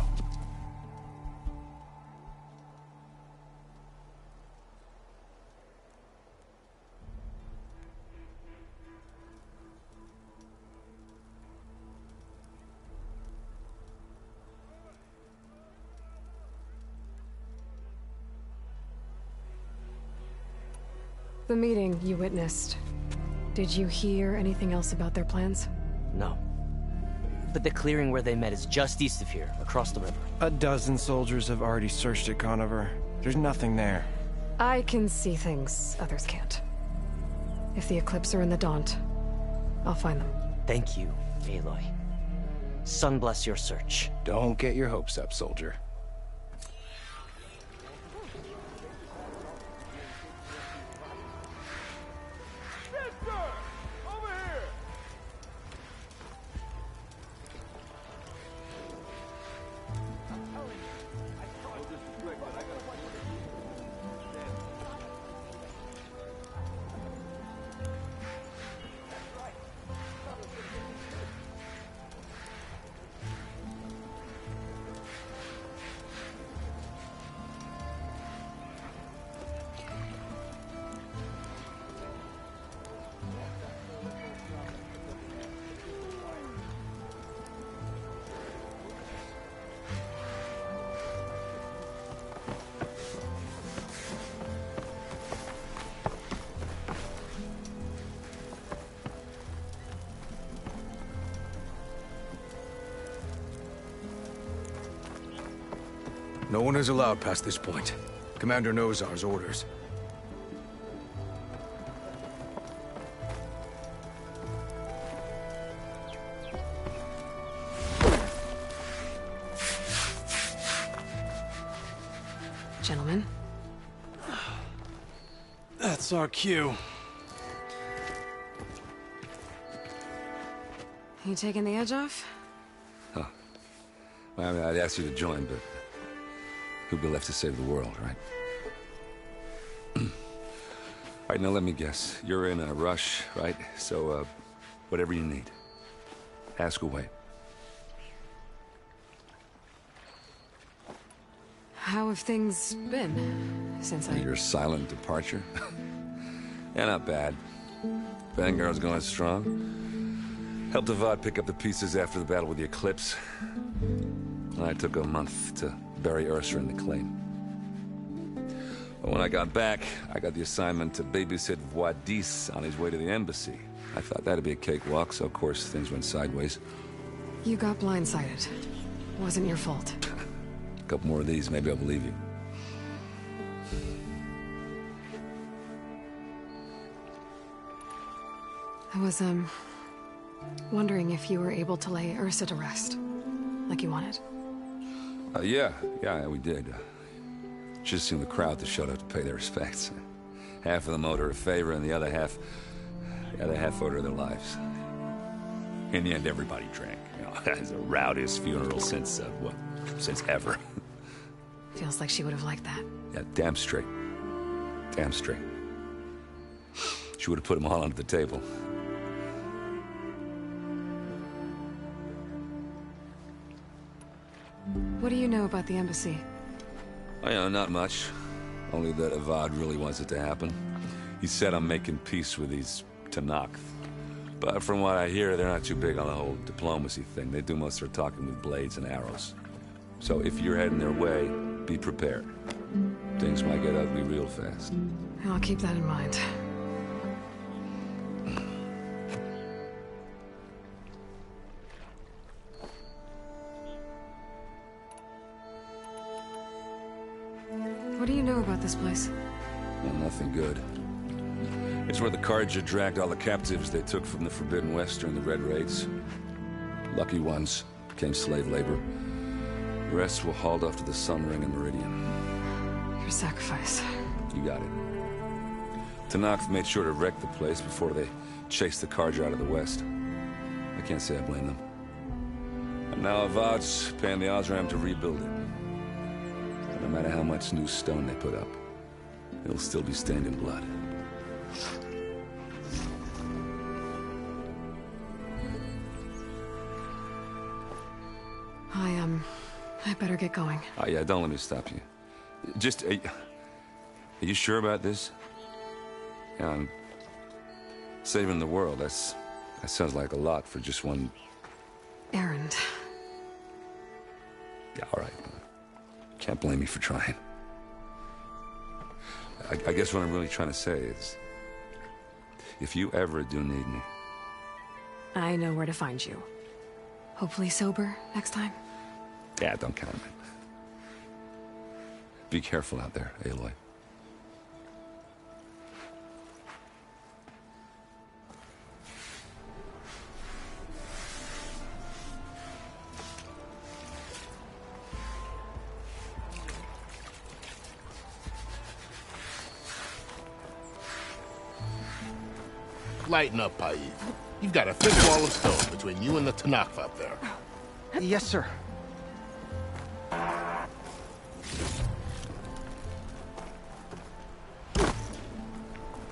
The meeting you witnessed. Did you hear anything else about their plans? No. But the clearing where they met is just east of here, across the river. A dozen soldiers have already searched it, Conover. There's nothing there. I can see things others can't. If the Eclipse are in the Daunt, I'll find them. Thank you, Aloy. Sun bless your search. Don't get your hopes up, soldier. No one is allowed past this point. Commander Nozar's orders. Gentlemen. That's our cue. You taking the edge off? Huh. Well, I mean, I'd ask you to join, but who'd be left to save the world, right? All right, now let me guess. You're in a rush, right? So, whatever you need. Ask away. How have things been since Your silent departure? Yeah, not bad. Vanguard's going strong. Helped Avad pick up the pieces after the battle with the Eclipse. I took a month to bury Ursa in the claim. But when I got back, I got the assignment to babysit Wadis on his way to the embassy. I thought that'd be a cakewalk, so of course things went sideways. You got blindsided. Wasn't your fault. A couple more of these, maybe I'll believe you. I was, wondering if you were able to lay Ursa to rest, like you wanted. Yeah, we did. Just seemed the crowd that showed up to pay their respects. Half of them owed her a favor, and the other half owed her their lives. In the end, everybody drank. You know, it's the rowdiest funeral since ever. Feels like she would have liked that. Yeah, damn straight. Damn straight. She would have put them all under the table. What do you know about the embassy? Oh, yeah, not much. Only that Avad really wants it to happen. He said I'm making peace with these Tenakth. But from what I hear, they're not too big on the whole diplomacy thing. They do most of their talking with blades and arrows. So if you're heading their way, be prepared. Things might get ugly real fast. I'll keep that in mind. What do you know about this place? Well, nothing good. It's where the Carja dragged all the captives they took from the Forbidden West during the Red Raids. Lucky ones became slave labor. The rest were hauled off to the Sun Ring and Meridian. Your sacrifice. You got it. Tenakth made sure to wreck the place before they chased the Carja out of the West. I can't say I blame them. And now Avad's paying the Osram to rebuild it. No matter how much new stone they put up, it'll still be stained in blood. I better get going. Oh, yeah, don't let me stop you. Just, are you sure about this? Yeah, I'm saving the world. That sounds like a lot for just one... errand. Yeah, all right. Can't blame me for trying. I guess what I'm really trying to say is, if you ever do need me... I know where to find you. Hopefully sober next time. Yeah, don't count on it. Be careful out there, Aloy. Lighten up, Paiv. You've got a thick wall of stone between you and the Tenakth up there. Yes, sir.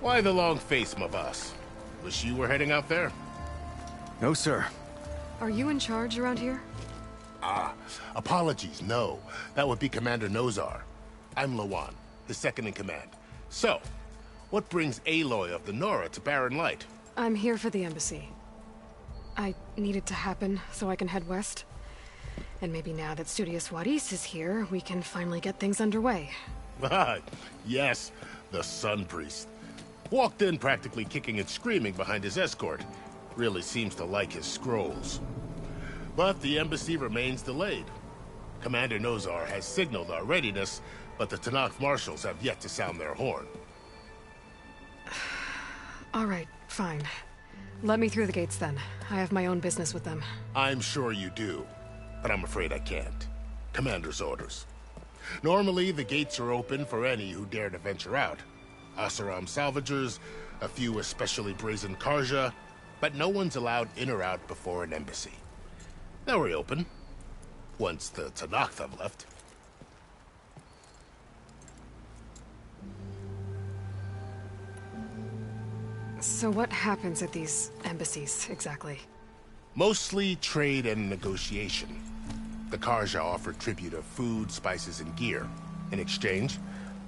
Why the long face, my boss? Wish you were heading out there? No, sir. Are you in charge around here? Apologies, no. That would be Commander Nozar. I'm Lawan, the second in command. So, what brings Aloy of the Nora to Barren Light? I'm here for the embassy. I need it to happen so I can head west. And maybe now that Studious Wadis is here, we can finally get things underway. Yes, the Sun Priest. Walked in practically kicking and screaming behind his escort. Really seems to like his scrolls. But the embassy remains delayed. Commander Nozar has signaled our readiness, but the Tenakth marshals have yet to sound their horn. All right, fine. Let me through the gates then. I have my own business with them. I'm sure you do, but I'm afraid I can't. Commander's orders. Normally, the gates are open for any who dare to venture out. Asaram salvagers, a few especially brazen Karja, but no one's allowed in or out before an embassy. They'll reopen, once the Tenakth have left. So what happens at these embassies, exactly? Mostly trade and negotiation. The Karja offer tribute of food, spices, and gear. In exchange,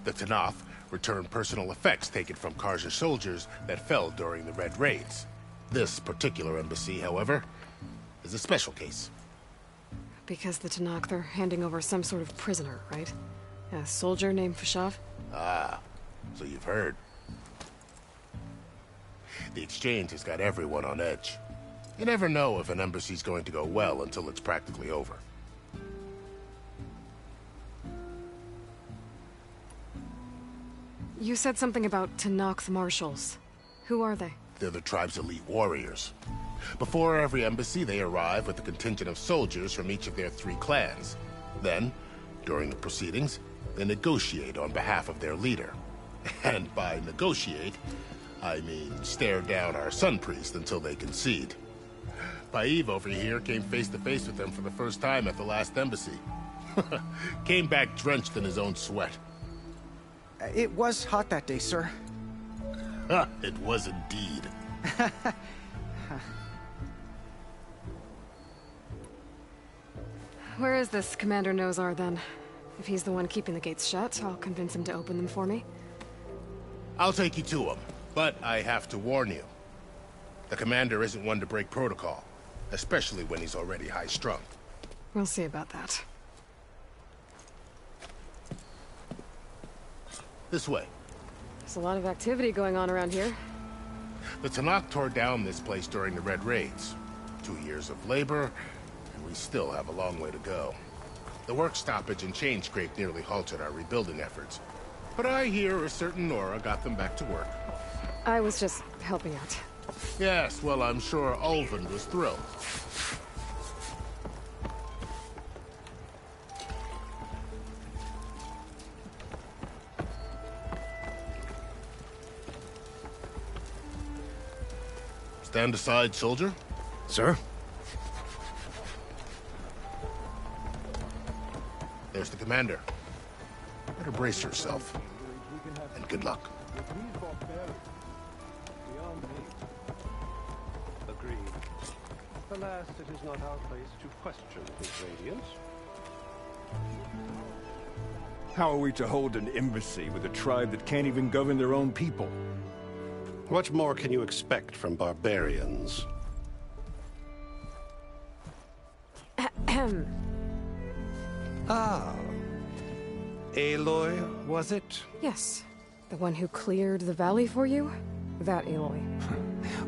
the Tenakth return personal effects taken from Karja soldiers that fell during the Red Raids. This particular embassy, however, is a special case. Because the Tenakth are handing over some sort of prisoner, right? A soldier named Fashav? Ah, so you've heard. The exchange has got everyone on edge. You never know if an embassy's going to go well until it's practically over. You said something about Tenakth marshals. Who are they? They're the tribe's elite warriors. Before every embassy, they arrive with a contingent of soldiers from each of their 3 clans. Then, during the proceedings, they negotiate on behalf of their leader. And by negotiate, I mean stare down our Sun Priest until they concede. Paiv over here came face to face with them for the first time at the last embassy. Came back drenched in his own sweat. It was hot that day, sir. It was indeed. Where is this Commander Nozar, then? If he's the one keeping the gates shut, I'll convince him to open them for me. I'll take you to him, but I have to warn you. The commander isn't one to break protocol, especially when he's already high-strung. We'll see about that. This way. There's a lot of activity going on around here. The Tenakth tore down this place during the Red Raids. 2 years of labor, and we still have a long way to go. The work stoppage and chain scrape nearly halted our rebuilding efforts. But I hear a certain Nora got them back to work. I was just helping out. Yes, well, I'm sure Ulvund was thrilled. Stand aside, soldier. Sir? There's the commander. Better brace yourself. And good luck. Agreed. Alas, it is not our place to question his radiance. How are we to hold an embassy with a tribe that can't even govern their own people? What more can you expect from barbarians? Ahem. Ah. Aloy, was it? Yes. The one who cleared the valley for you? That Aloy.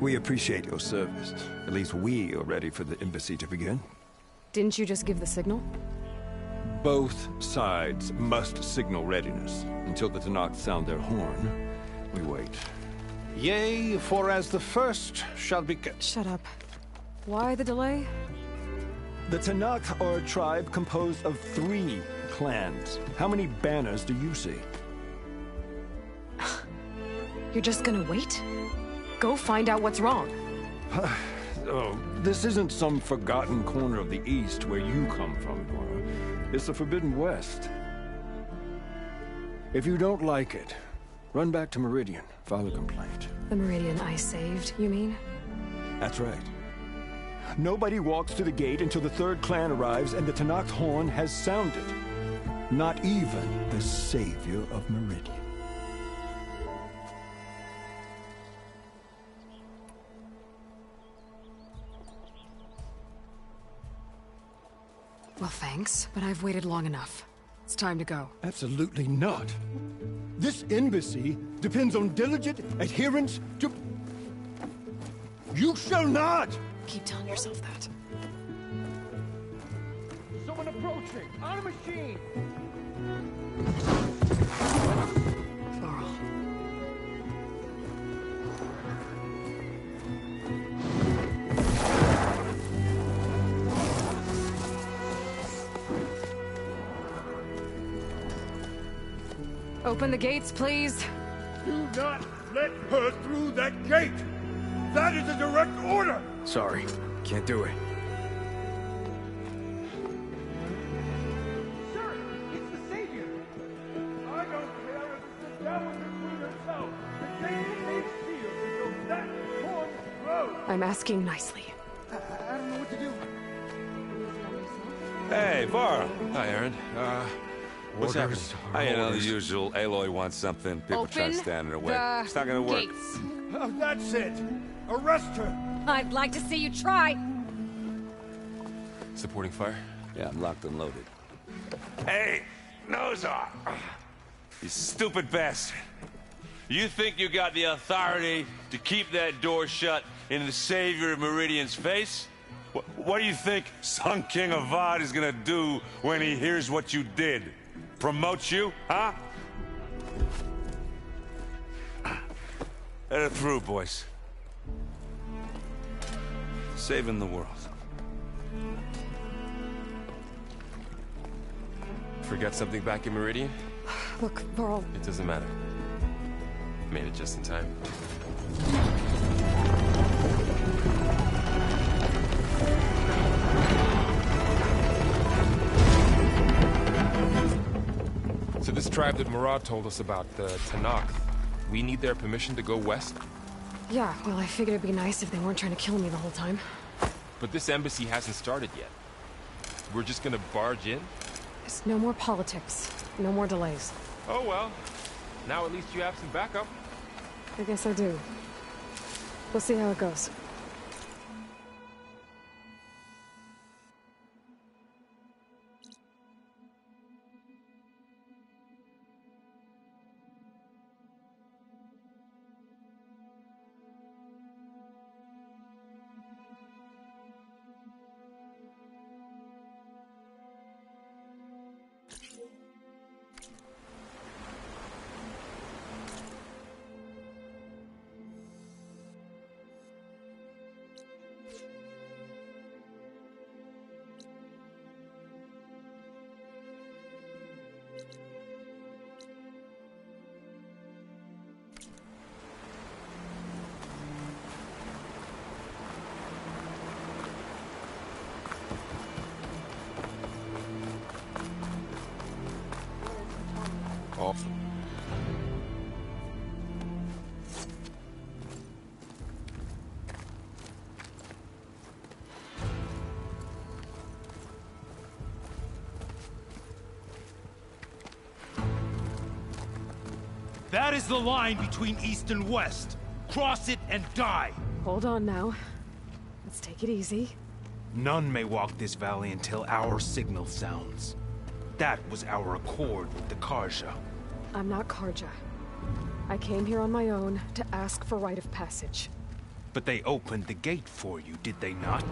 We appreciate your service. At least we are ready for the embassy to begin. Didn't you just give the signal? Both sides must signal readiness. Until the Tenakth sound their horn, we wait. Yea, for as the first shall be... Shut up. Why the delay? The Tenakth are a tribe composed of 3 clans. How many banners do you see? You're just gonna wait? Go find out what's wrong. Oh, this isn't some forgotten corner of the East where you come from, Nora. It's the Forbidden West. If you don't like it, run back to Meridian, file a complaint. The Meridian I saved, you mean? That's right. Nobody walks to the gate until the 3rd clan arrives and the Tenakth horn has sounded. Not even the savior of Meridian. Well, thanks, but I've waited long enough. It's time to go. Absolutely not. This embassy depends on diligent adherence to... You shall not! Keep telling yourself that. Someone approaching! On a machine! Varl. Open the gates, please. Do not let her through that gate! That is a direct order! Sorry, can't do it. Sir, it's the Savior! I don't care if it's the devil between herself. The gate remains sealed until that horn blows! I'm asking nicely. I don't know what to do. Hey, Varl. Hi, Aaron. What's happening? You know, the usual. Aloy wants something. People try to stand in her way. It's not gonna work. Gates. Oh, that's it! Arrest her! I'd like to see you try. Supporting fire? Yeah, I'm locked and loaded. Hey, Nozar! You stupid bastard. You think you got the authority to keep that door shut in the Savior of Meridian's face? What do you think Sun King Avad is gonna do when he hears what you did? Promote you, huh? Let it through, boys. Saving the world. Forget something back in Meridian? Look, Varl. It doesn't matter. Made it just in time. So this tribe that Murad told us about, the Tenakth, we need their permission to go west? Yeah, well, I figured it'd be nice if they weren't trying to kill me the whole time. But this embassy hasn't started yet. We're just gonna barge in? There's no more politics. No more delays. Oh well. Now at least you have some backup. I guess I do. We'll see how it goes. Off. That is the line between East and West. Cross it and die. Hold on now. Let's take it easy. None may walk this valley until our signal sounds. That was our accord with the Carja. I'm not Carja. I came here on my own to ask for rite of passage. But they opened the gate for you, did they not?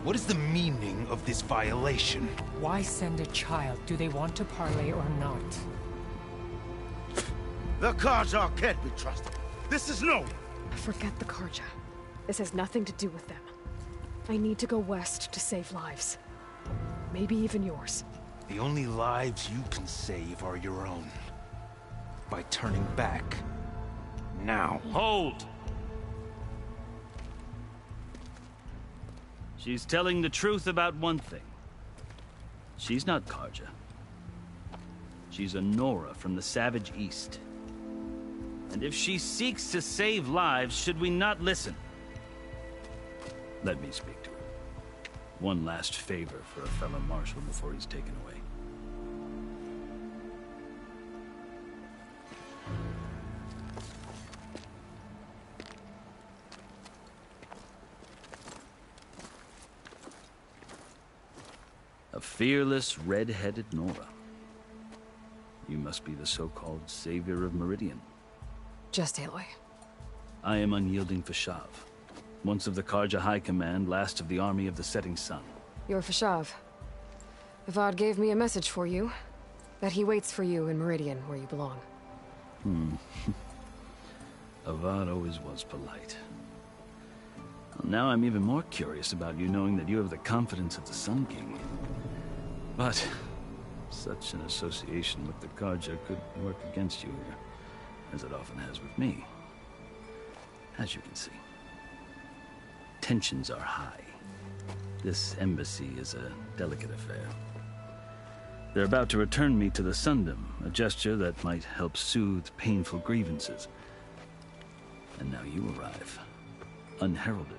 What is the meaning of this violation? Why send a child? Do they want to parley or not? The Carja can't be trusted. This is no... Forget the Carja. This has nothing to do with them. I need to go west to save lives. Maybe even yours. The only lives you can save are your own. By turning back. Now. Hold! She's telling the truth about one thing. She's not Carja. She's a Nora from the Savage East. And if she seeks to save lives, should we not listen? Let me speak to her. One last favor for a fellow marshal before he's taken away. A fearless, red-headed Nora. You must be the so-called Savior of Meridian. Just Aloy. I am Unyielding Fashav. Once of the Carja High Command, last of the Army of the Setting Sun. You're Fashav. Avad gave me a message for you. That he waits for you in Meridian, where you belong. Avad always was polite. Well, now I'm even more curious about you knowing that you have the confidence of the Sun King. But such an association with the Carja could work against you here, as it often has with me. As you can see, tensions are high. This embassy is a delicate affair. They're about to return me to the Sundom, a gesture that might help soothe painful grievances. And now you arrive, unheralded.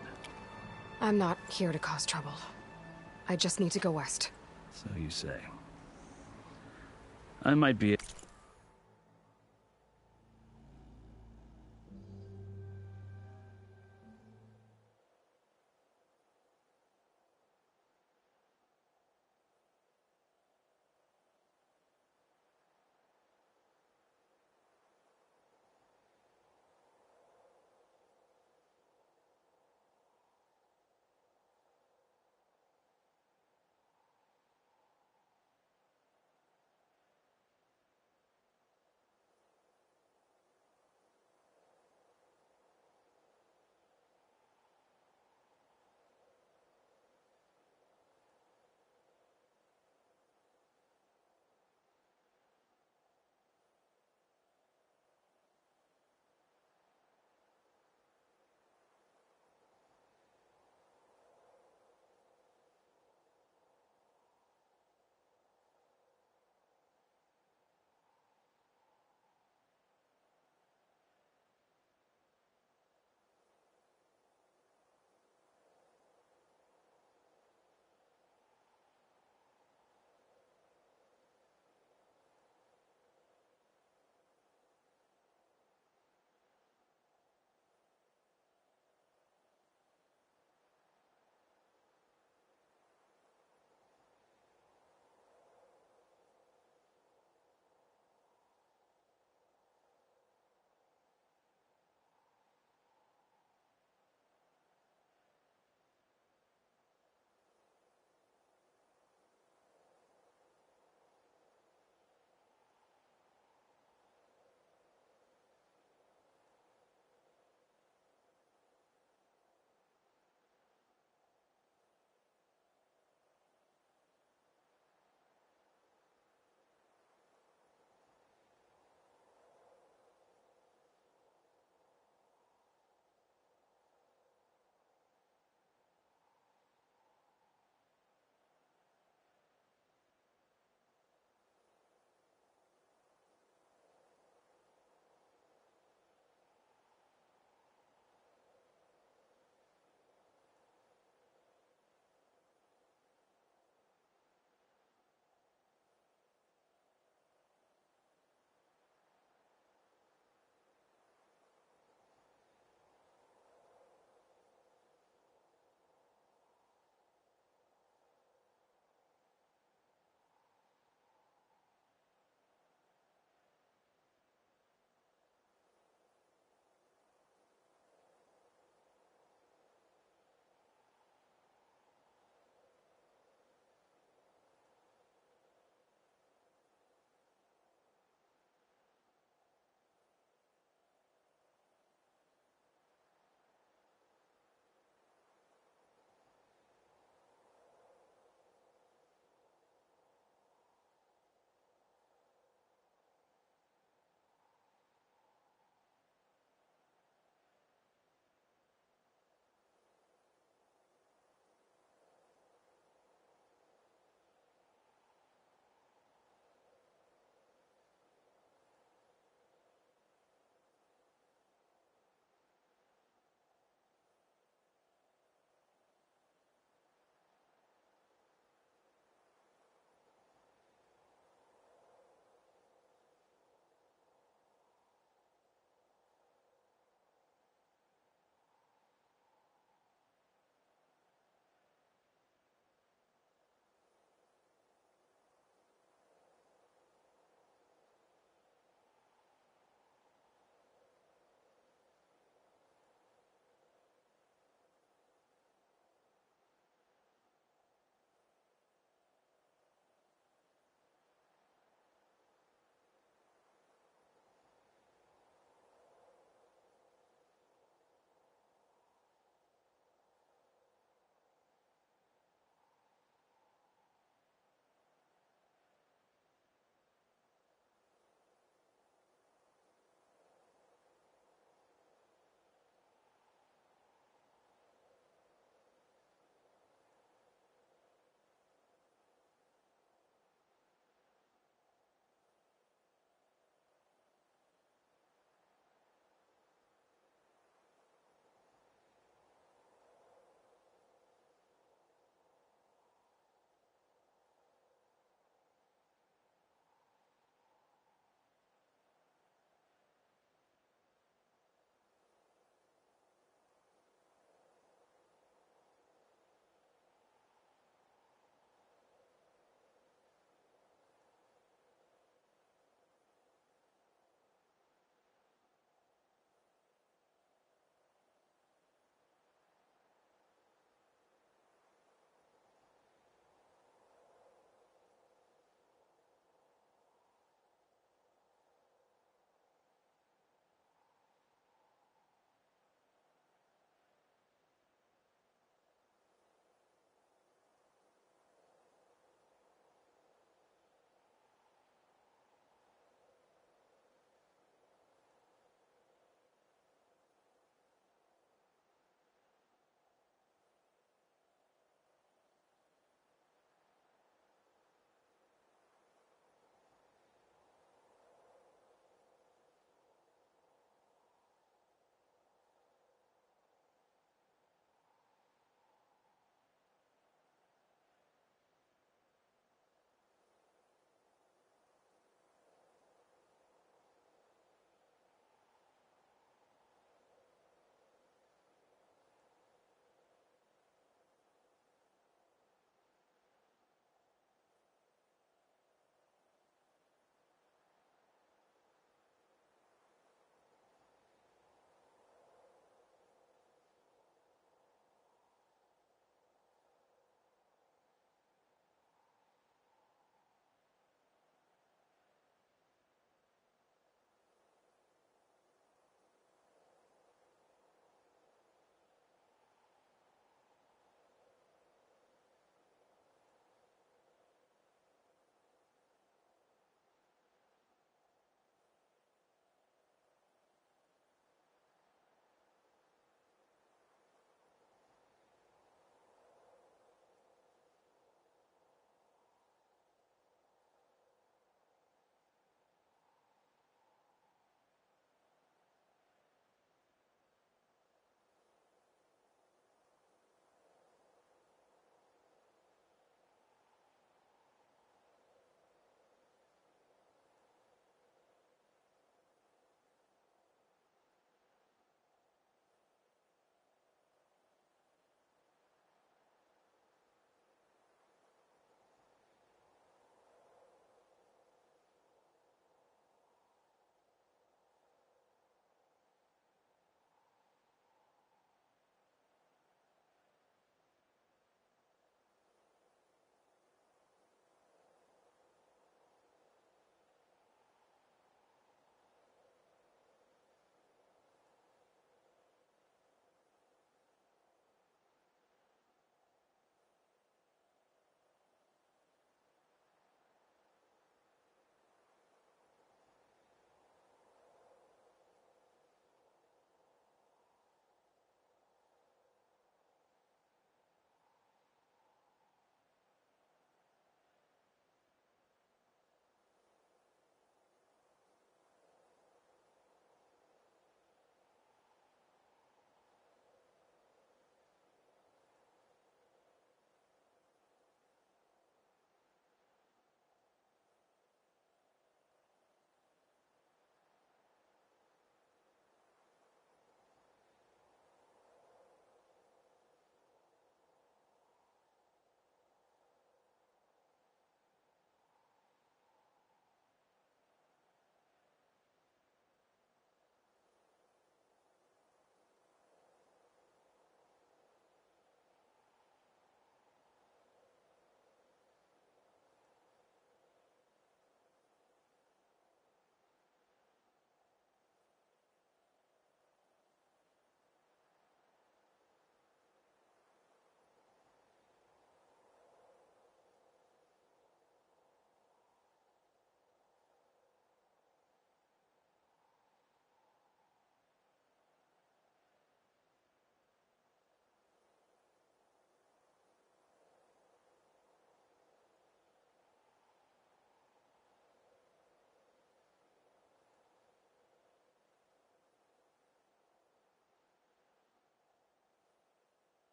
I'm not here to cause trouble. I just need to go west. So you say. I might be...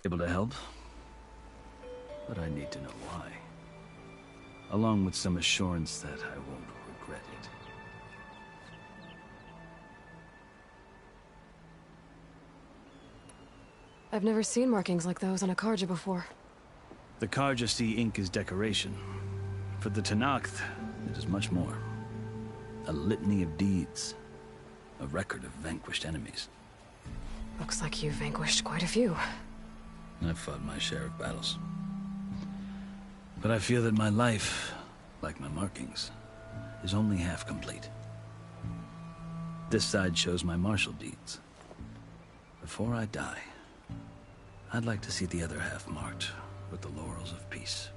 able to help. But I need to know why. Along with some assurance that I won't regret it. I've never seen markings like those on a Karja before. The Karja see ink as decoration. For the Tenakth, it is much more. A litany of deeds. A record of vanquished enemies. Looks like you've vanquished quite a few. I've fought my share of battles. But I feel that my life, like my markings, is only half complete. This side shows my martial deeds. Before I die, I'd like to see the other half marked with the laurels of peace.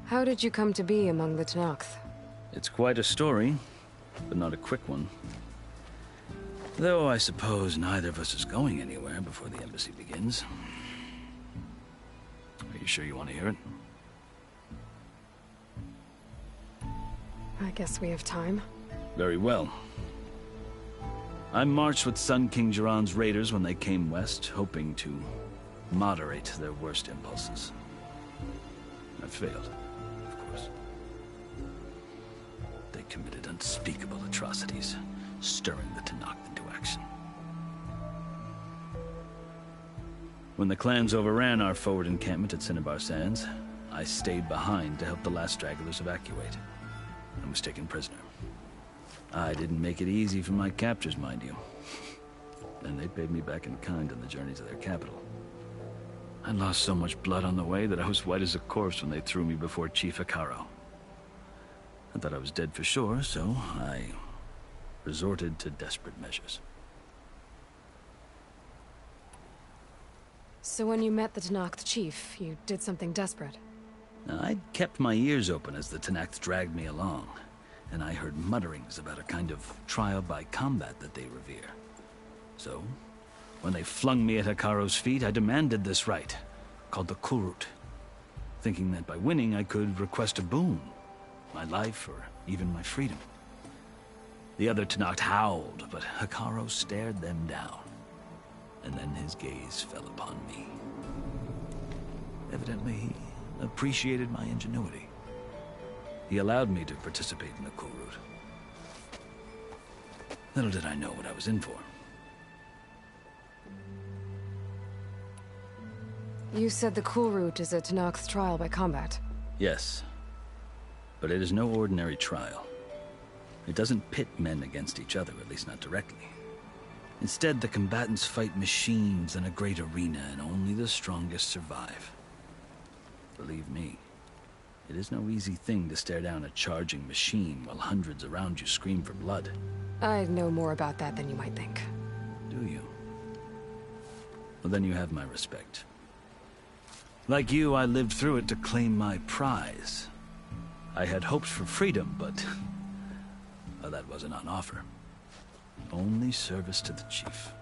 How did you come to be among the Tenakth? It's quite a story, but not a quick one. Though I suppose neither of us is going anywhere before the embassy begins. Are you sure you want to hear it? I guess we have time. Very well. I marched with Sun King Jiran's raiders when they came west, hoping to moderate their worst impulses. I failed, of course. They committed unspeakable atrocities, stirring the Tenakth into action. When the clans overran our forward encampment at Cinnabar Sands, I stayed behind to help the last stragglers evacuate, and was taken prisoner. I didn't make it easy for my captors, mind you. And they paid me back in kind on the journey to their capital. I lost so much blood on the way that I was white as a corpse when they threw me before Chief Hekarro. I thought I was dead for sure, so I resorted to desperate measures. So when you met the Tenakth chief, you did something desperate? I'd kept my ears open as the Tenakth dragged me along, and I heard mutterings about a kind of trial by combat that they revere. So, when they flung me at Hekarro's feet, I demanded this right, called the Kulrut, thinking that by winning I could request a boon, my life or even my freedom. The other Tenakth howled, but Hekarro stared them down, and then his gaze fell upon me. Evidently, he appreciated my ingenuity. He allowed me to participate in the Kulrut. Little did I know what I was in for. You said the Kulrut is a Tenakth trial by combat. Yes, but it is no ordinary trial. It doesn't pit men against each other, at least not directly. Instead, the combatants fight machines in a great arena, and only the strongest survive. Believe me, it is no easy thing to stare down a charging machine while hundreds around you scream for blood. I know more about that than you might think. Do you? Well, then you have my respect. Like you, I lived through it to claim my prize. I had hoped for freedom, but well, that wasn't on offer. Only service to the chief.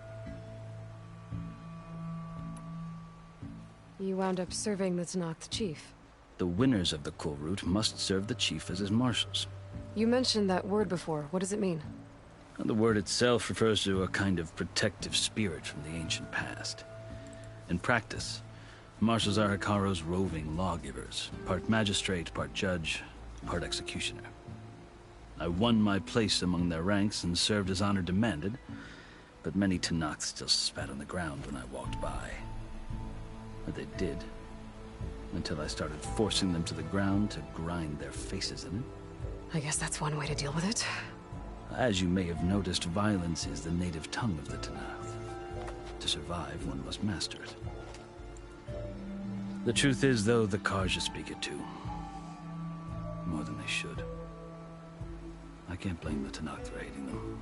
You wound up serving the Tenakth chief. The winners of the Kulrut must serve the chief as his marshals. You mentioned that word before. What does it mean? The word itself refers to a kind of protective spirit from the ancient past. In practice, marshals are Hekarro's roving lawgivers, part magistrate, part judge, part executioner. I won my place among their ranks and served as honor demanded, but many Tenakth still spat on the ground when I walked by. But they did, until I started forcing them to the ground to grind their faces in it. I guess that's one way to deal with it. As you may have noticed, violence is the native tongue of the Tenakth. To survive, one must master it. The truth is, though, the Karja speak it too. More than they should. I can't blame the Tenakth for hating them.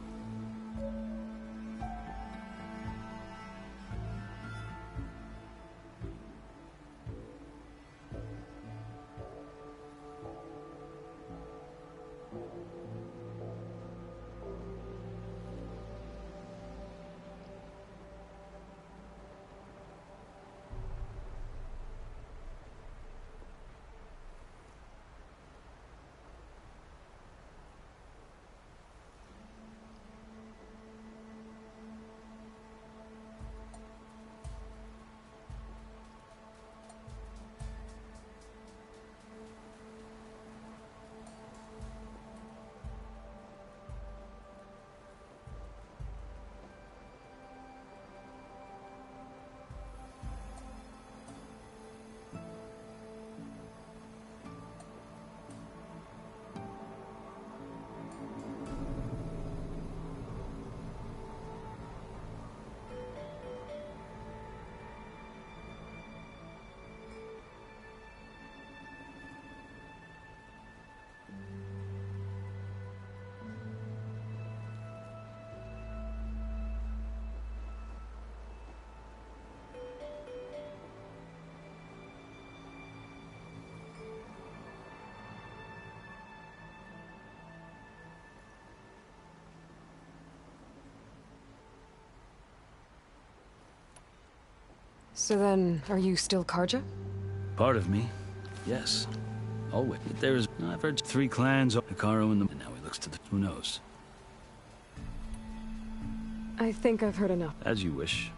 So then, are you still Karja? Part of me, yes. Always. There is. I've heard 3 clans, Hekarro and now he looks to the. Who knows? I think I've heard enough. As you wish.